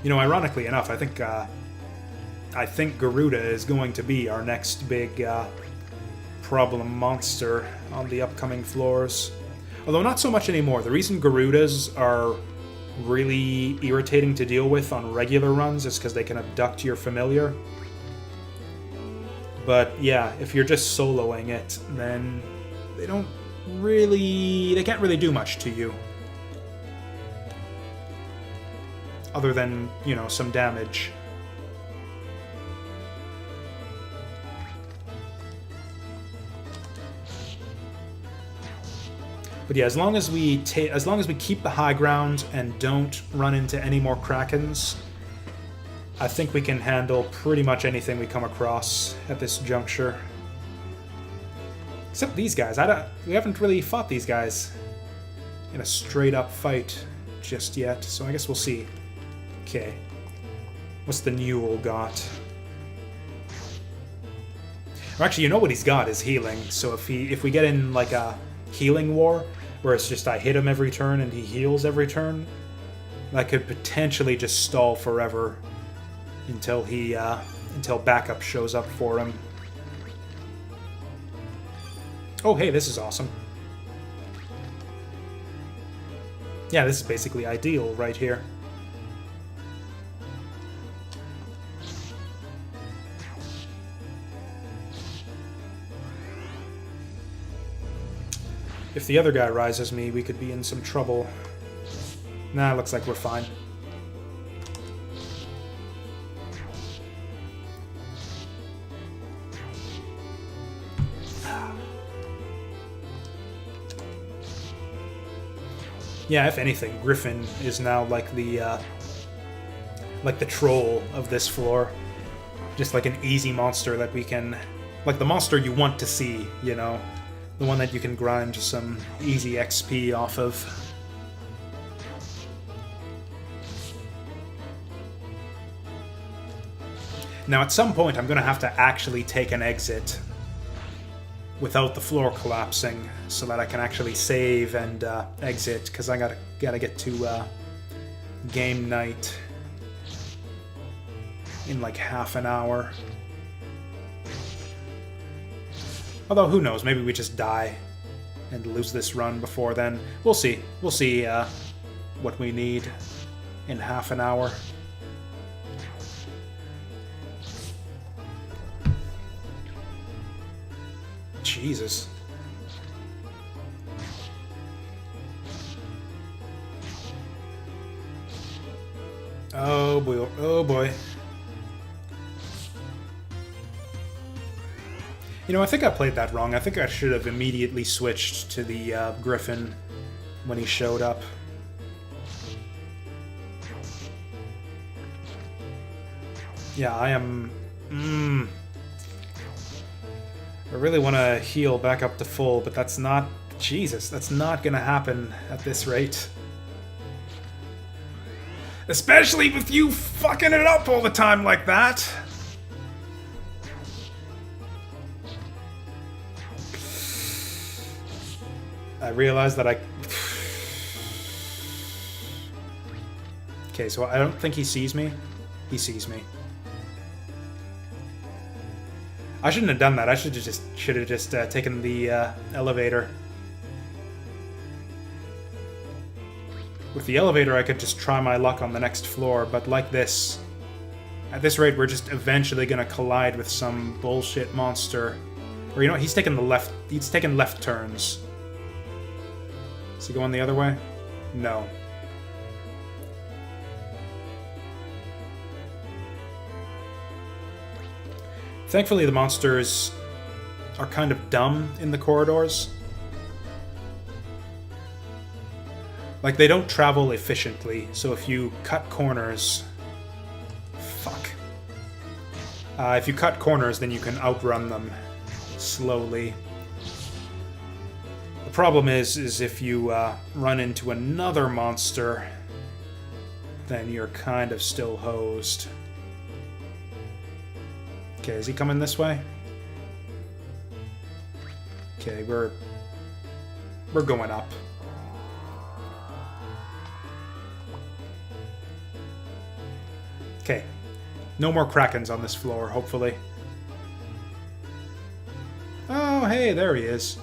You know, ironically enough, I think Garuda is going to be our next big problem monster on the upcoming floors. Although not so much anymore. The reason Garudas are really irritating to deal with on regular runs is because they can abduct your familiar. But yeah, if you're just soloing it, then they can't really do much to you. Other than, you know, some damage. But yeah, as long as we keep the high ground and don't run into any more Krakens, I think we can handle pretty much anything we come across at this juncture. Except these guys. We haven't really fought these guys in a straight-up fight just yet, so I guess we'll see. Okay. What's the Newell got? Or actually, you know what he's got is healing, so if we get in like a healing war, where it's just I hit him every turn and he heals every turn, that could potentially just stall forever until until backup shows up for him. Oh, hey, this is awesome. Yeah, this is basically ideal right here. If the other guy rises me, we could be in some trouble. Nah, looks like we're fine. Yeah, if anything, Griffin is now like the troll of this floor. Just like an easy monster that we can... Like the monster you want to see, you know? The one that you can grind some easy XP off of. Now at some point I'm going to have to actually take an exit without the floor collapsing, so that I can actually save and exit, because I gotta get to game night in like half an hour. Although who knows, maybe we just die and lose this run before then. We'll see. We'll see what we need in half an hour. Jesus. Oh boy. Oh boy. You know, I think I played that wrong. I think I should have immediately switched to the Griffin when he showed up. Yeah, I am... I really want to heal back up to full, but that's not... Jesus, that's not gonna happen at this rate. Especially with you fucking it up all the time like that! I realized that I... Okay, so I don't think he sees me. He sees me. I shouldn't have done that. I should have just taken the elevator. With the elevator, I could just try my luck on the next floor, but like this, at this rate, we're just eventually gonna collide with some bullshit monster. Or you know what? He's taking the left. He's taking left turns. Is he going the other way? No. Thankfully, the monsters are kind of dumb in the corridors. Like, they don't travel efficiently, so if you cut corners... Fuck. If you cut corners, then you can outrun them slowly. The problem is if you run into another monster, then you're kind of still hosed. Okay, is he coming this way? Okay, we're going up. Okay. No more Krakens on this floor, hopefully. Oh, hey, there he is.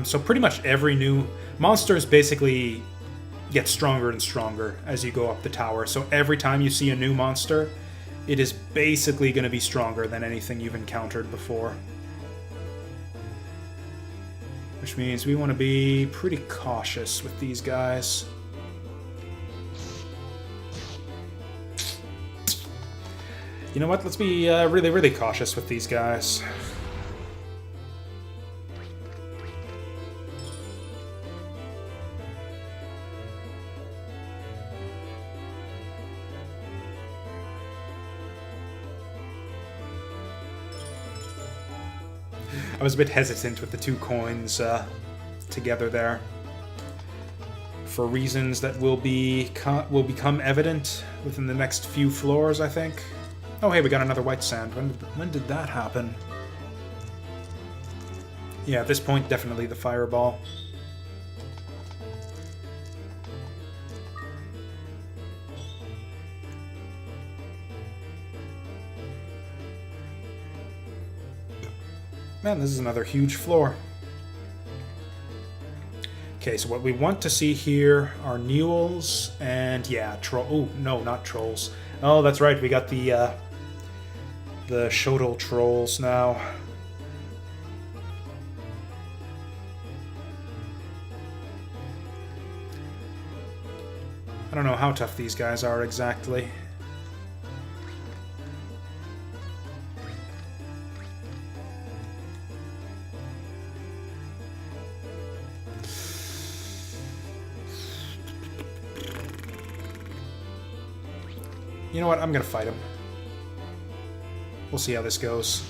So pretty much every new... Monsters basically get stronger and stronger as you go up the tower. So every time you see a new monster, it is basically going to be stronger than anything you've encountered before. Which means we want to be pretty cautious with these guys. You know what? Let's be really, really cautious with these guys. I was a bit hesitant with the 2 coins together there, for reasons that will become evident within the next few floors, I think. Oh, hey, we got another white sand. When did that happen? Yeah, at this point, definitely the fireball. Man, this is another huge floor. Okay, so what we want to see here are mules and, yeah, oh, no, not trolls. Oh, that's right, we got the Shodal trolls now. I don't know how tough these guys are exactly. You know what? I'm gonna fight him. We'll see how this goes.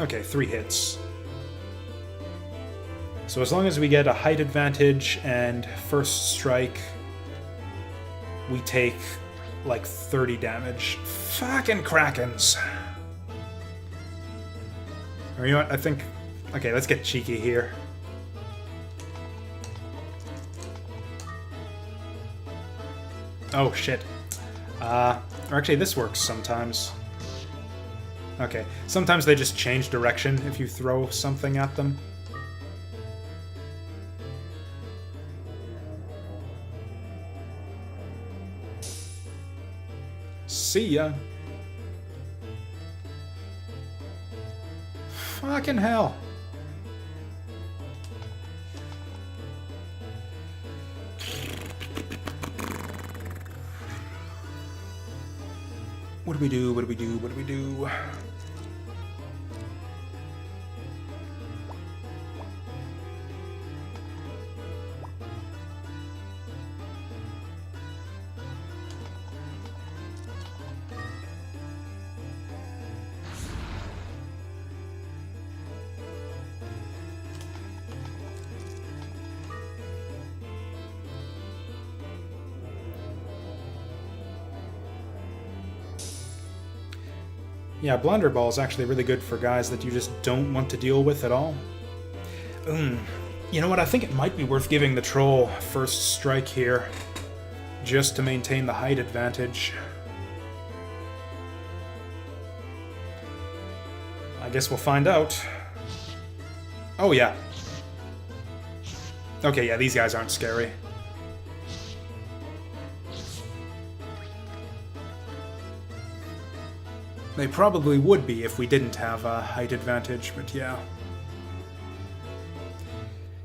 Okay, 3 hits. So as long as we get a height advantage and first strike, we take like 30 damage. Fucking Krakens! Or you know what? I think... Okay, let's get cheeky here. Oh, shit. Or actually, this works sometimes. Okay, sometimes they just change direction if you throw something at them. See ya. Fucking hell. What do we do? What do we do? What do we do? Yeah, Blunder Ball is actually really good for guys that you just don't want to deal with at all. You know what, I think it might be worth giving the troll first strike here, just to maintain the height advantage. I guess we'll find out. Oh yeah. Okay, yeah, these guys aren't scary. They probably would be if we didn't have a height advantage, but yeah.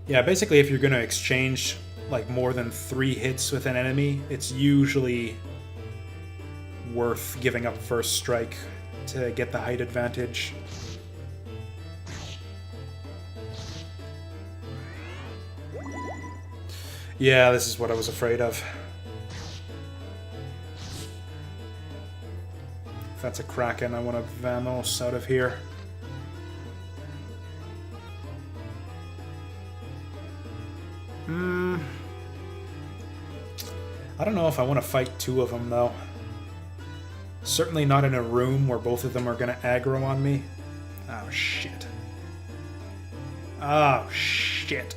Yeah, basically if you're going to exchange like more than 3 hits with an enemy, it's usually worth giving up first strike to get the height advantage. Yeah, this is what I was afraid of. If that's a Kraken, I want to Vamos out of here. I don't know if I want to fight 2 of them, though. Certainly not in a room where both of them are going to aggro on me. Oh, shit. Oh, shit.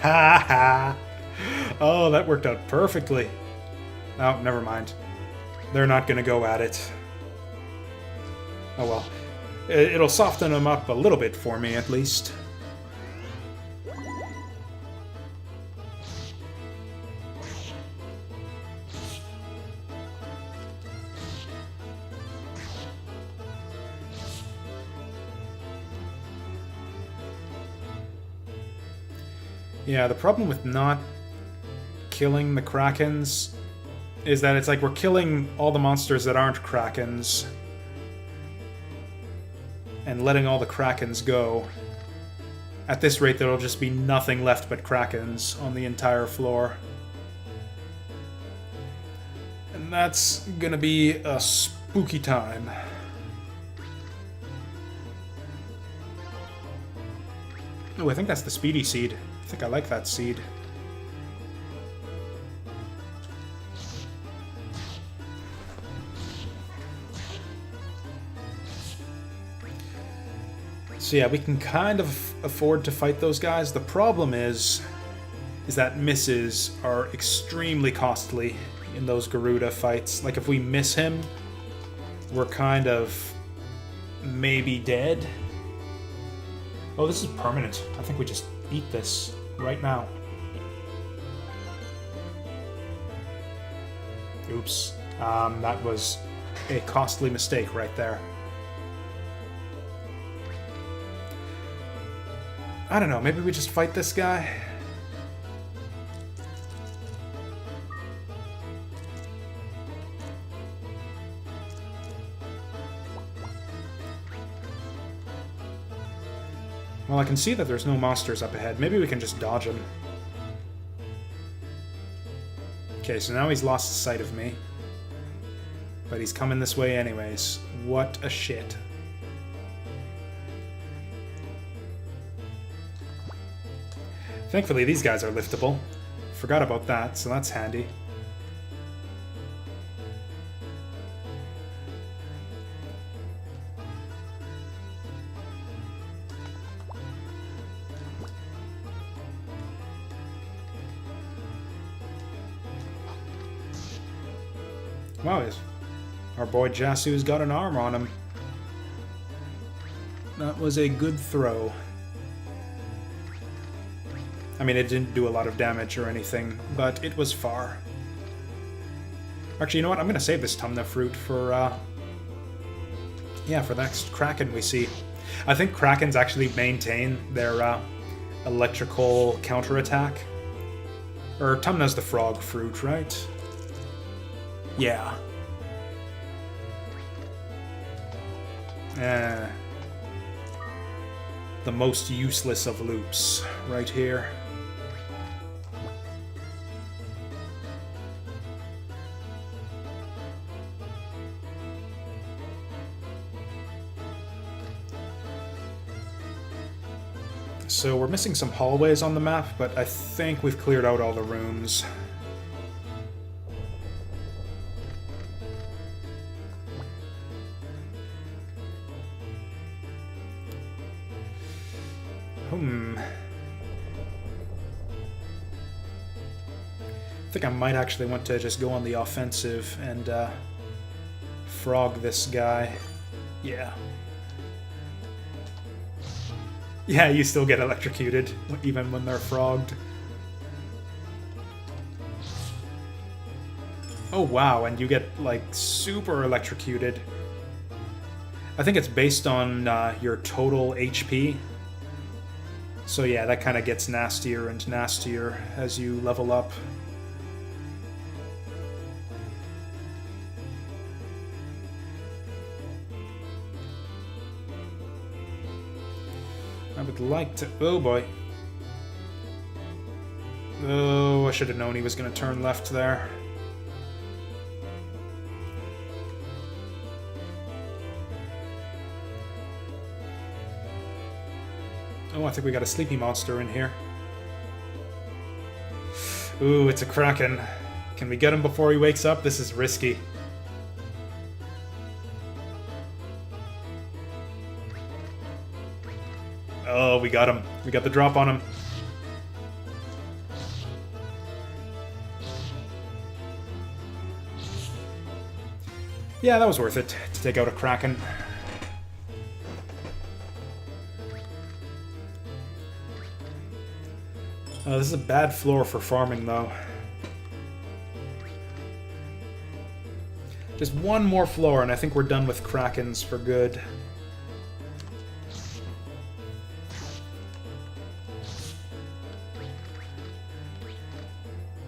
Ha ha! Oh, that worked out perfectly. Oh, never mind. They're not going to go at it. Oh well. It'll soften them up a little bit for me, at least. Yeah, the problem with not killing the Krakens is that it's like we're killing all the monsters that aren't Krakens and letting all the Krakens go. At this rate, there'll just be nothing left but Krakens on the entire floor. And that's gonna be a spooky time. Oh, I think that's the speedy seed. I think I like that seed. So yeah, we can kind of afford to fight those guys. The problem is that misses are extremely costly in those Garuda fights. Like, if we miss him, we're kind of maybe dead. Oh, this is permanent. I think we just eat this right now. Oops. That was a costly mistake right there. I don't know, maybe we just fight this guy? Well, I can see that there's no monsters up ahead. Maybe we can just dodge him. Okay, so now he's lost sight of me. But he's coming this way anyways. What a shit. Thankfully, these guys are liftable. Forgot about that, so that's handy. Wow, our boy Jasu's got an arm on him. That was a good throw. I mean, it didn't do a lot of damage or anything, but it was far. Actually, you know what? I'm going to save this Tumna fruit for, yeah, for the next Kraken we see. I think Krakens actually maintain their electrical counterattack. Or Tumna's the frog fruit, right? Yeah. The most useless of loops, right here. So we're missing some hallways on the map, but I think we've cleared out all the rooms. I think I might actually want to just go on the offensive and frog this guy. Yeah. Yeah, you still get electrocuted, even when they're frogged. Oh wow, and you get, like, super electrocuted. I think it's based on your total HP. So yeah, that kind of gets nastier and nastier as you level up. I would like to... Oh boy. Oh, I should have known he was going to turn left there. Oh, I think we got a sleepy monster in here. Ooh, it's a Kraken. Can we get him before he wakes up? This is risky. Oh, we got him. We got the drop on him. Yeah, that was worth it, to take out a Kraken. This is a bad floor for farming, though. Just one more floor, and I think we're done with Krakens for good.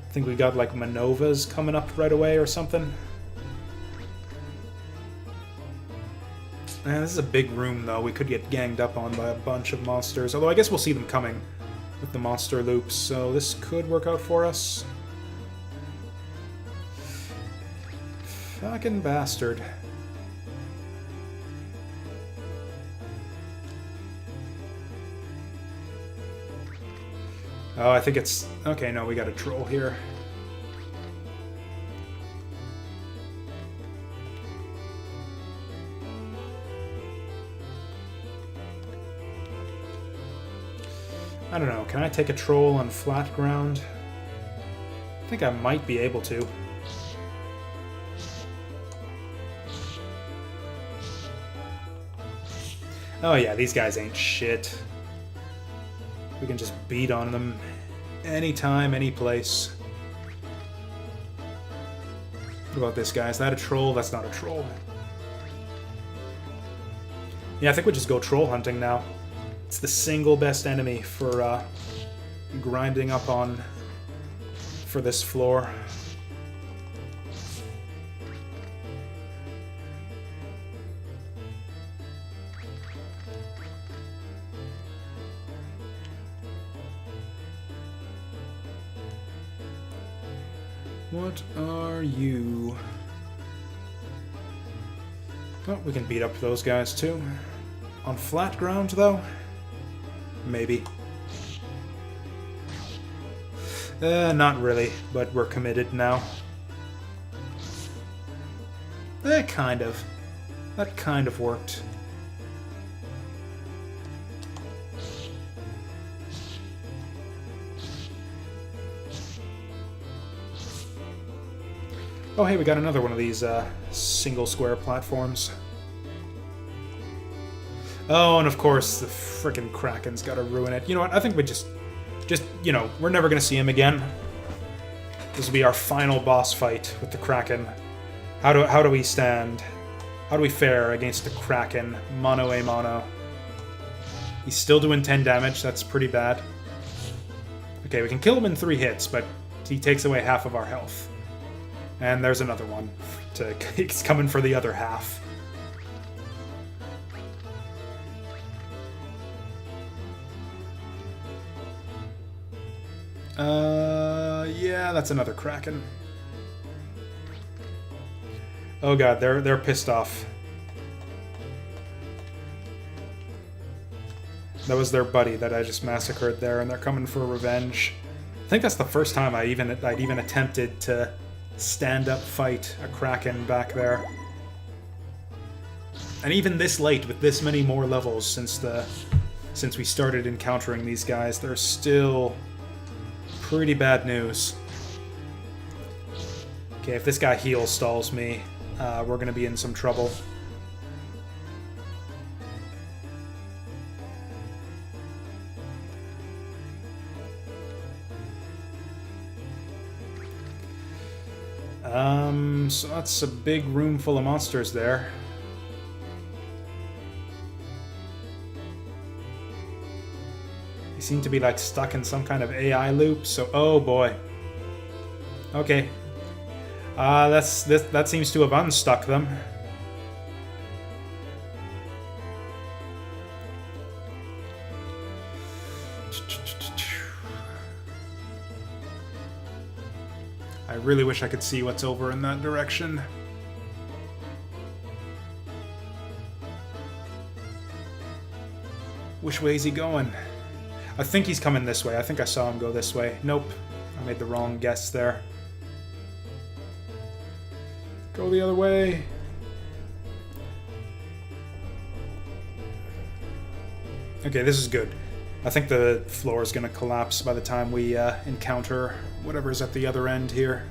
I think we got like Manovas coming up right away or something. This is a big room, though. We could get ganged up on by a bunch of monsters. Although I guess we'll see them coming with the monster loops, so this could work out for us. Fucking bastard. Oh, I think it's... Okay, no, we got a troll here. I don't know, can I take a troll on flat ground? I think I might be able to. Oh yeah, these guys ain't shit. We can just beat on them anytime, any place. What about this guy? Is that a troll? That's not a troll. Yeah, I think we just go troll hunting now. It's the single best enemy for grinding up on for this floor. What are you? Oh, we can beat up those guys too. On flat ground, though? Maybe. Not really, but we're committed now. Kind of. That kind of worked. Oh hey, we got another one of these single square platforms. Oh, and of course the frickin' Kraken's gotta ruin it. You know what, I think we just, you know, we're never gonna see him again. This will be our final boss fight with the Kraken. How do we stand? How do we fare against the Kraken? Mono a mono. He's still doing 10 damage, that's pretty bad. Okay, we can kill him in 3 hits, but he takes away half of our health. And there's another one. He's coming for the other half. Yeah, that's another Kraken. Oh god, they're pissed off. That was their buddy that I just massacred there, and they're coming for revenge. I think that's the first time I'd even attempted to stand-up fight a Kraken back there. And even this late, with this many more levels since we started encountering these guys, they're still pretty bad news. Okay, if this guy heal stalls me, we're gonna be in some trouble. So that's a big room full of monsters there. They seem to be like stuck in some kind of AI loop, so oh boy. Okay. That seems to have unstuck them. I really wish I could see what's over in that direction. Which way is he going? I think he's coming this way. I think I saw him go this way. Nope. I made the wrong guess there. Go the other way. Okay, this is good. I think the floor is going to collapse by the time we encounter whatever's at the other end here.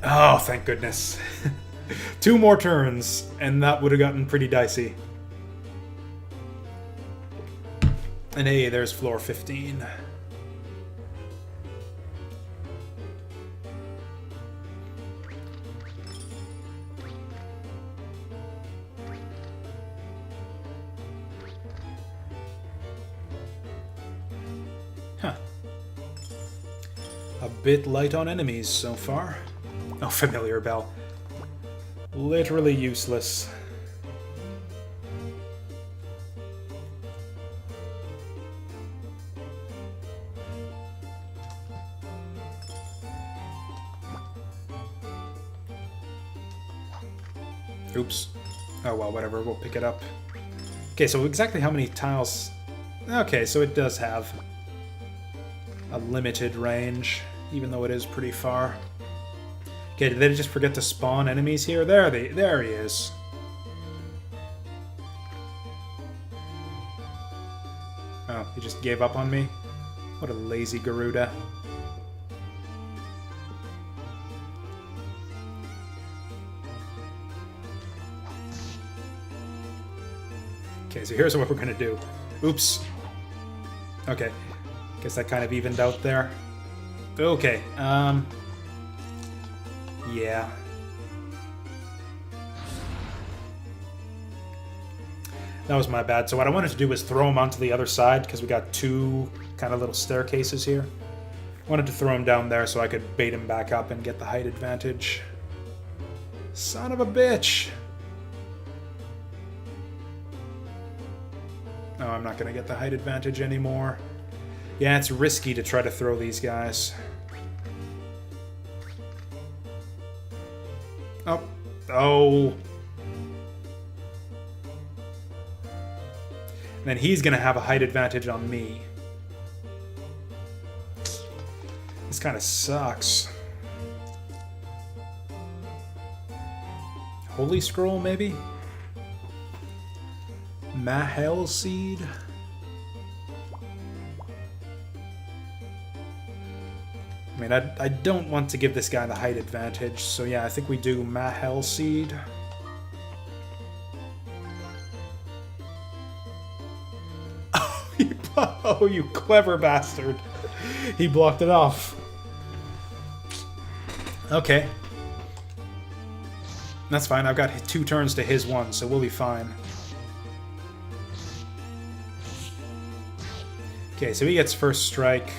Oh, thank goodness. 2 more turns, and that would have gotten pretty dicey. And hey, there's floor 15. A bit light on enemies so far. Oh, familiar bell. Literally useless. Oops. Oh well, whatever, we'll pick it up. Okay, so exactly how many tiles... Okay, so it does have a limited range, even though it is pretty far. Okay, did they just forget to spawn enemies here? There he is. Oh, he just gave up on me? What a lazy Garuda. Okay, so here's what we're gonna do. Oops. Okay. Guess that kind of evened out there. Okay, yeah. That was my bad. So what I wanted to do was throw him onto the other side, because we got two kind of little staircases here. I wanted to throw him down there so I could bait him back up and get the height advantage. Son of a bitch! Oh, I'm not going to get the height advantage anymore. Yeah, it's risky to try to throw these guys. Oh. Oh. And then he's going to have a height advantage on me. This kind of sucks. Holy Scroll, maybe? Mahel Seed? I mean, I don't want to give this guy the height advantage, so yeah, I think we do Mahel Seed. Oh, you clever bastard. He blocked it off. Okay. That's fine, I've got 2 turns to his 1, so we'll be fine. Okay, so he gets first strike.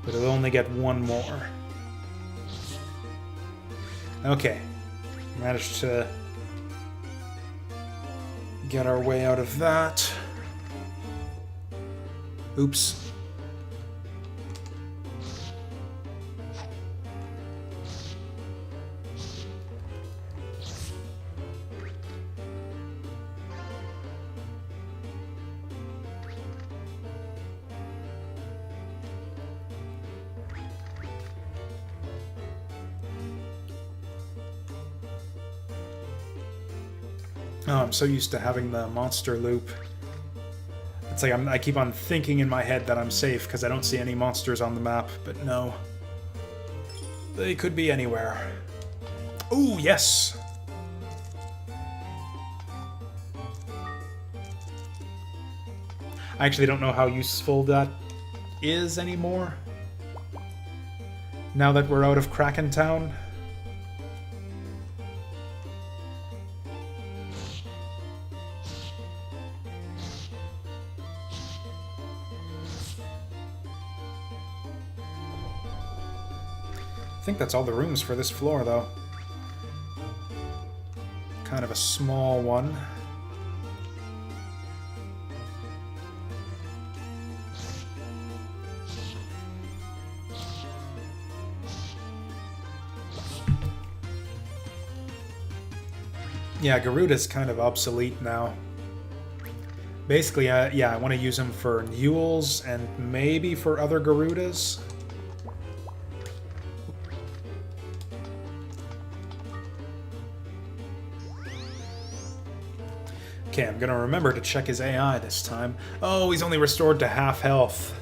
But he'll only get 1 more. Okay. Managed to get our way out of that. Oops. Oh, I'm so used to having the monster loop. It's like I keep on thinking in my head that I'm safe because I don't see any monsters on the map, but no. They could be anywhere. Ooh, yes! I actually don't know how useful that is anymore. Now that we're out of Kraken Town. I think that's all the rooms for this floor, though. Kind of a small one. Yeah, Garuda's kind of obsolete now. Basically, yeah, I want to use him for Newells and maybe for other Garudas. Okay, I'm gonna remember to check his AI this time. Oh, he's only restored to half health.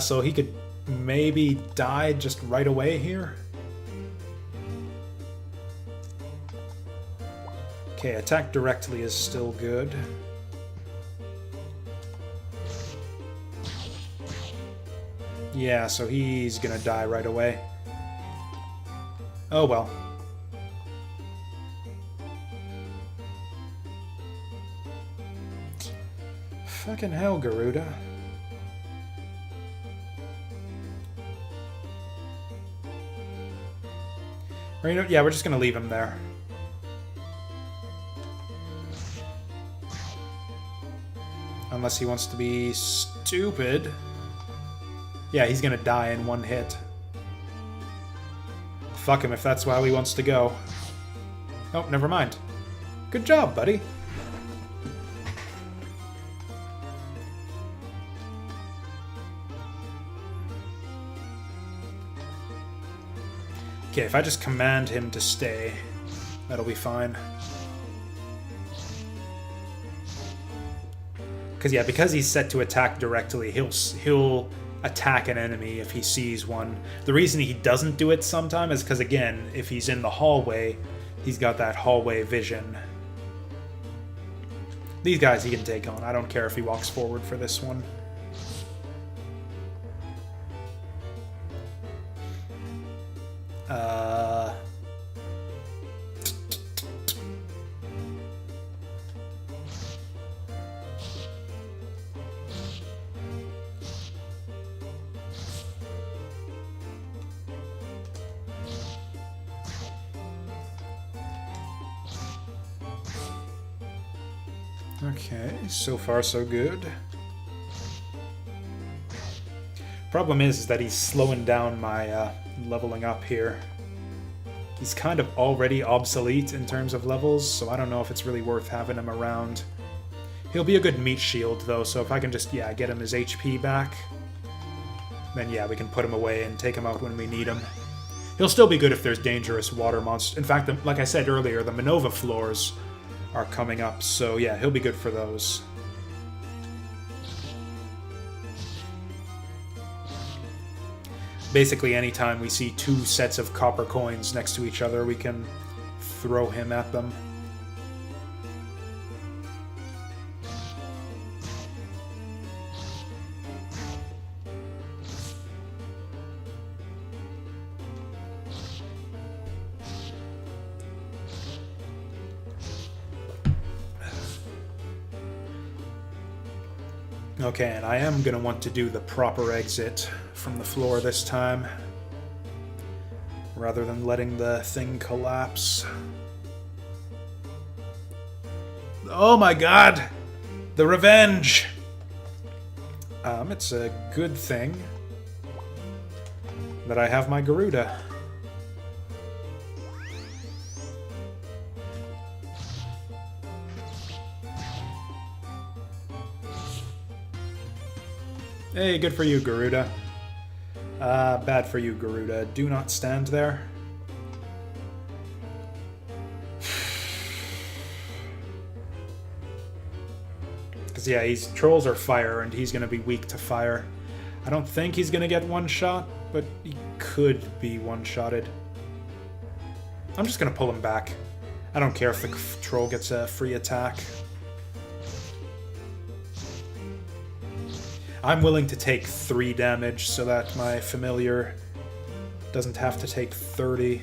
So he could maybe die just right away here? Okay, attack directly is still good. Yeah, so he's gonna die right away. Oh well. Fucking hell, Garuda. Or, you know, yeah, we're just gonna leave him there. Unless he wants to be stupid. Yeah, he's gonna die in one hit. Fuck him if that's how he wants to go. Oh, never mind. Good job, buddy. Okay, if I just command him to stay, that'll be fine. Because he's set to attack directly, he'll attack an enemy if he sees one. The reason he doesn't do it sometime is because, again, if he's in the hallway, he's got that hallway vision. These guys he can take on. I don't care if he walks forward for this one. Okay, so far so good. Problem is that he's slowing down my leveling up here. He's kind of already obsolete in terms of levels, so I don't know if it's really worth having him around. He'll be a good meat shield, though, so if I can just, yeah, get him his HP back, then yeah, we can put him away and take him out when we need him. He'll still be good if there's dangerous water monsters. In fact, like I said earlier, the Manova floors are coming up, so yeah, he'll be good for those. Basically, anytime we see two sets of copper coins next to each other, we can throw him at them. Okay, and I am going to want to do the proper exit from the floor this time, rather than letting the thing collapse. Oh my god! The revenge! It's a good thing that I have my Garuda. Hey, good for you, Garuda. Bad for you, Garuda. Do not stand there. Because, yeah, trolls are fire, and he's going to be weak to fire. I don't think he's going to get one-shot, but he could be one-shotted. I'm just going to pull him back. I don't care if the troll gets a free attack. I'm willing to take 3 damage so that my familiar doesn't have to take 30.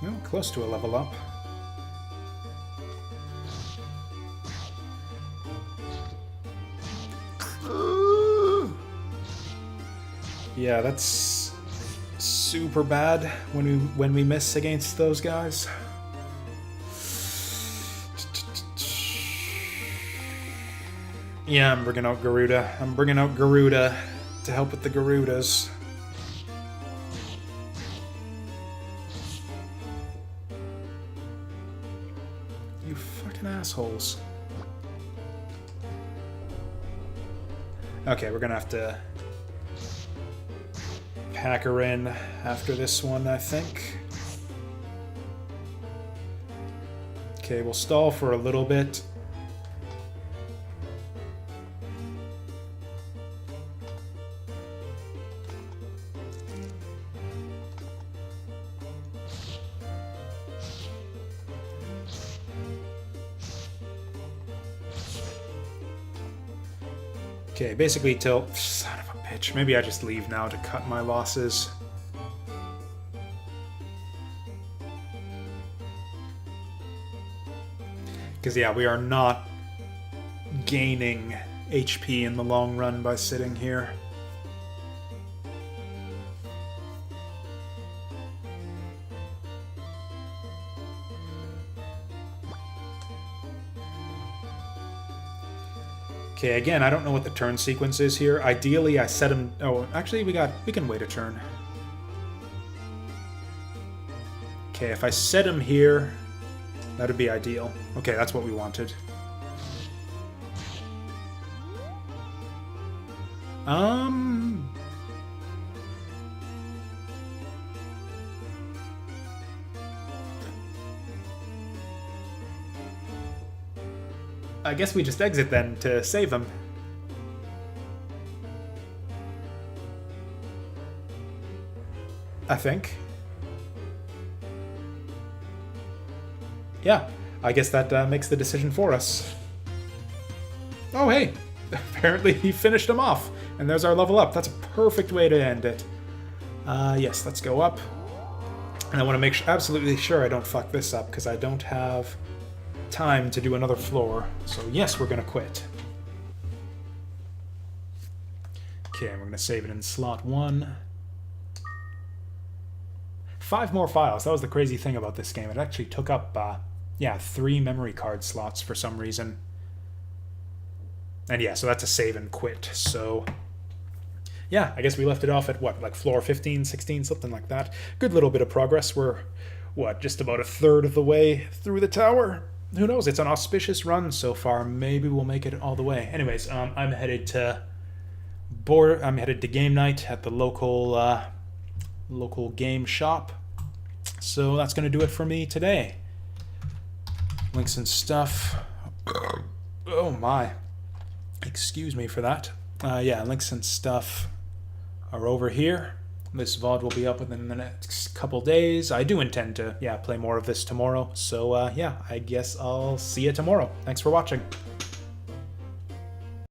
Well, close to a level up. Yeah, that's super bad when we miss against those guys. Yeah, I'm bringing out Garuda. I'm bringing out Garuda to help with the Garudas. You fucking assholes. Okay, we're gonna have to pack her in after this one, I think. Okay, we'll stall for a little bit. Okay, basically till... Son of a bitch. Maybe I just leave now to cut my losses. Because, yeah, we are not gaining HP in the long run by sitting here. Okay, again, I don't know what the turn sequence is here. Ideally, I set him... Oh, actually, we can wait a turn. Okay, if I set him here, that would be ideal. Okay, that's what we wanted. I guess we just exit then to save him. I think. Yeah, I guess that makes the decision for us. Oh, hey! Apparently he finished him off, and there's our level up. That's a perfect way to end it. Yes, let's go up. And I want to make absolutely sure I don't fuck this up, because I don't have time to do another floor. So yes, we're going to quit. Okay, and we're going to save it in slot 1. 5 more files. That was the crazy thing about this game. It actually took up, 3 memory card slots for some reason. And yeah, so that's a save and quit. So yeah, I guess we left it off at what, like floor 15, 16, something like that. Good little bit of progress. We're, what, just about a third of the way through the tower. Who knows? It's an auspicious run so far. Maybe we'll make it all the way. Anyways, I'm headed to game night at the local game shop. So that's going to do it for me today. Links and stuff. Oh my. Excuse me for that. Yeah, links and stuff are over here. This VOD will be up within the next couple days. I do intend to, play more of this tomorrow. So, yeah, I guess I'll see you tomorrow. Thanks for watching.